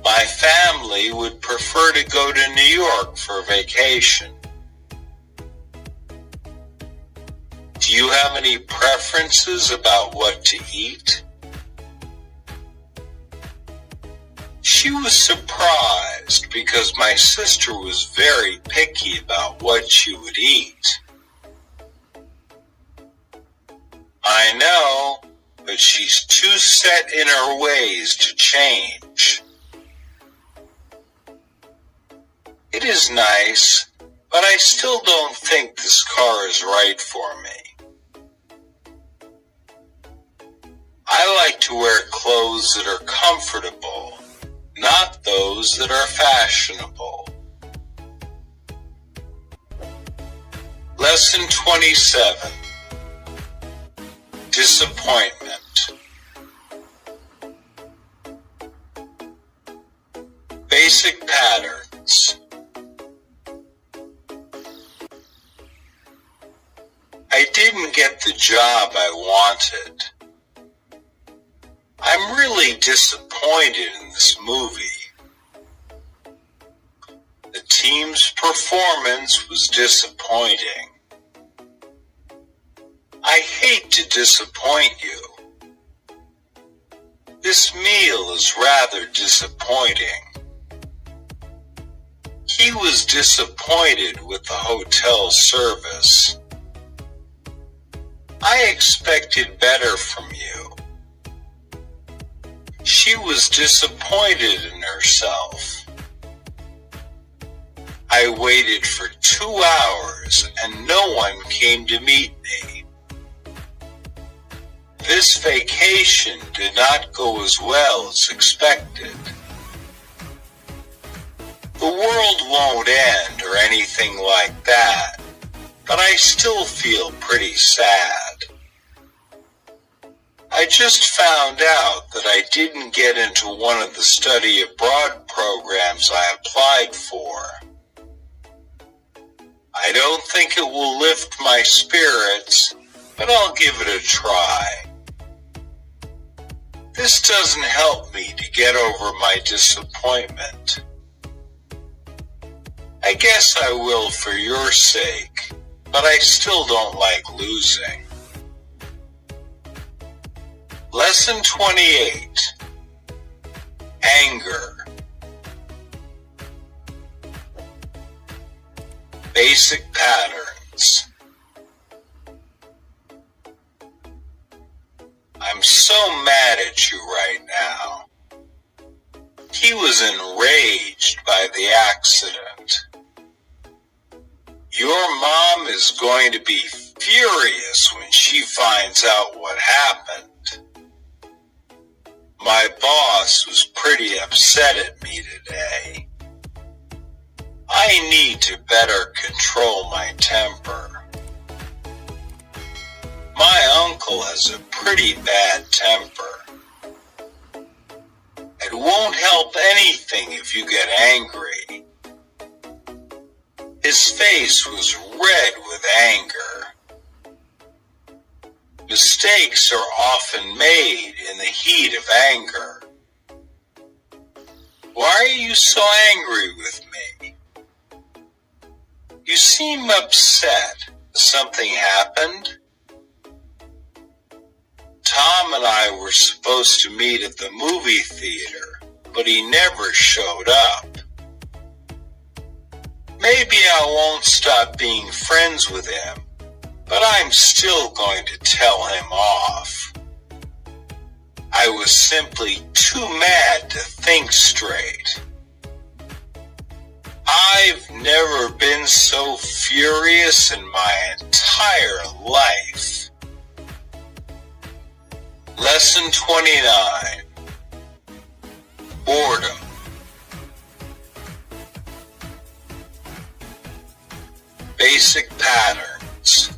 My family would prefer to go to New York for vacation. Do you have any preferences about what to eat? She was surprised because my sister was very picky about what she would eat. I know, but she's too set in her ways to change. It is nice, but I still don't think this car is right for me. I like to wear clothes that are comfortable, not those that are fashionable. Lesson 27. Disappointment. Basic patterns. I didn't get the job I wanted. I'm really disappointed in this movie. The team's performance was disappointing. I hate to disappoint you. This meal is rather disappointing. He was disappointed with the hotel service. I expected better from you. She was disappointed in herself. I waited for 2 hours and no one came to meet me. This vacation did not go as well as expected. The world won't end or anything like that, but I still feel pretty sad. I just found out that I didn't get into one of the study abroad programs I applied for. I don't think it will lift my spirits, but I'll give it a try. This doesn't help me to get over my disappointment. I guess I will for your sake, but I still don't like losing. Lesson 28. Anger. Basic patterns. I'm so mad at you right now. He was enraged by the accident. Your mom is going to be furious when she finds out what happened. My boss was pretty upset at me today. I need to better control my temper. My uncle has a pretty bad temper. It won't help anything if you get angry. His face was red with anger. Mistakes are often made in the heat of anger. Why are you so angry with me? You seem upset. Something happened? Tom and I were supposed to meet at the movie theater, but he never showed up. Maybe I won't stop being friends with him, but I'm still going to tell him off. I was simply too mad to think straight. I've never been so furious in my entire life. Lesson 29. Boredom. Basic patterns.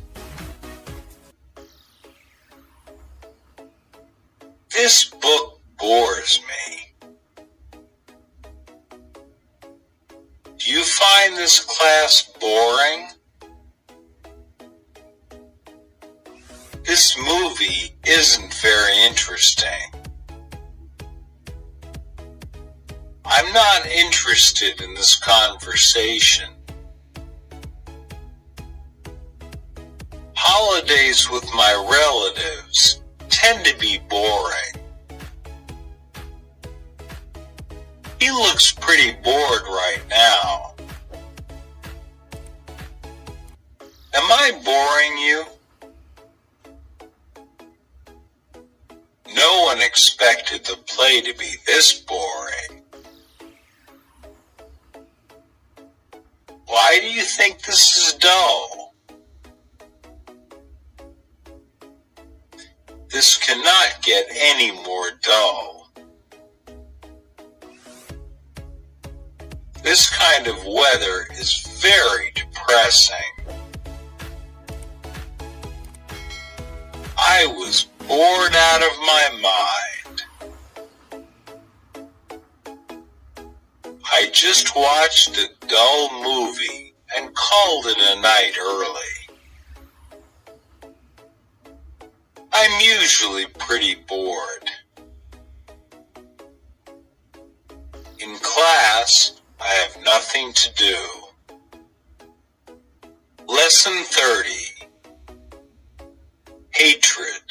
This book bores me. Do you find this class boring? This movie isn't very interesting. I'm not interested in this conversation. Holidays with my relatives tend to be boring. He looks pretty bored right now. Am I boring you? No one expected the play to be this boring. Why do you think this is dull? This cannot get any more dull. This kind of weather is very depressing. I was bored out of my mind. I just watched a dull movie and called it a night early. I'm usually pretty bored. In class, I have nothing to do. Lesson 30. Hatred.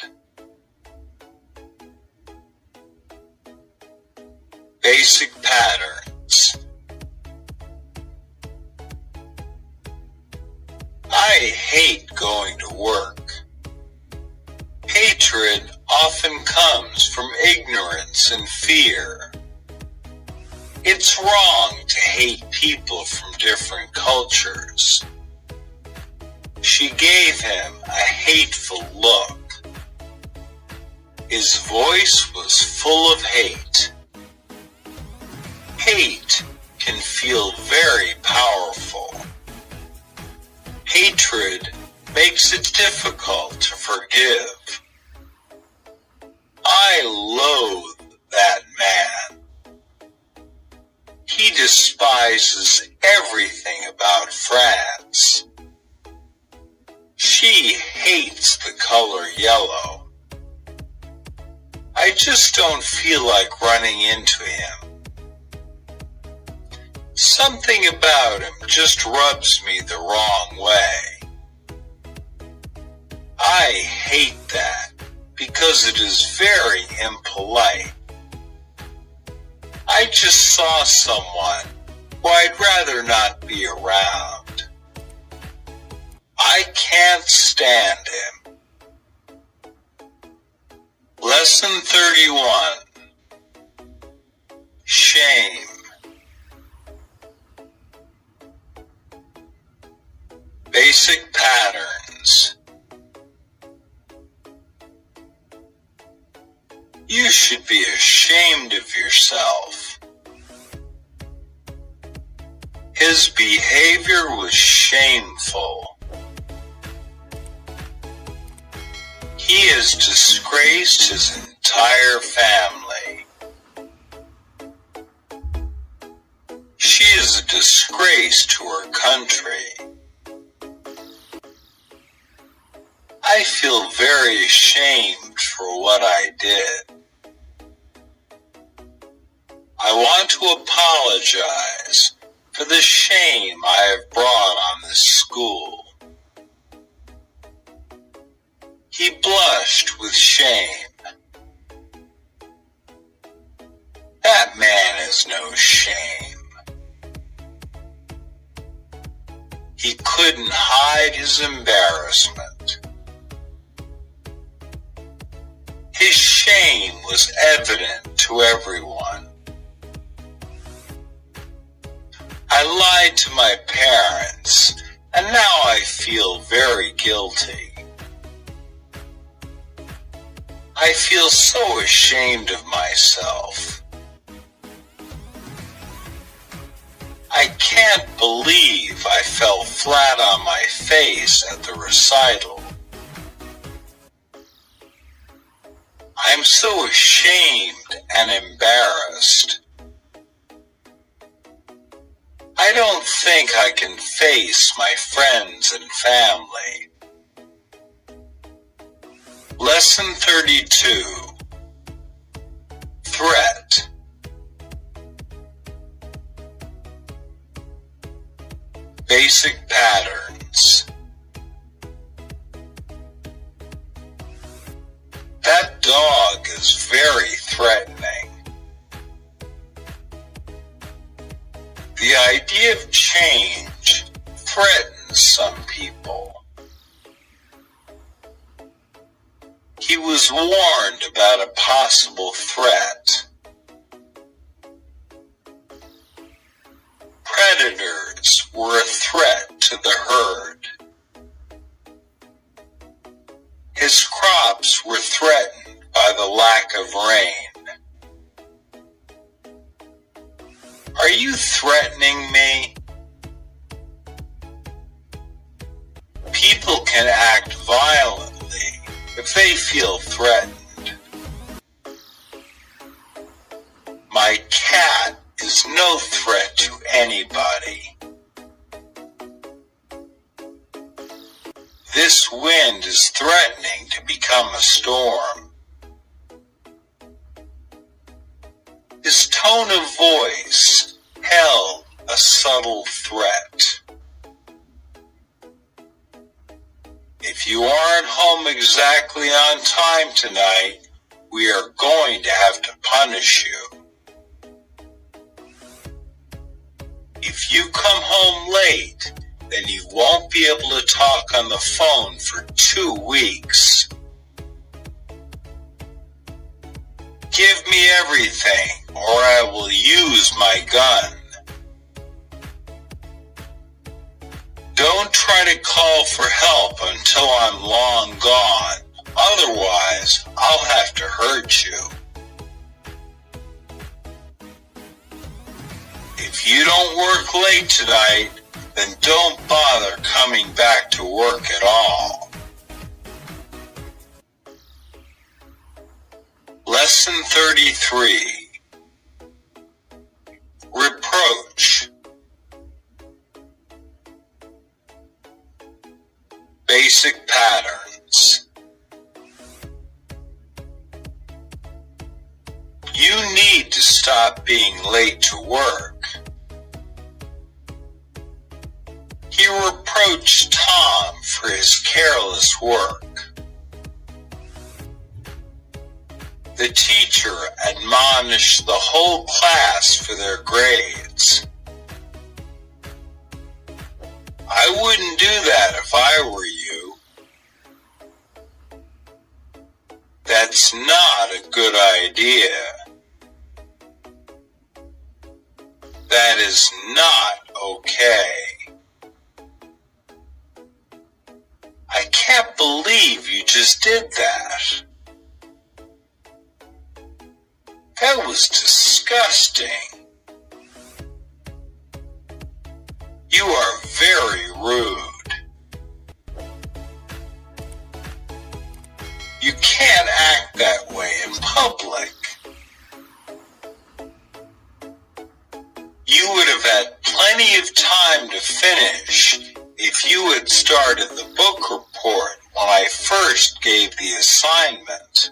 Basic patterns. I hate going to work. Hatred often comes from ignorance and fear. It's wrong to hate people from different cultures. She gave him a hateful look. His voice was full of hate. Hate can feel very powerful. Hatred makes it difficult to forgive. I loathe that man. He despises everything about France. She hates the color yellow. I just don't feel like running into him. Something about him just rubs me the wrong way. I hate that because it is very impolite. I just saw someone who I'd rather not be around. I can't stand him. Lesson 31. Shame. Basic patterns. You should be ashamed of yourself. His behavior was shameful. He has disgraced his entire family. She is a disgrace to her country. I feel very ashamed for what I did. I I want to apologize for the shame I have brought on this school. He blushed with shame. That man has no shame. He couldn't hide his embarrassment. His shame was evident to everyone. I lied to my parents, and now I feel very guilty. I feel so ashamed of myself. I can't believe I fell flat on my face at the recital. I'm so ashamed and embarrassed. I don't think I can face my friends and family. Lesson 32. Threat. Basic patterns. That dog is very threatening. The idea of change threatens some people. He was warned about a possible threat. Predators were a threat to the herd. His crops were threatened by the lack of rain. Are you threatening me? People can act violently if they feel threatened. My cat is no threat to anybody. This wind is threatening to become a storm. His tone of voice held a subtle threat. If you aren't home exactly on time tonight, we are going to have to punish you. If you come home late, then you won't be able to talk on the phone for 2 weeks. Give me everything, or I will use my gun. Don't try to call for help until I'm long gone. Otherwise, I'll have to hurt you. If you don't work late tonight, then don't bother coming back to work at all. Lesson 33. Reproach. Basic patterns. You need to stop being late to work. He reproached Tom for his careless work. The teacher admonished the whole class for their grades. I wouldn't do that if I were you. That's not a good idea. That is not okay. I can't believe you just did that. That was disgusting. You are very rude. You can't act that way in public. You would have had plenty of time to finish if you had started the book report when I first gave the assignment.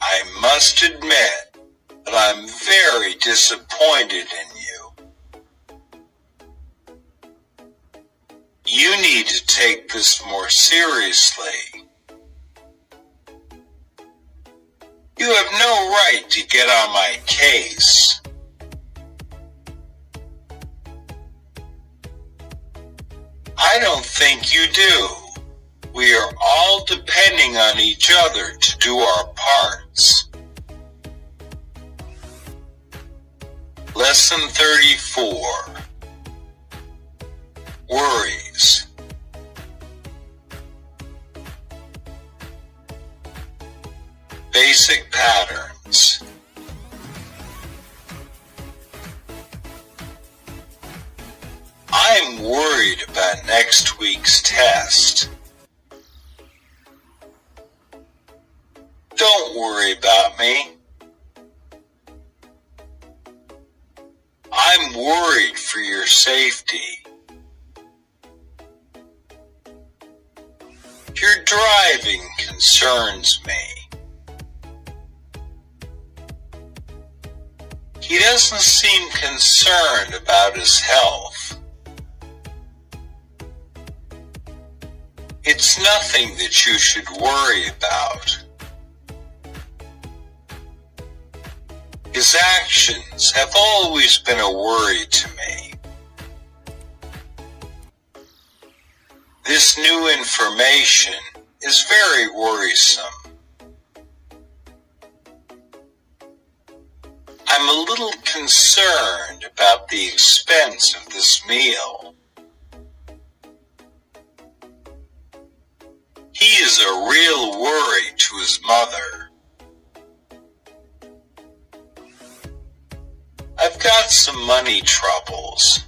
I must admit that I'm very disappointed in you. You need to take this more seriously. You have no right to get on my case. I don't think you do. We are all depending on each other to do our parts. Lesson 34. Worries. Basic patterns. I'm worried about next week's test. Don't worry about me. I'm worried for your safety. Your driving concerns me. He doesn't seem concerned about his health. It's nothing that you should worry about. His actions have always been a worry to me. This new information is very worrisome. I'm a little concerned about the expense of this meal. He is a real worry to his mother. I've got some money troubles.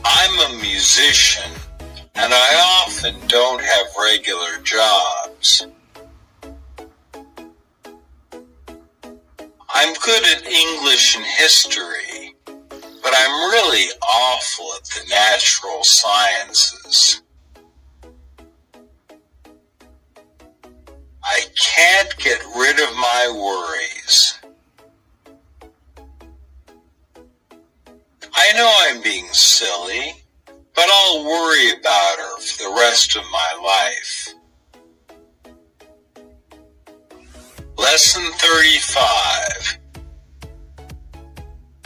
I'm a musician, and I often don't have regular jobs. I'm good at English and history, but I'm really awful at the natural sciences. I can't get rid of my worries. I know I'm being silly, but I'll worry about her for the rest of my life. Lesson 35.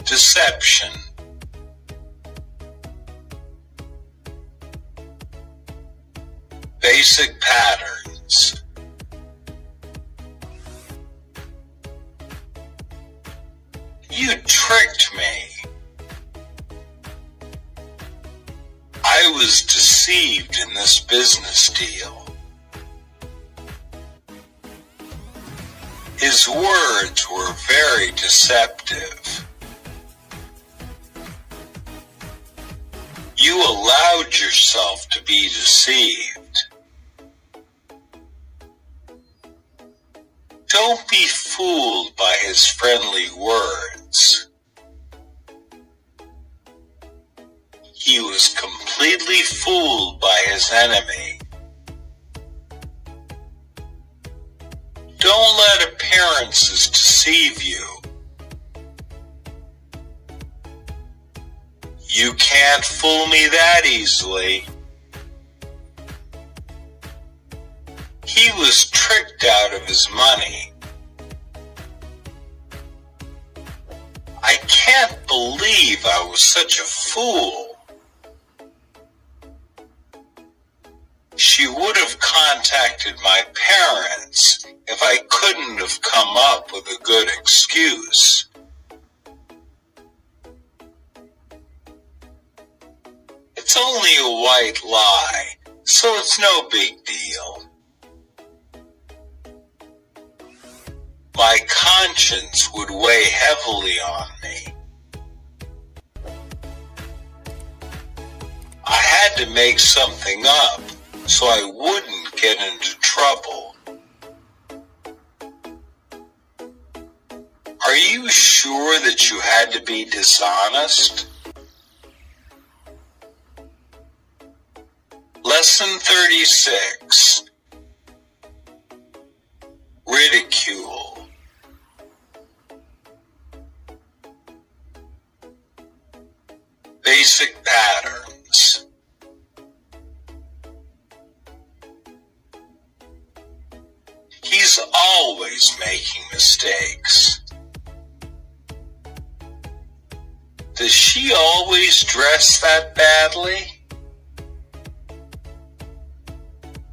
Deception. Basic patterns. You tricked me. I was deceived in this business deal. His words were very deceptive. You allowed yourself to be deceived. Don't be fooled by his friendly words. He was completely fooled by his enemy. Don't let appearances deceive you. You can't fool me that easily. He was tricked out of his money. I can't believe I was such a fool. She would have contacted my parents if I couldn't have come up with a good excuse. It's only a white lie, so it's no big deal. My conscience would weigh heavily on me. I had to make something up so I wouldn't get into trouble. Are you sure that you had to be dishonest? Lesson 36. Basic patterns. He's always making mistakes. Does she always dress that badly?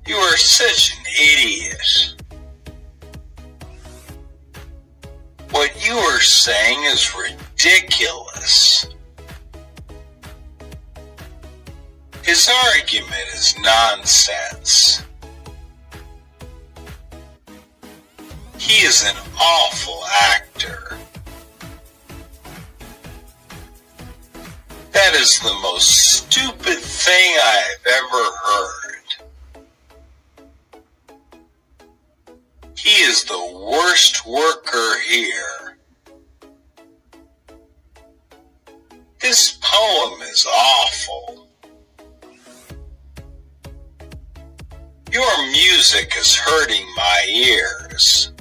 You are such an idiot. What you are saying is ridiculous. His argument is nonsense. He is an awful actor. That is the most stupid thing I have ever heard. He is the worst worker here. This poem is awful. Your music is hurting my ears.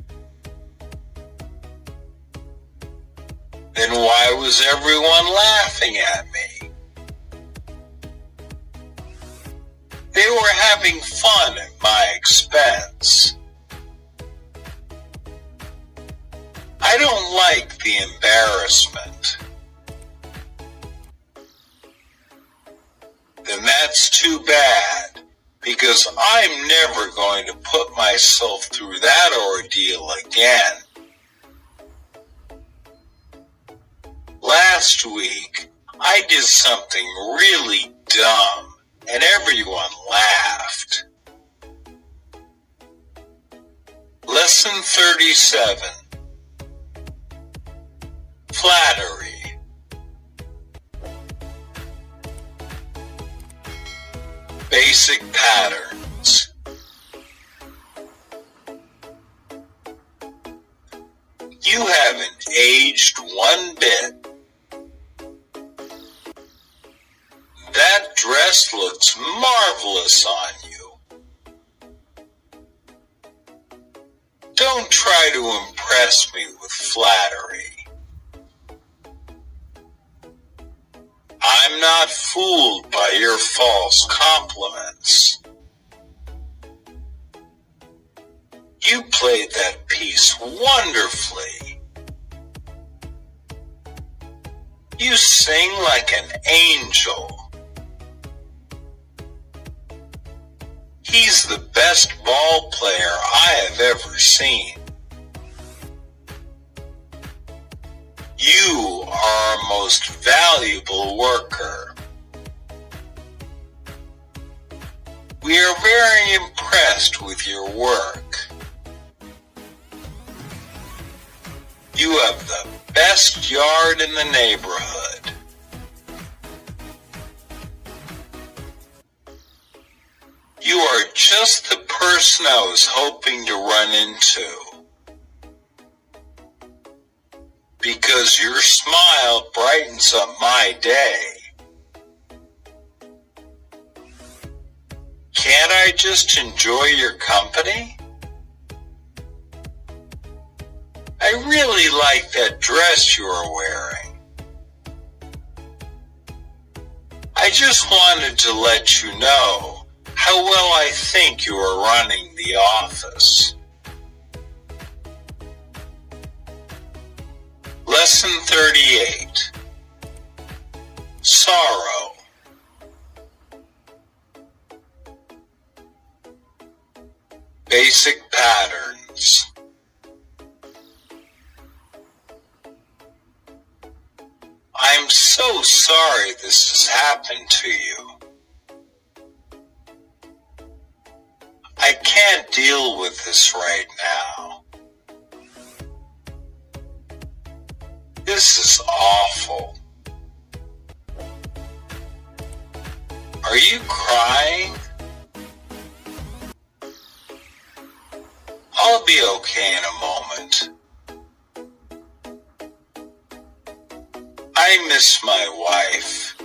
Then why was everyone laughing at me? They were having fun at my expense. I don't like the embarrassment. Then that's too bad, because I'm never going to put myself through that ordeal again. Last week, I did something really dumb, and everyone laughed. Lesson 37. Flattery. Basic patterns. You haven't aged one bit. That dress looks marvelous on you. Don't try to impress me with flattery. I'm not fooled by your false compliments. You played that piece wonderfully. You sing like an angel. He's the best ball player I have ever seen. You are our most valuable worker. We are very impressed with your work. You have the best yard in the neighborhood. You are just the person I was hoping to run into. Because your smile brightens up my day. Can't I just enjoy your company? I really like that dress you are wearing. I just wanted to let you know how well I think you are running the office. Lesson 38. Sorrow. Basic patterns. I'm so sorry this has happened to you. I can't deal with this right now. This is awful. Are you crying? I'll be okay in a moment. I miss my wife.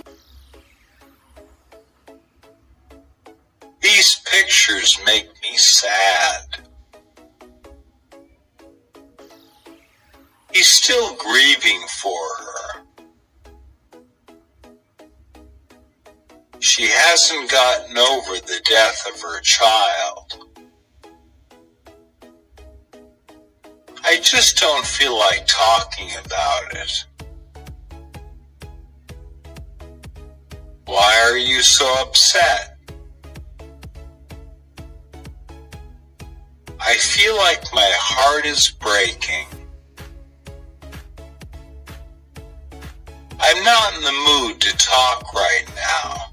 These pictures make me sad. He's still grieving for her. She hasn't gotten over the death of her child. I just don't feel like talking about it. Why are you so upset? I feel like my heart is breaking. I'm not in the mood to talk right now.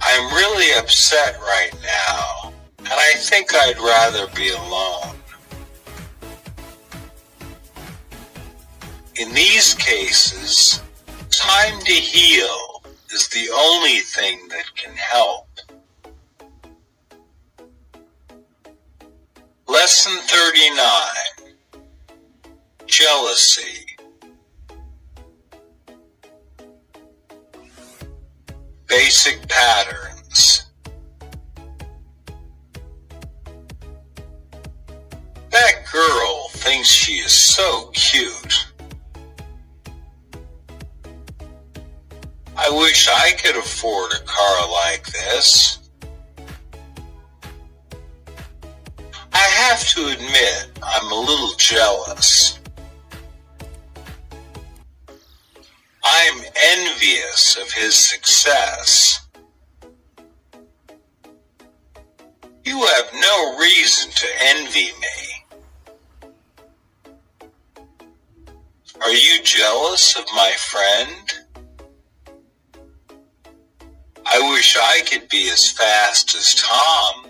I'm really upset right now, and I think I'd rather be alone. In these cases, time to heal is the only thing that can help. Lesson 39. Jealousy. Basic patterns. That girl thinks she is so cute. I wish I could afford a car like this. I have to admit, I'm a little jealous. I'm envious of his success. You have no reason to envy me. Are you jealous of my friend? I wish I could be as fast as Tom.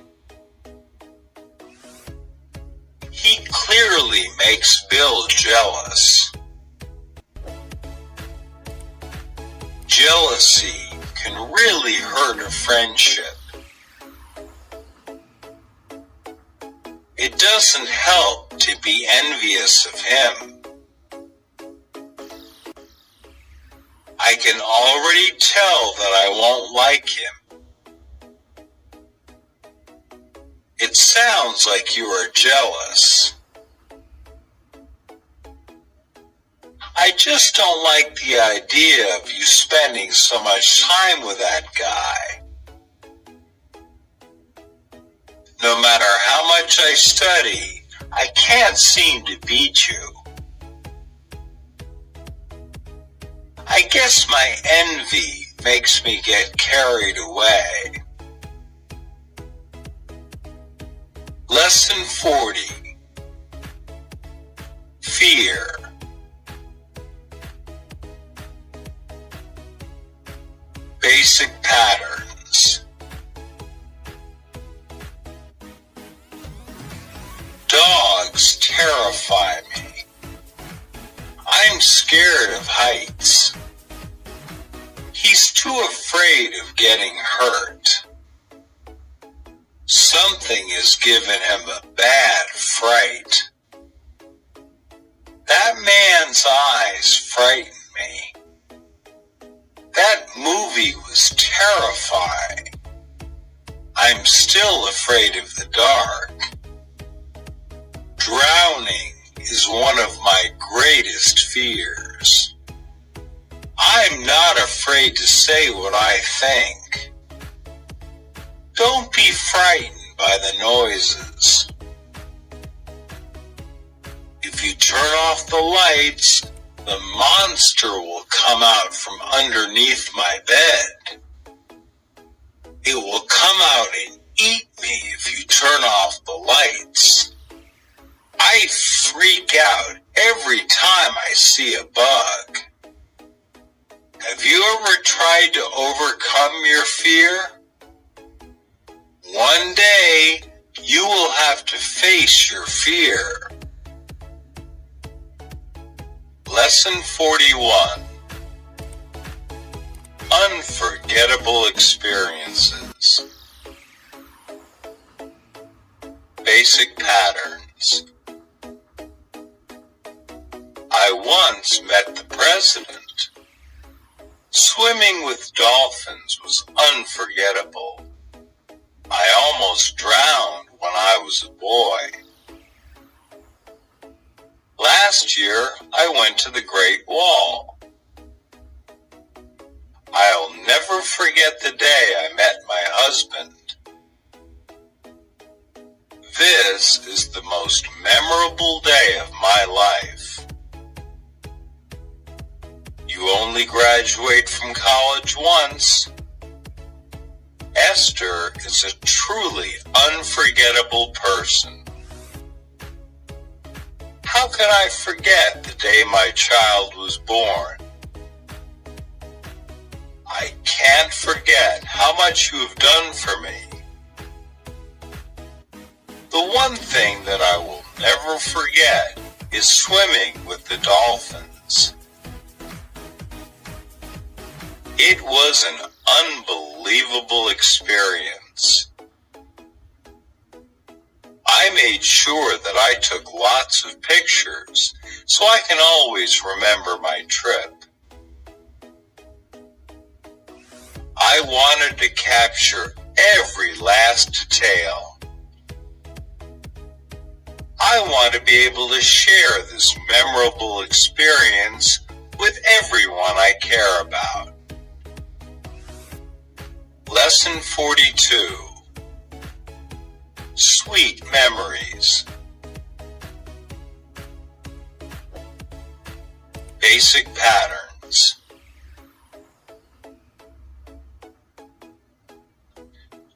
He clearly makes Bill jealous. Jealousy can really hurt a friendship. It doesn't help to be envious of him. I can already tell that I won't like him. It sounds like you are jealous. I just don't like the idea of you spending so much time with that guy. No matter how much I study, I can't seem to beat you. I guess my envy makes me get carried away. Lesson 40. Fear. Basic patterns. Dogs terrify me. I'm scared of heights. He's too afraid of getting hurt. Something has given him a bad fright. That man's eyes frighten me. That movie was terrifying. I'm still afraid of the dark. Drowning is one of my greatest fears. I'm not afraid to say what I think. Don't be frightened by the noises. If you turn off the lights, the monster will come out from underneath my bed. It will come out and eat me if you turn off the lights. I freak out every time I see a bug. Have you ever tried to overcome your fear? One day, you will have to face your fear. Lesson 41. Unforgettable experiences. Basic patterns. I once met the president. Swimming with dolphins was unforgettable. I almost drowned when I was a boy. Last year, I went to the Great Wall. I'll never forget the day I met my husband. This is the most memorable day of my life. You only graduate from college once. Esther is a truly unforgettable person. How can I forget the day my child was born? I can't forget how much you have done for me. The one thing that I will never forget is swimming with the dolphins. It was an unbelievable experience. I made sure that I took lots of pictures so I can always remember my trip. I wanted to capture every last detail. I want to be able to share this memorable experience with everyone I care about. Lesson 42. Sweet memories. Basic patterns.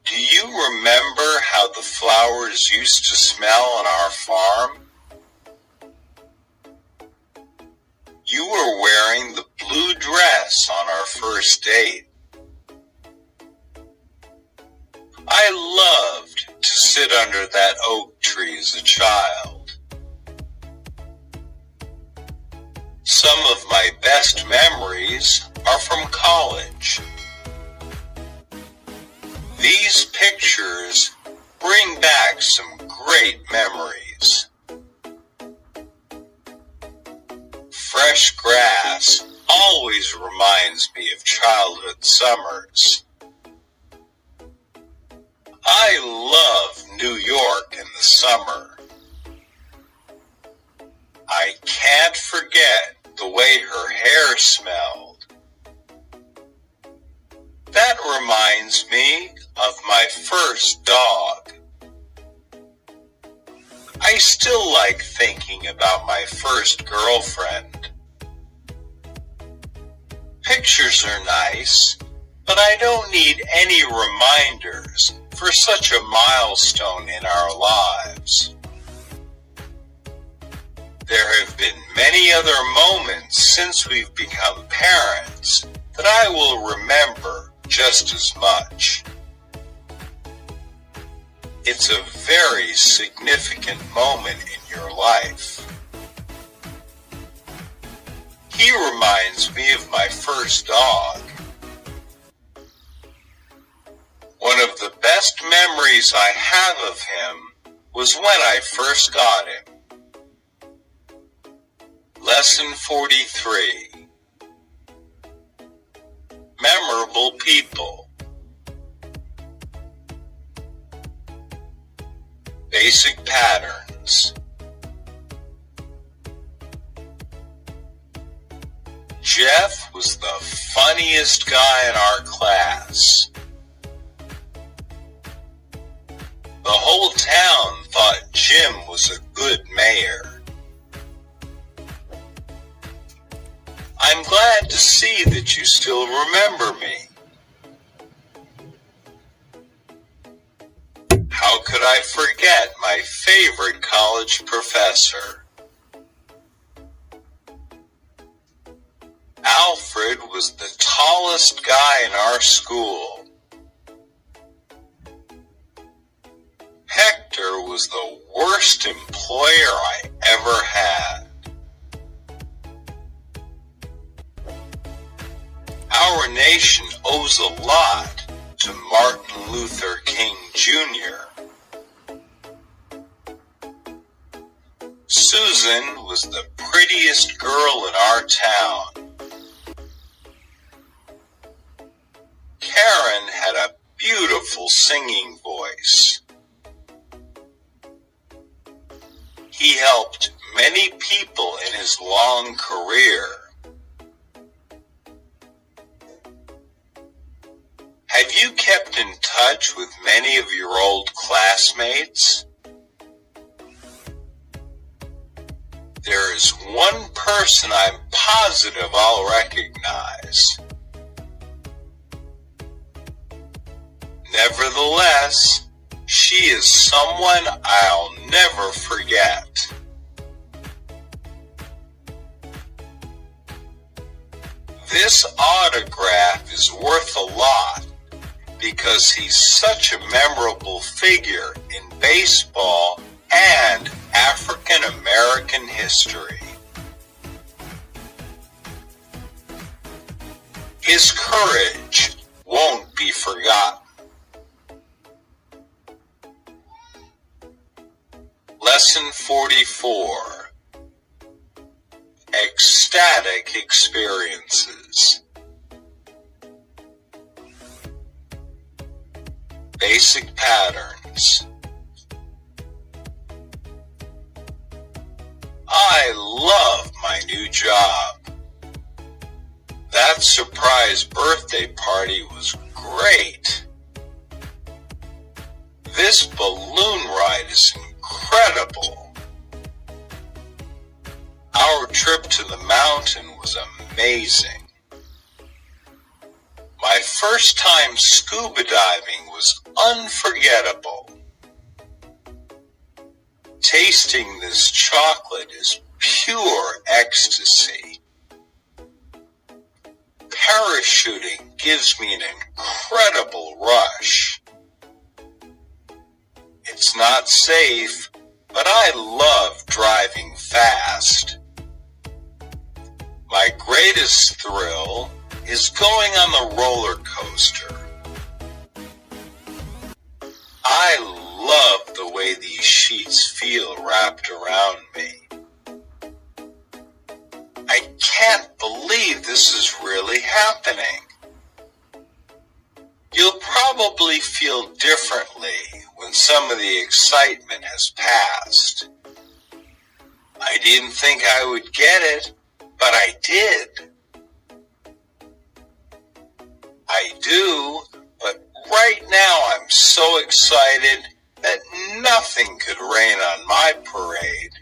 Do you remember how the flowers used to smell on our farm? You were wearing the blue dress on our first date. I loved to sit under that oak tree as a child. Some of my best memories are from college. These pictures bring back some great memories. Fresh grass always reminds me of childhood summers. I love New York in the summer. I can't forget the way her hair smelled. That reminds me of my first dog. I still like thinking about my first girlfriend. Pictures are nice, but I don't need any reminders for such a milestone in our lives. There have been many other moments since we've become parents that I will remember just as much. It's a very significant moment in your life. He reminds me of my first dog. One of the best memories I have of him was when I first got him. Lesson 43. Memorable people. Basic patterns. Jeff was the funniest guy in our class. The whole town thought Jim was a good mayor. I'm glad to see that you still remember me. How could I forget my favorite college professor? Alfred was the tallest guy in our school. Hector was the worst employer I ever had. Our nation owes a lot to Martin Luther King Jr. Susan was the prettiest girl in our town. Karen had a beautiful singing voice. He helped many people in his long career. touch with many of your old classmates? There is one person I'm positive I'll recognize. Nevertheless, she is someone I'll never forget. This autograph is worth a lot because he's such a memorable figure in baseball and African American history. His courage won't be forgotten. Lesson 44. Ecstatic experiences. Basic patterns. I love my new job. That surprise birthday party was great. This balloon ride is incredible. Our trip to the mountain was amazing. My first time scuba diving was unforgettable. Tasting this chocolate is pure ecstasy. Parachuting gives me an incredible rush. It's not safe, but I love driving fast. My greatest thrill is going on the roller coaster. I love the way these sheets feel wrapped around me. I can't believe this is really happening. You'll probably feel differently when some of the excitement has passed. I didn't think I would get it, but I did. I do, but right now I'm so excited that nothing could rain on my parade.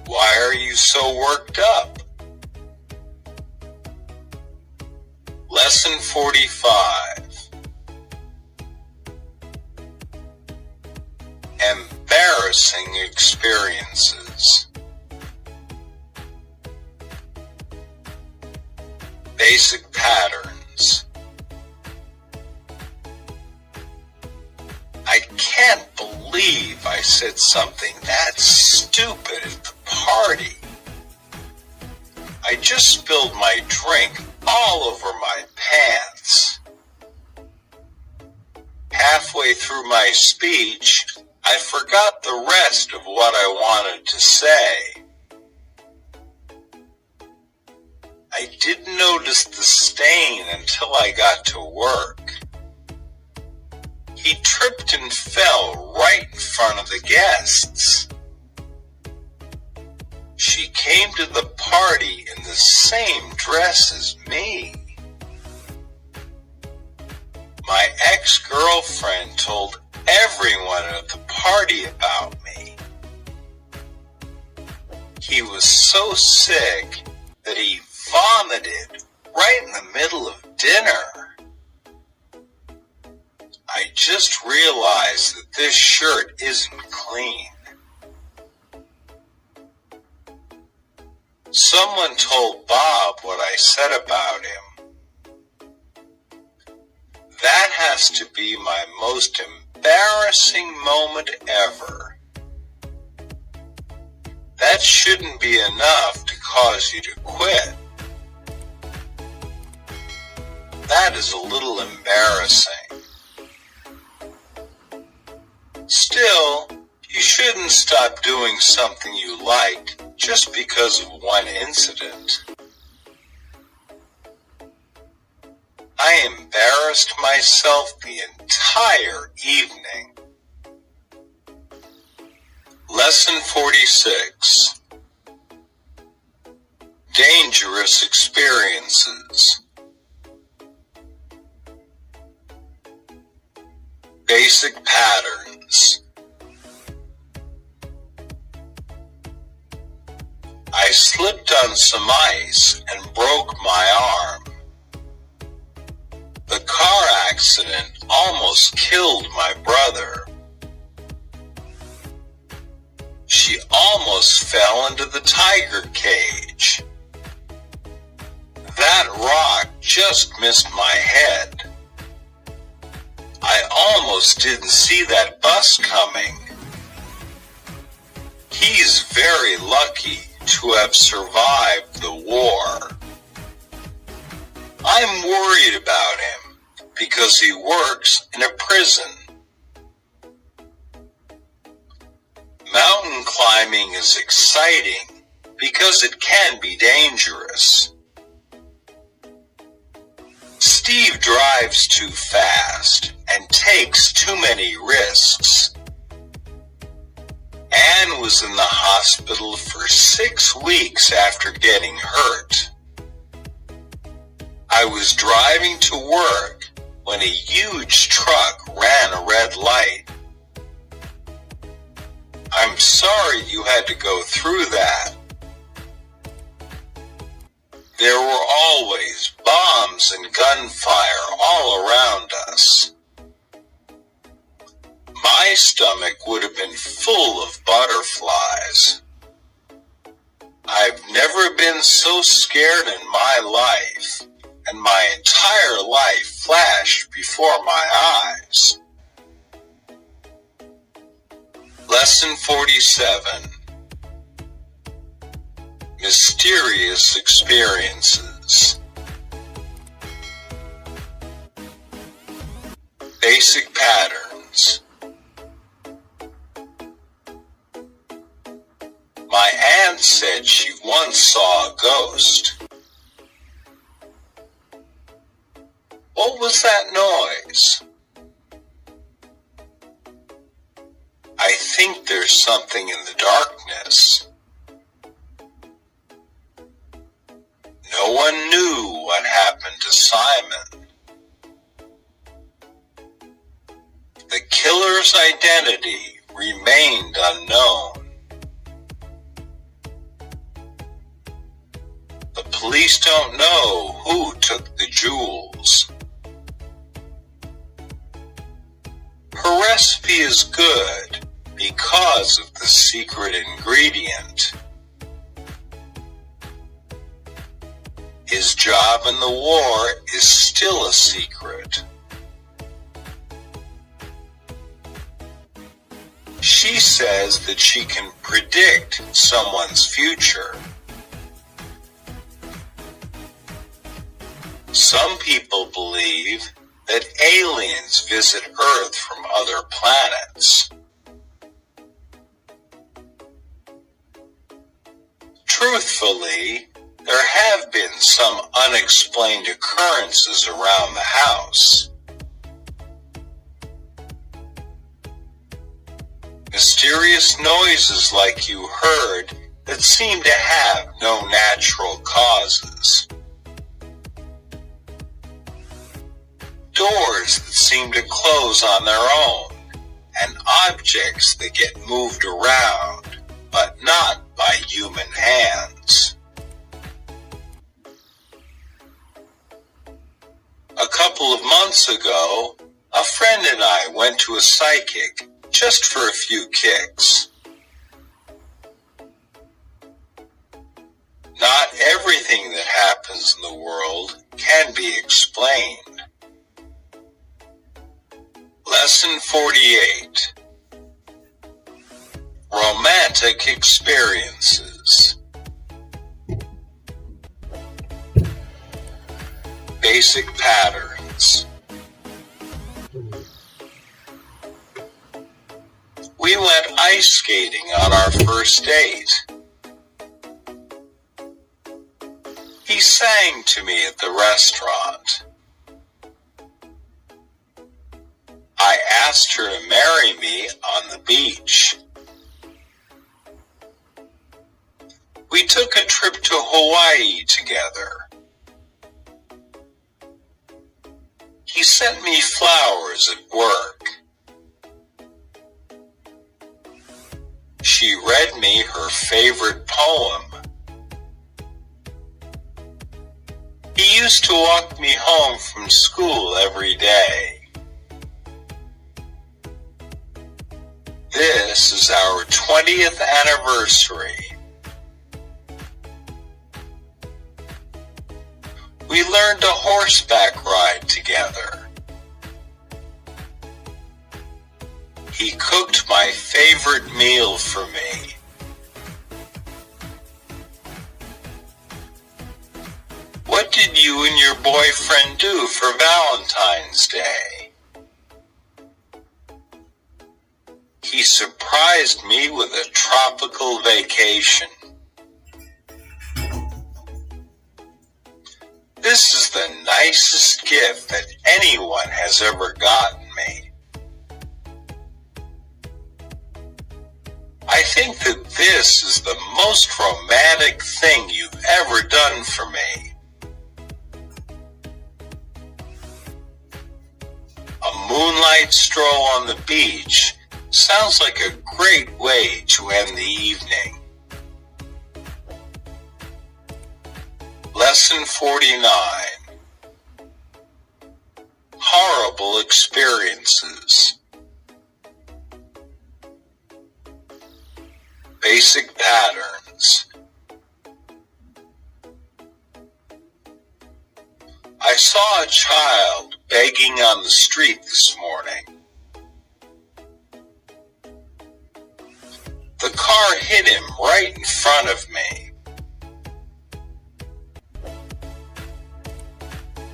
Why are you so worked up? Lesson 45. Embarrassing experiences. Basic patterns. I can't believe I said something that stupid at the party. I just spilled my drink all over my pants. Halfway through my speech, I forgot the rest of what I wanted to say. I didn't notice the stain until I got to work. He tripped and fell right in front of the guests. She came to the party in the same dress as me. My ex-girlfriend told everyone at the party about me. He was so sick that he vomited right in the middle of dinner. I just realized that this shirt isn't clean. Someone told Bob what I said about him. That has to be my most embarrassing moment ever. That shouldn't be enough to cause you to quit. That is a little embarrassing. Still, you shouldn't stop doing something you liked just because of one incident. I embarrassed myself the entire evening. Lesson 46. Dangerous experiences. patterns. I slipped on some ice and broke my arm. The car accident almost killed my brother. She almost fell into the tiger cage. That rock just missed my head. I almost didn't see that bus coming. He's very lucky to have survived the war. I'm worried about him because he works in a prison. Mountain climbing is exciting because it can be dangerous. Steve drives too fast and takes too many risks. Anne was in the hospital for 6 weeks after getting hurt. I was driving to work when a huge truck ran a red light. I'm sorry you had to go through that. There were always bombs and gunfire all around us. My stomach would have been full of butterflies. I've never been so scared in my life, and my entire life flashed before my eyes. Lesson 47. Mysterious experiences. Basic patterns. My aunt said she once saw a ghost. What was that noise? I think there's something in the darkness. No one knew what happened to Simon. The killer's identity remained unknown. The police don't know who took the jewels. Her recipe is good because of the secret ingredient. His job in the war is still a secret. She says that she can predict someone's future. Some people believe that aliens visit Earth from other planets. Truthfully, there have been some unexplained occurrences around the house. Mysterious noises like you heard that seem to have no natural causes. Doors that seem to close on their own, and objects that get moved around, but not by human hands. A couple of months ago, a friend and I went to a psychic just for a few kicks. Not everything that happens in the world can be explained. Lesson 48. Romantic experiences. Basic patterns. We went ice skating on our first date. He sang to me at the restaurant. I asked her to marry me on the beach. We took a trip to Hawaii together. He sent me flowers at work. She read me her favorite poem. He used to walk me home from school every day. This is our 20th anniversary. We learned a horseback ride together. He cooked my favorite meal for me. What did you and your boyfriend do for Valentine's Day? He surprised me with a tropical vacation. This is the nicest gift that anyone has ever gotten me. I think that this is the most romantic thing you've ever done for me. A moonlight stroll on the beach sounds like a great way to end the evening. Lesson 49. Horrible experiences. Basic patterns. I saw a child begging on the street this morning. The car hit him right in front of me.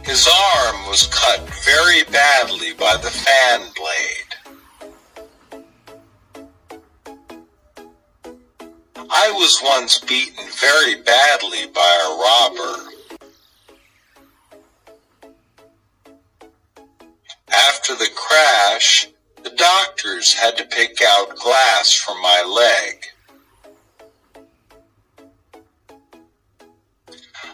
His arm was cut very badly by the fan blade. I was once beaten very badly by a robber. After the crash, the doctors had to pick out glass from my leg.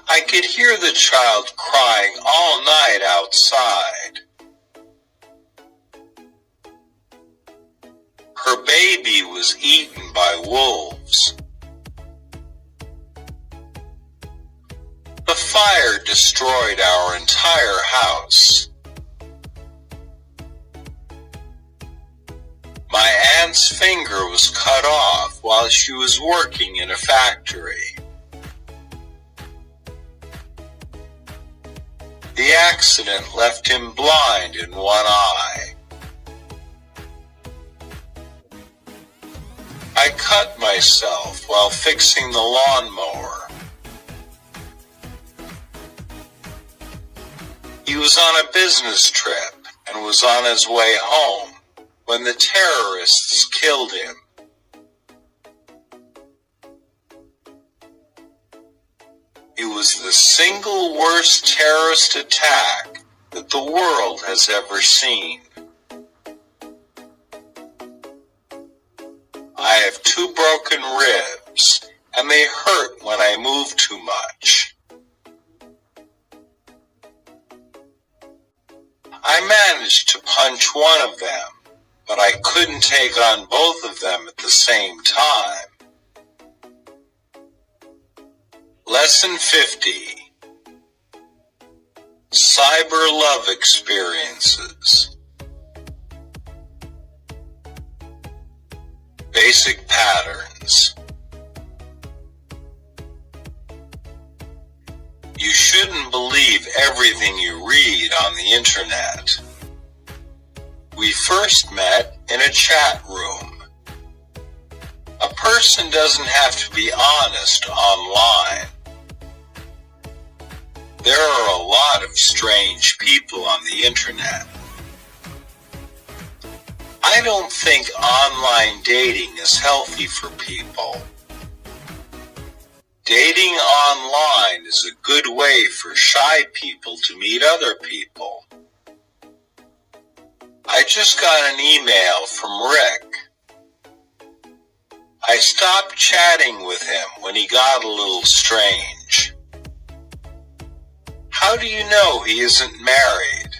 I could hear the child crying all night outside. Her baby was eaten by wolves. The fire destroyed our entire house. My aunt's finger was cut off while she was working in a factory. The accident left him blind in one eye. I cut myself while fixing the lawnmower. He was on a business trip and was on his way home when the terrorists killed him. It was the single worst terrorist attack that the world has ever seen. I have 2 broken ribs, and they hurt when I move too much. I managed to punch one of them, but I couldn't take on both of them at the same time. Lesson 50. Cyber love experiences. Basic patterns. You shouldn't believe everything you read on the internet. We first met in a chat room. A person doesn't have to be honest online. There are a lot of strange people on the internet. I don't think online dating is healthy for people. Dating online is a good way for shy people to meet other people. I just got an email from Rick. I stopped chatting with him when he got a little strange. How do you know he isn't married?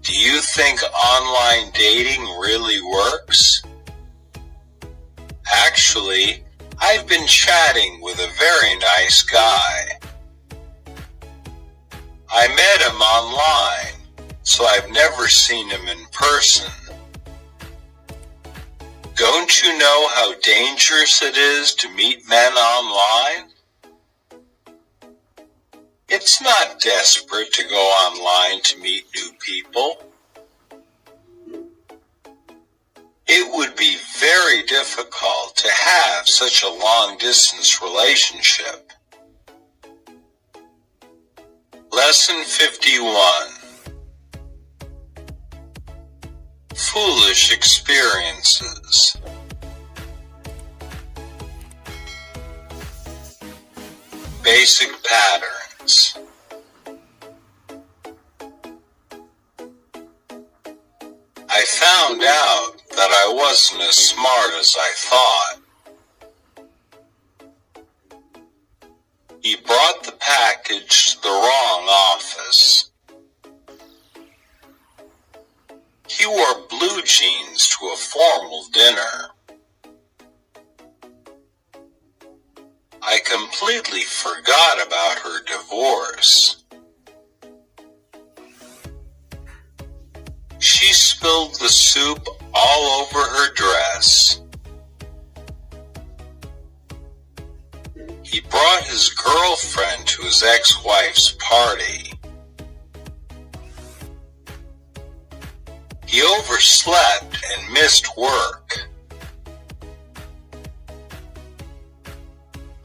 Do you think online dating really works? Actually, I've been chatting with a very nice guy. I met him online, so I've never seen him in person. Don't you know how dangerous it is to meet men online? It's not desperate to go online to meet new people. It would be very difficult to have such a long-distance relationship. Lesson 51. Foolish experiences. Basic patterns. I found out that I wasn't as smart as I thought. He brought the package to the wrong office. He wore blue jeans to a formal dinner. I completely forgot about her divorce. She spilled the soup all over her dress. He brought his girlfriend to his ex-wife's party. He overslept and missed work.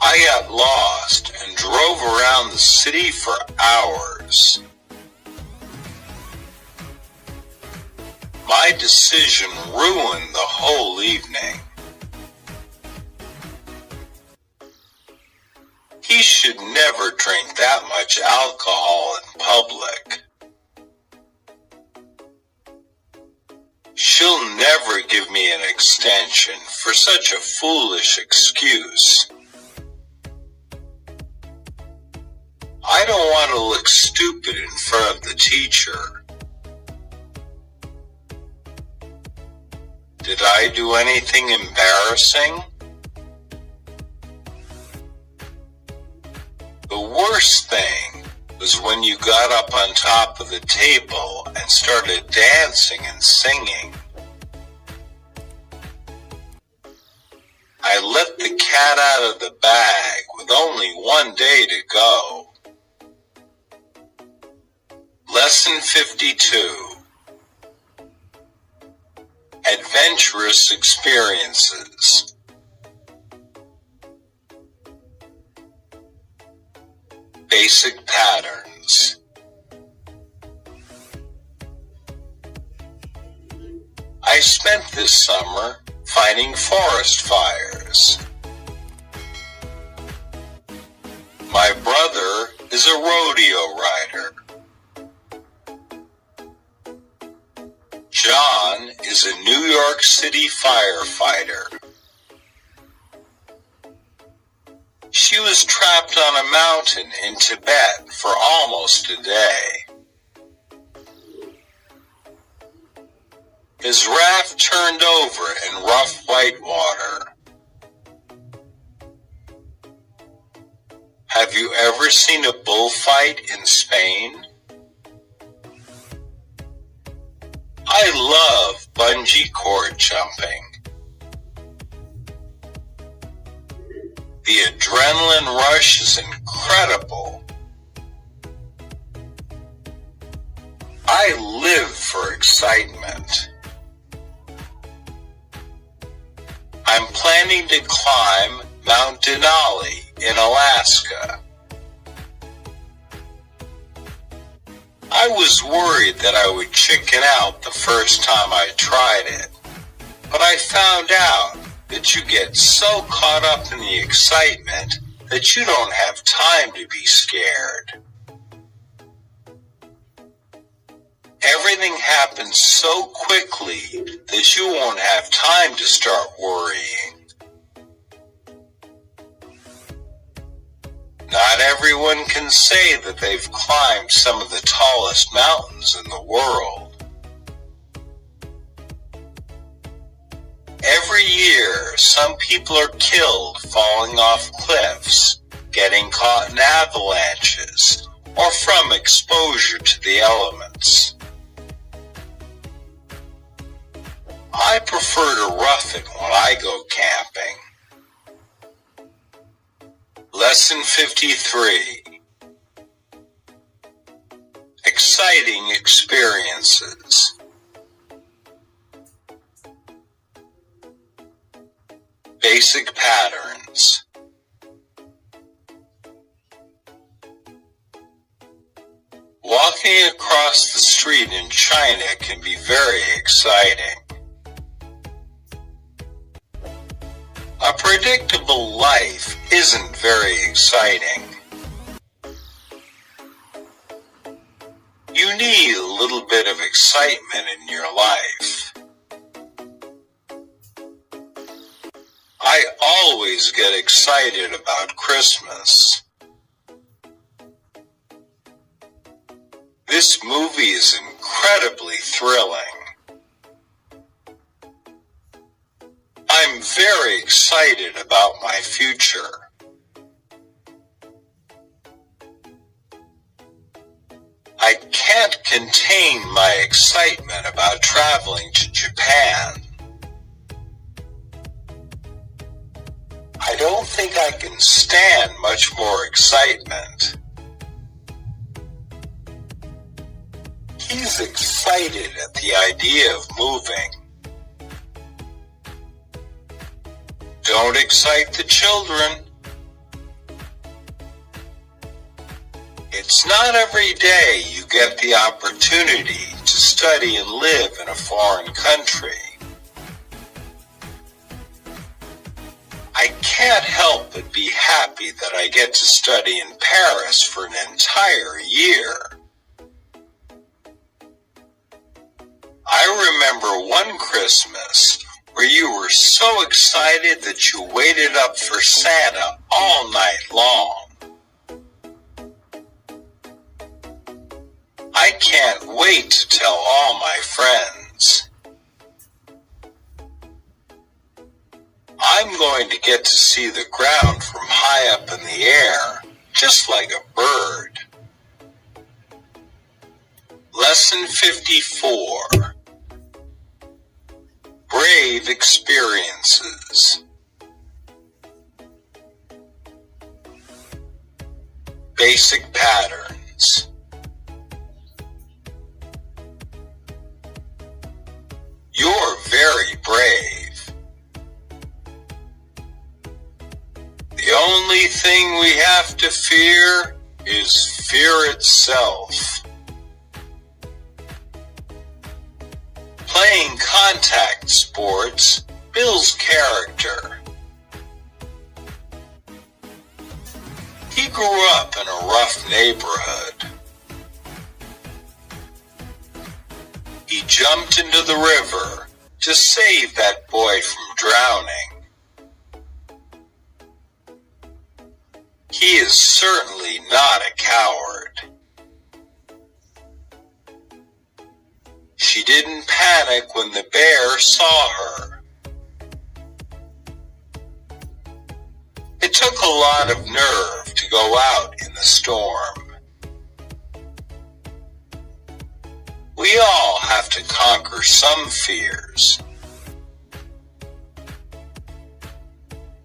I got lost and drove around the city for hours. My decision ruined the whole evening. He should never drink that much alcohol in public. She'll never give me an extension for such a foolish excuse. I don't want to look stupid in front of the teacher. Did I do anything embarrassing? The worst thing was when you got up on top of the table and started dancing and singing. I let the cat out of the bag with only one day to go. Lesson 52. Adventurous experiences. Basic patterns. I spent this summer fighting forest fires. My brother is a rodeo rider. John is a New York City firefighter. She was trapped on a mountain in Tibet for almost a day. His raft turned over in rough white water. Have you ever seen a bullfight in Spain? I love bungee cord jumping. The adrenaline rush is incredible. I live for excitement. I'm planning to climb Mount Denali in Alaska. I was worried that I would chicken out the first time I tried it, but I found out that you get so caught up in the excitement that you don't have time to be scared. Everything happens so quickly that you won't have time to start worrying. Not everyone can say that they've climbed some of the tallest mountains in the world. Every Every year, some people are killed falling off cliffs, getting caught in avalanches, or from exposure to the elements. I prefer to rough it when I go camping. Lesson 53. Exciting experiences. Basic patterns. Walking across the street in China can be very exciting. A predictable life isn't very exciting. You need a little bit of excitement in your life. I always get excited about Christmas. This movie is incredibly thrilling. I'm very excited about my future. I can't contain my excitement about traveling to Japan. I don't think I can stand much more excitement. He's excited at the idea of moving. Don't excite the children. It's not every day you get the opportunity to study and live in a foreign country. I can't help but be happy that I get to study in Paris for an entire year. I remember one Christmas where you were so excited that you waited up for Santa all night long. I can't wait to tell all my friends. I'm going to get to see the ground from high up in the air, just like a bird. Lesson 54. Brave experiences. Basic patterns. You're very brave. The only thing we have to fear is fear itself. Playing contact sports builds character. He grew up in a rough neighborhood. He jumped into the river to save that boy from drowning. He is certainly not a coward. She didn't panic when the bear saw her. It took a lot of nerve to go out in the storm. We all have to conquer some fears.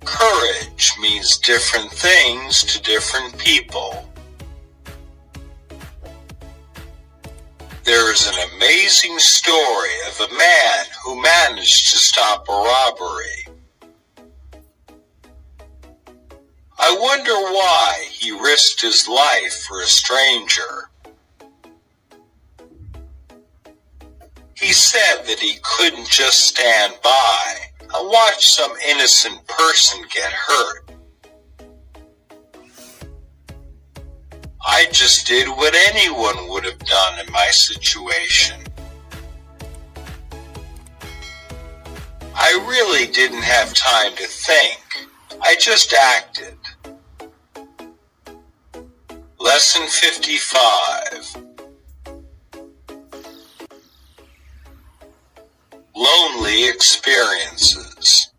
Courage means different things to different people. There is an amazing story of a man who managed to stop a robbery. I wonder why he risked his life for a stranger. He said that he couldn't just stand by and watch some innocent person get hurt. I just did what anyone would have done in my situation. I really didn't have time to think. I just acted. Lesson 55. Lonely experiences.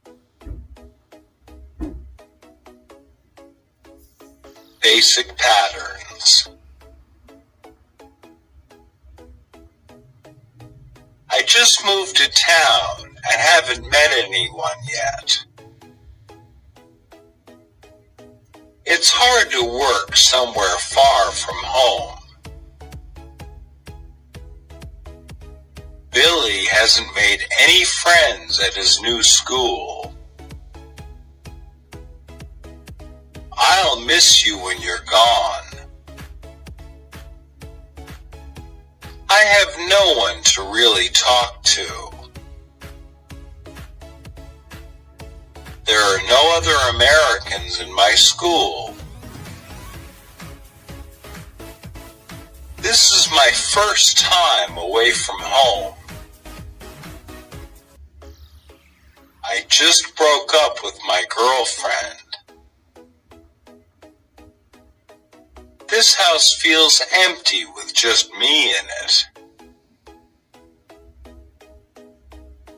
basic patterns. I just moved to town and haven't met anyone yet. It's hard to work somewhere far from home. Billy hasn't made any friends at his new school. I'll miss you when you're gone. I have no one to really talk to. There are no other Americans in my school. This is my first time away from home. I just broke up with my girlfriend. This house feels empty with just me in it.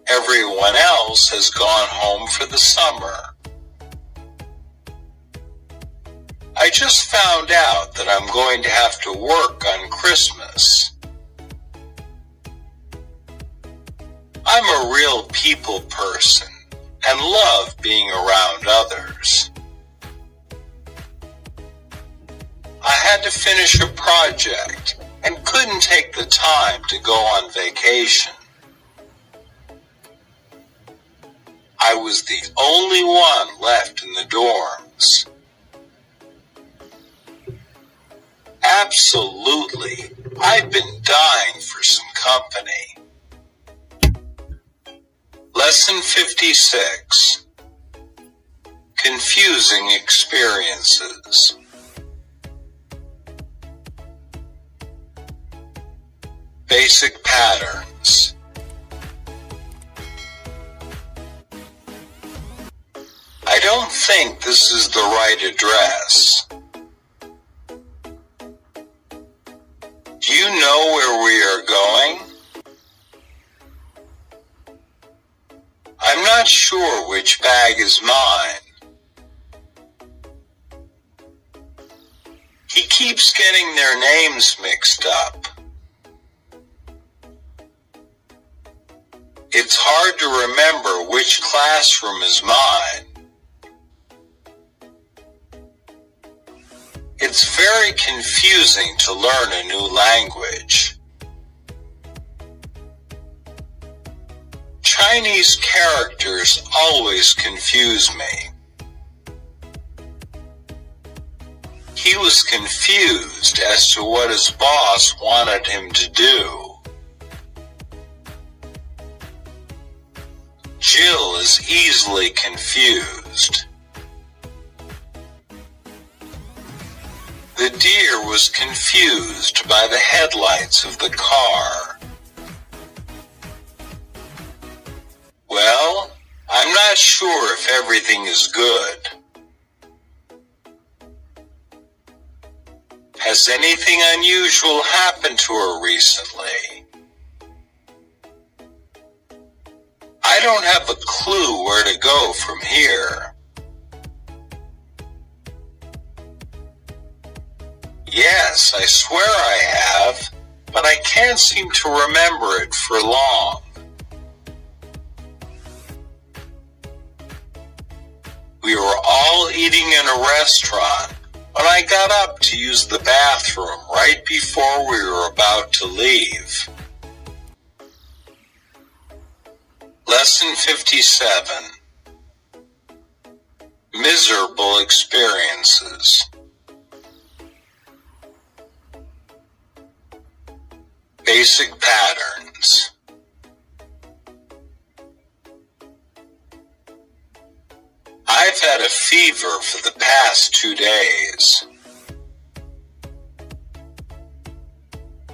Everyone else has gone home for the summer. I just found out that I'm going to have to work on Christmas. I'm a real people person and love being around others. I had to finish a project and couldn't take the time to go on vacation. I was the only one left in the dorms. Absolutely, I've been dying for some company. Lesson 56. Confusing experiences. Basic patterns. I don't think this is the right address. Do you know where we are going? I'm not sure which bag is mine. He keeps getting their names mixed up. It's hard to remember which classroom is mine. It's very confusing to learn a new language. Chinese characters always confuse me. He was confused as to what his boss wanted him to do. Jill is easily confused. The deer was confused by the headlights of the car. Well, I'm not sure if everything is good. Has anything unusual happened to her recently? I don't have a clue where to go from here. Yes, I swear I have, but I can't seem to remember it for long. We were all eating in a restaurant when I got up to use the bathroom right before we were about to leave. Lesson 57. Miserable experiences. Basic patterns. I've had a fever for the past 2 days.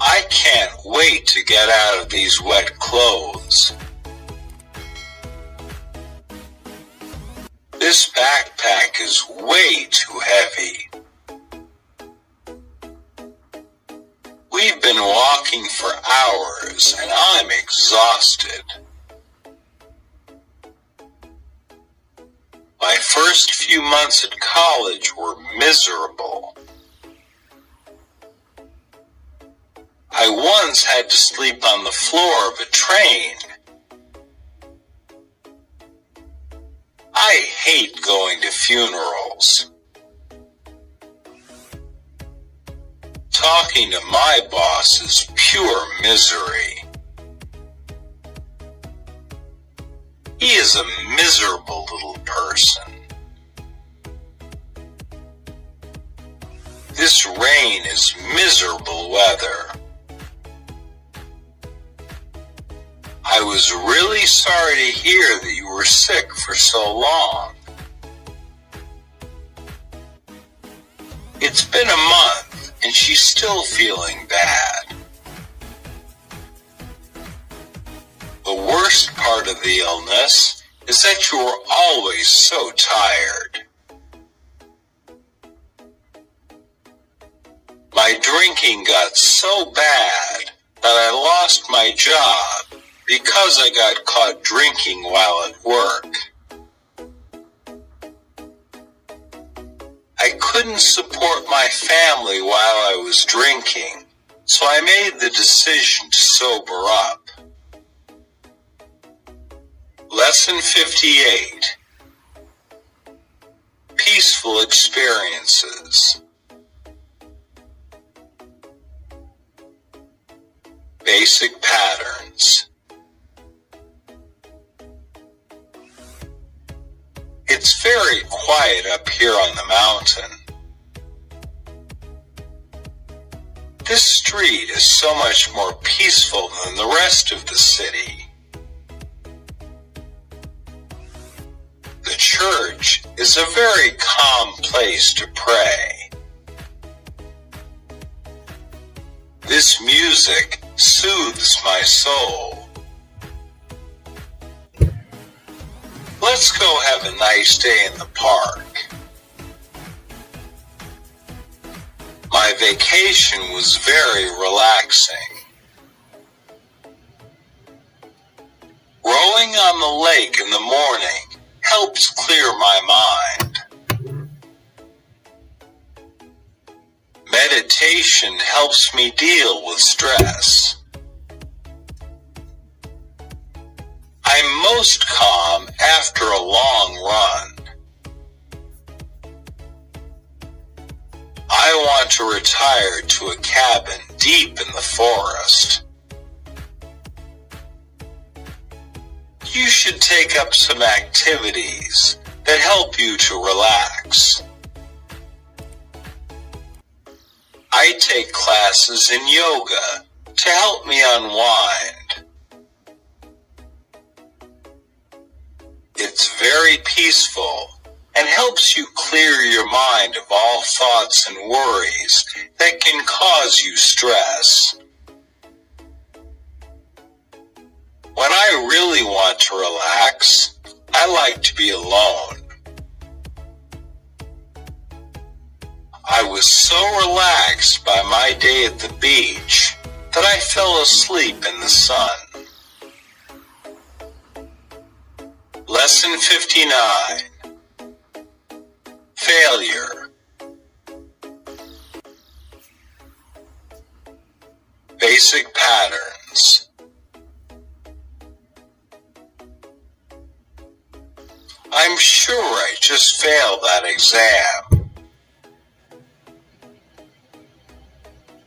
I can't wait to get out of these wet clothes. This backpack is way too heavy. We've been walking for hours and I'm exhausted. My first few months at college were miserable. once had to sleep on the floor of a train. I hate going to funerals. Talking to my boss is pure misery. He is a miserable little person. This rain is miserable weather. I was really sorry to hear that you were sick for so long. It's been a month and she's still feeling bad. The worst part of the illness is that you are always so tired. My drinking got so bad that I lost my job because I got caught drinking while at work. I couldn't support my family while I was drinking, so I made the decision to sober up. Lesson 58. Peaceful experiences. Basic patterns. It's very quiet up here on the mountain. This street is so much more peaceful than the rest of the city. The church is a very calm place to pray. This music soothes my soul. Let's go have a nice day in the park. My vacation was very relaxing. Rowing on the lake in the morning helps clear my mind. Meditation helps me deal with stress. I'm most calm after a long run. I want to retire to a cabin deep in the forest. You should take up some activities that help you to relax. I take classes in yoga to help me unwind. It's very peaceful and helps you clear your mind of all thoughts and worries that can cause you stress. When I really want to relax, I like to be alone. I was so relaxed by my day at the beach that I fell asleep in the sun. Lesson 59. Failure. Basic patterns. I'm sure I just failed that exam.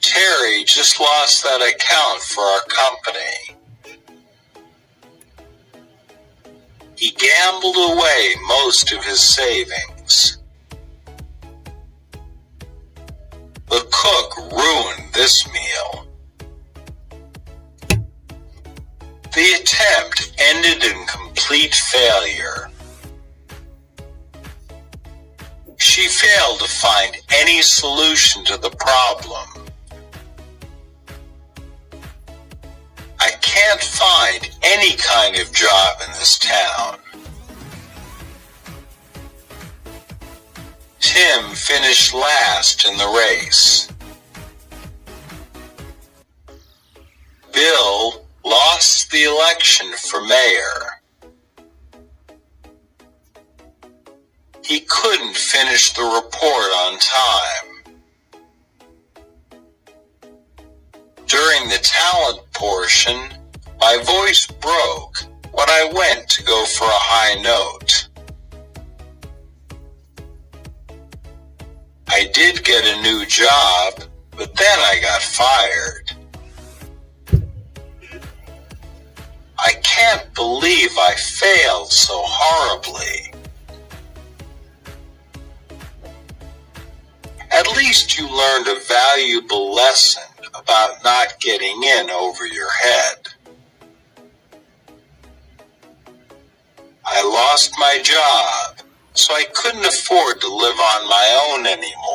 Terry just lost that account for our company. He gambled away most of his savings. The cook ruined this meal. The attempt ended in complete failure. She failed to find any solution to the problem. I can't find any kind of job in this town. Tim finished last in the race. Bill lost the election for mayor. He couldn't finish the report on time. During the talent portion, my voice broke when I went to go for a high note. I did get a new job, but then I got fired. I can't believe I failed so horribly. At least you learned a valuable lesson about not getting in over your head. I lost my job, so I couldn't afford to live on my own anymore.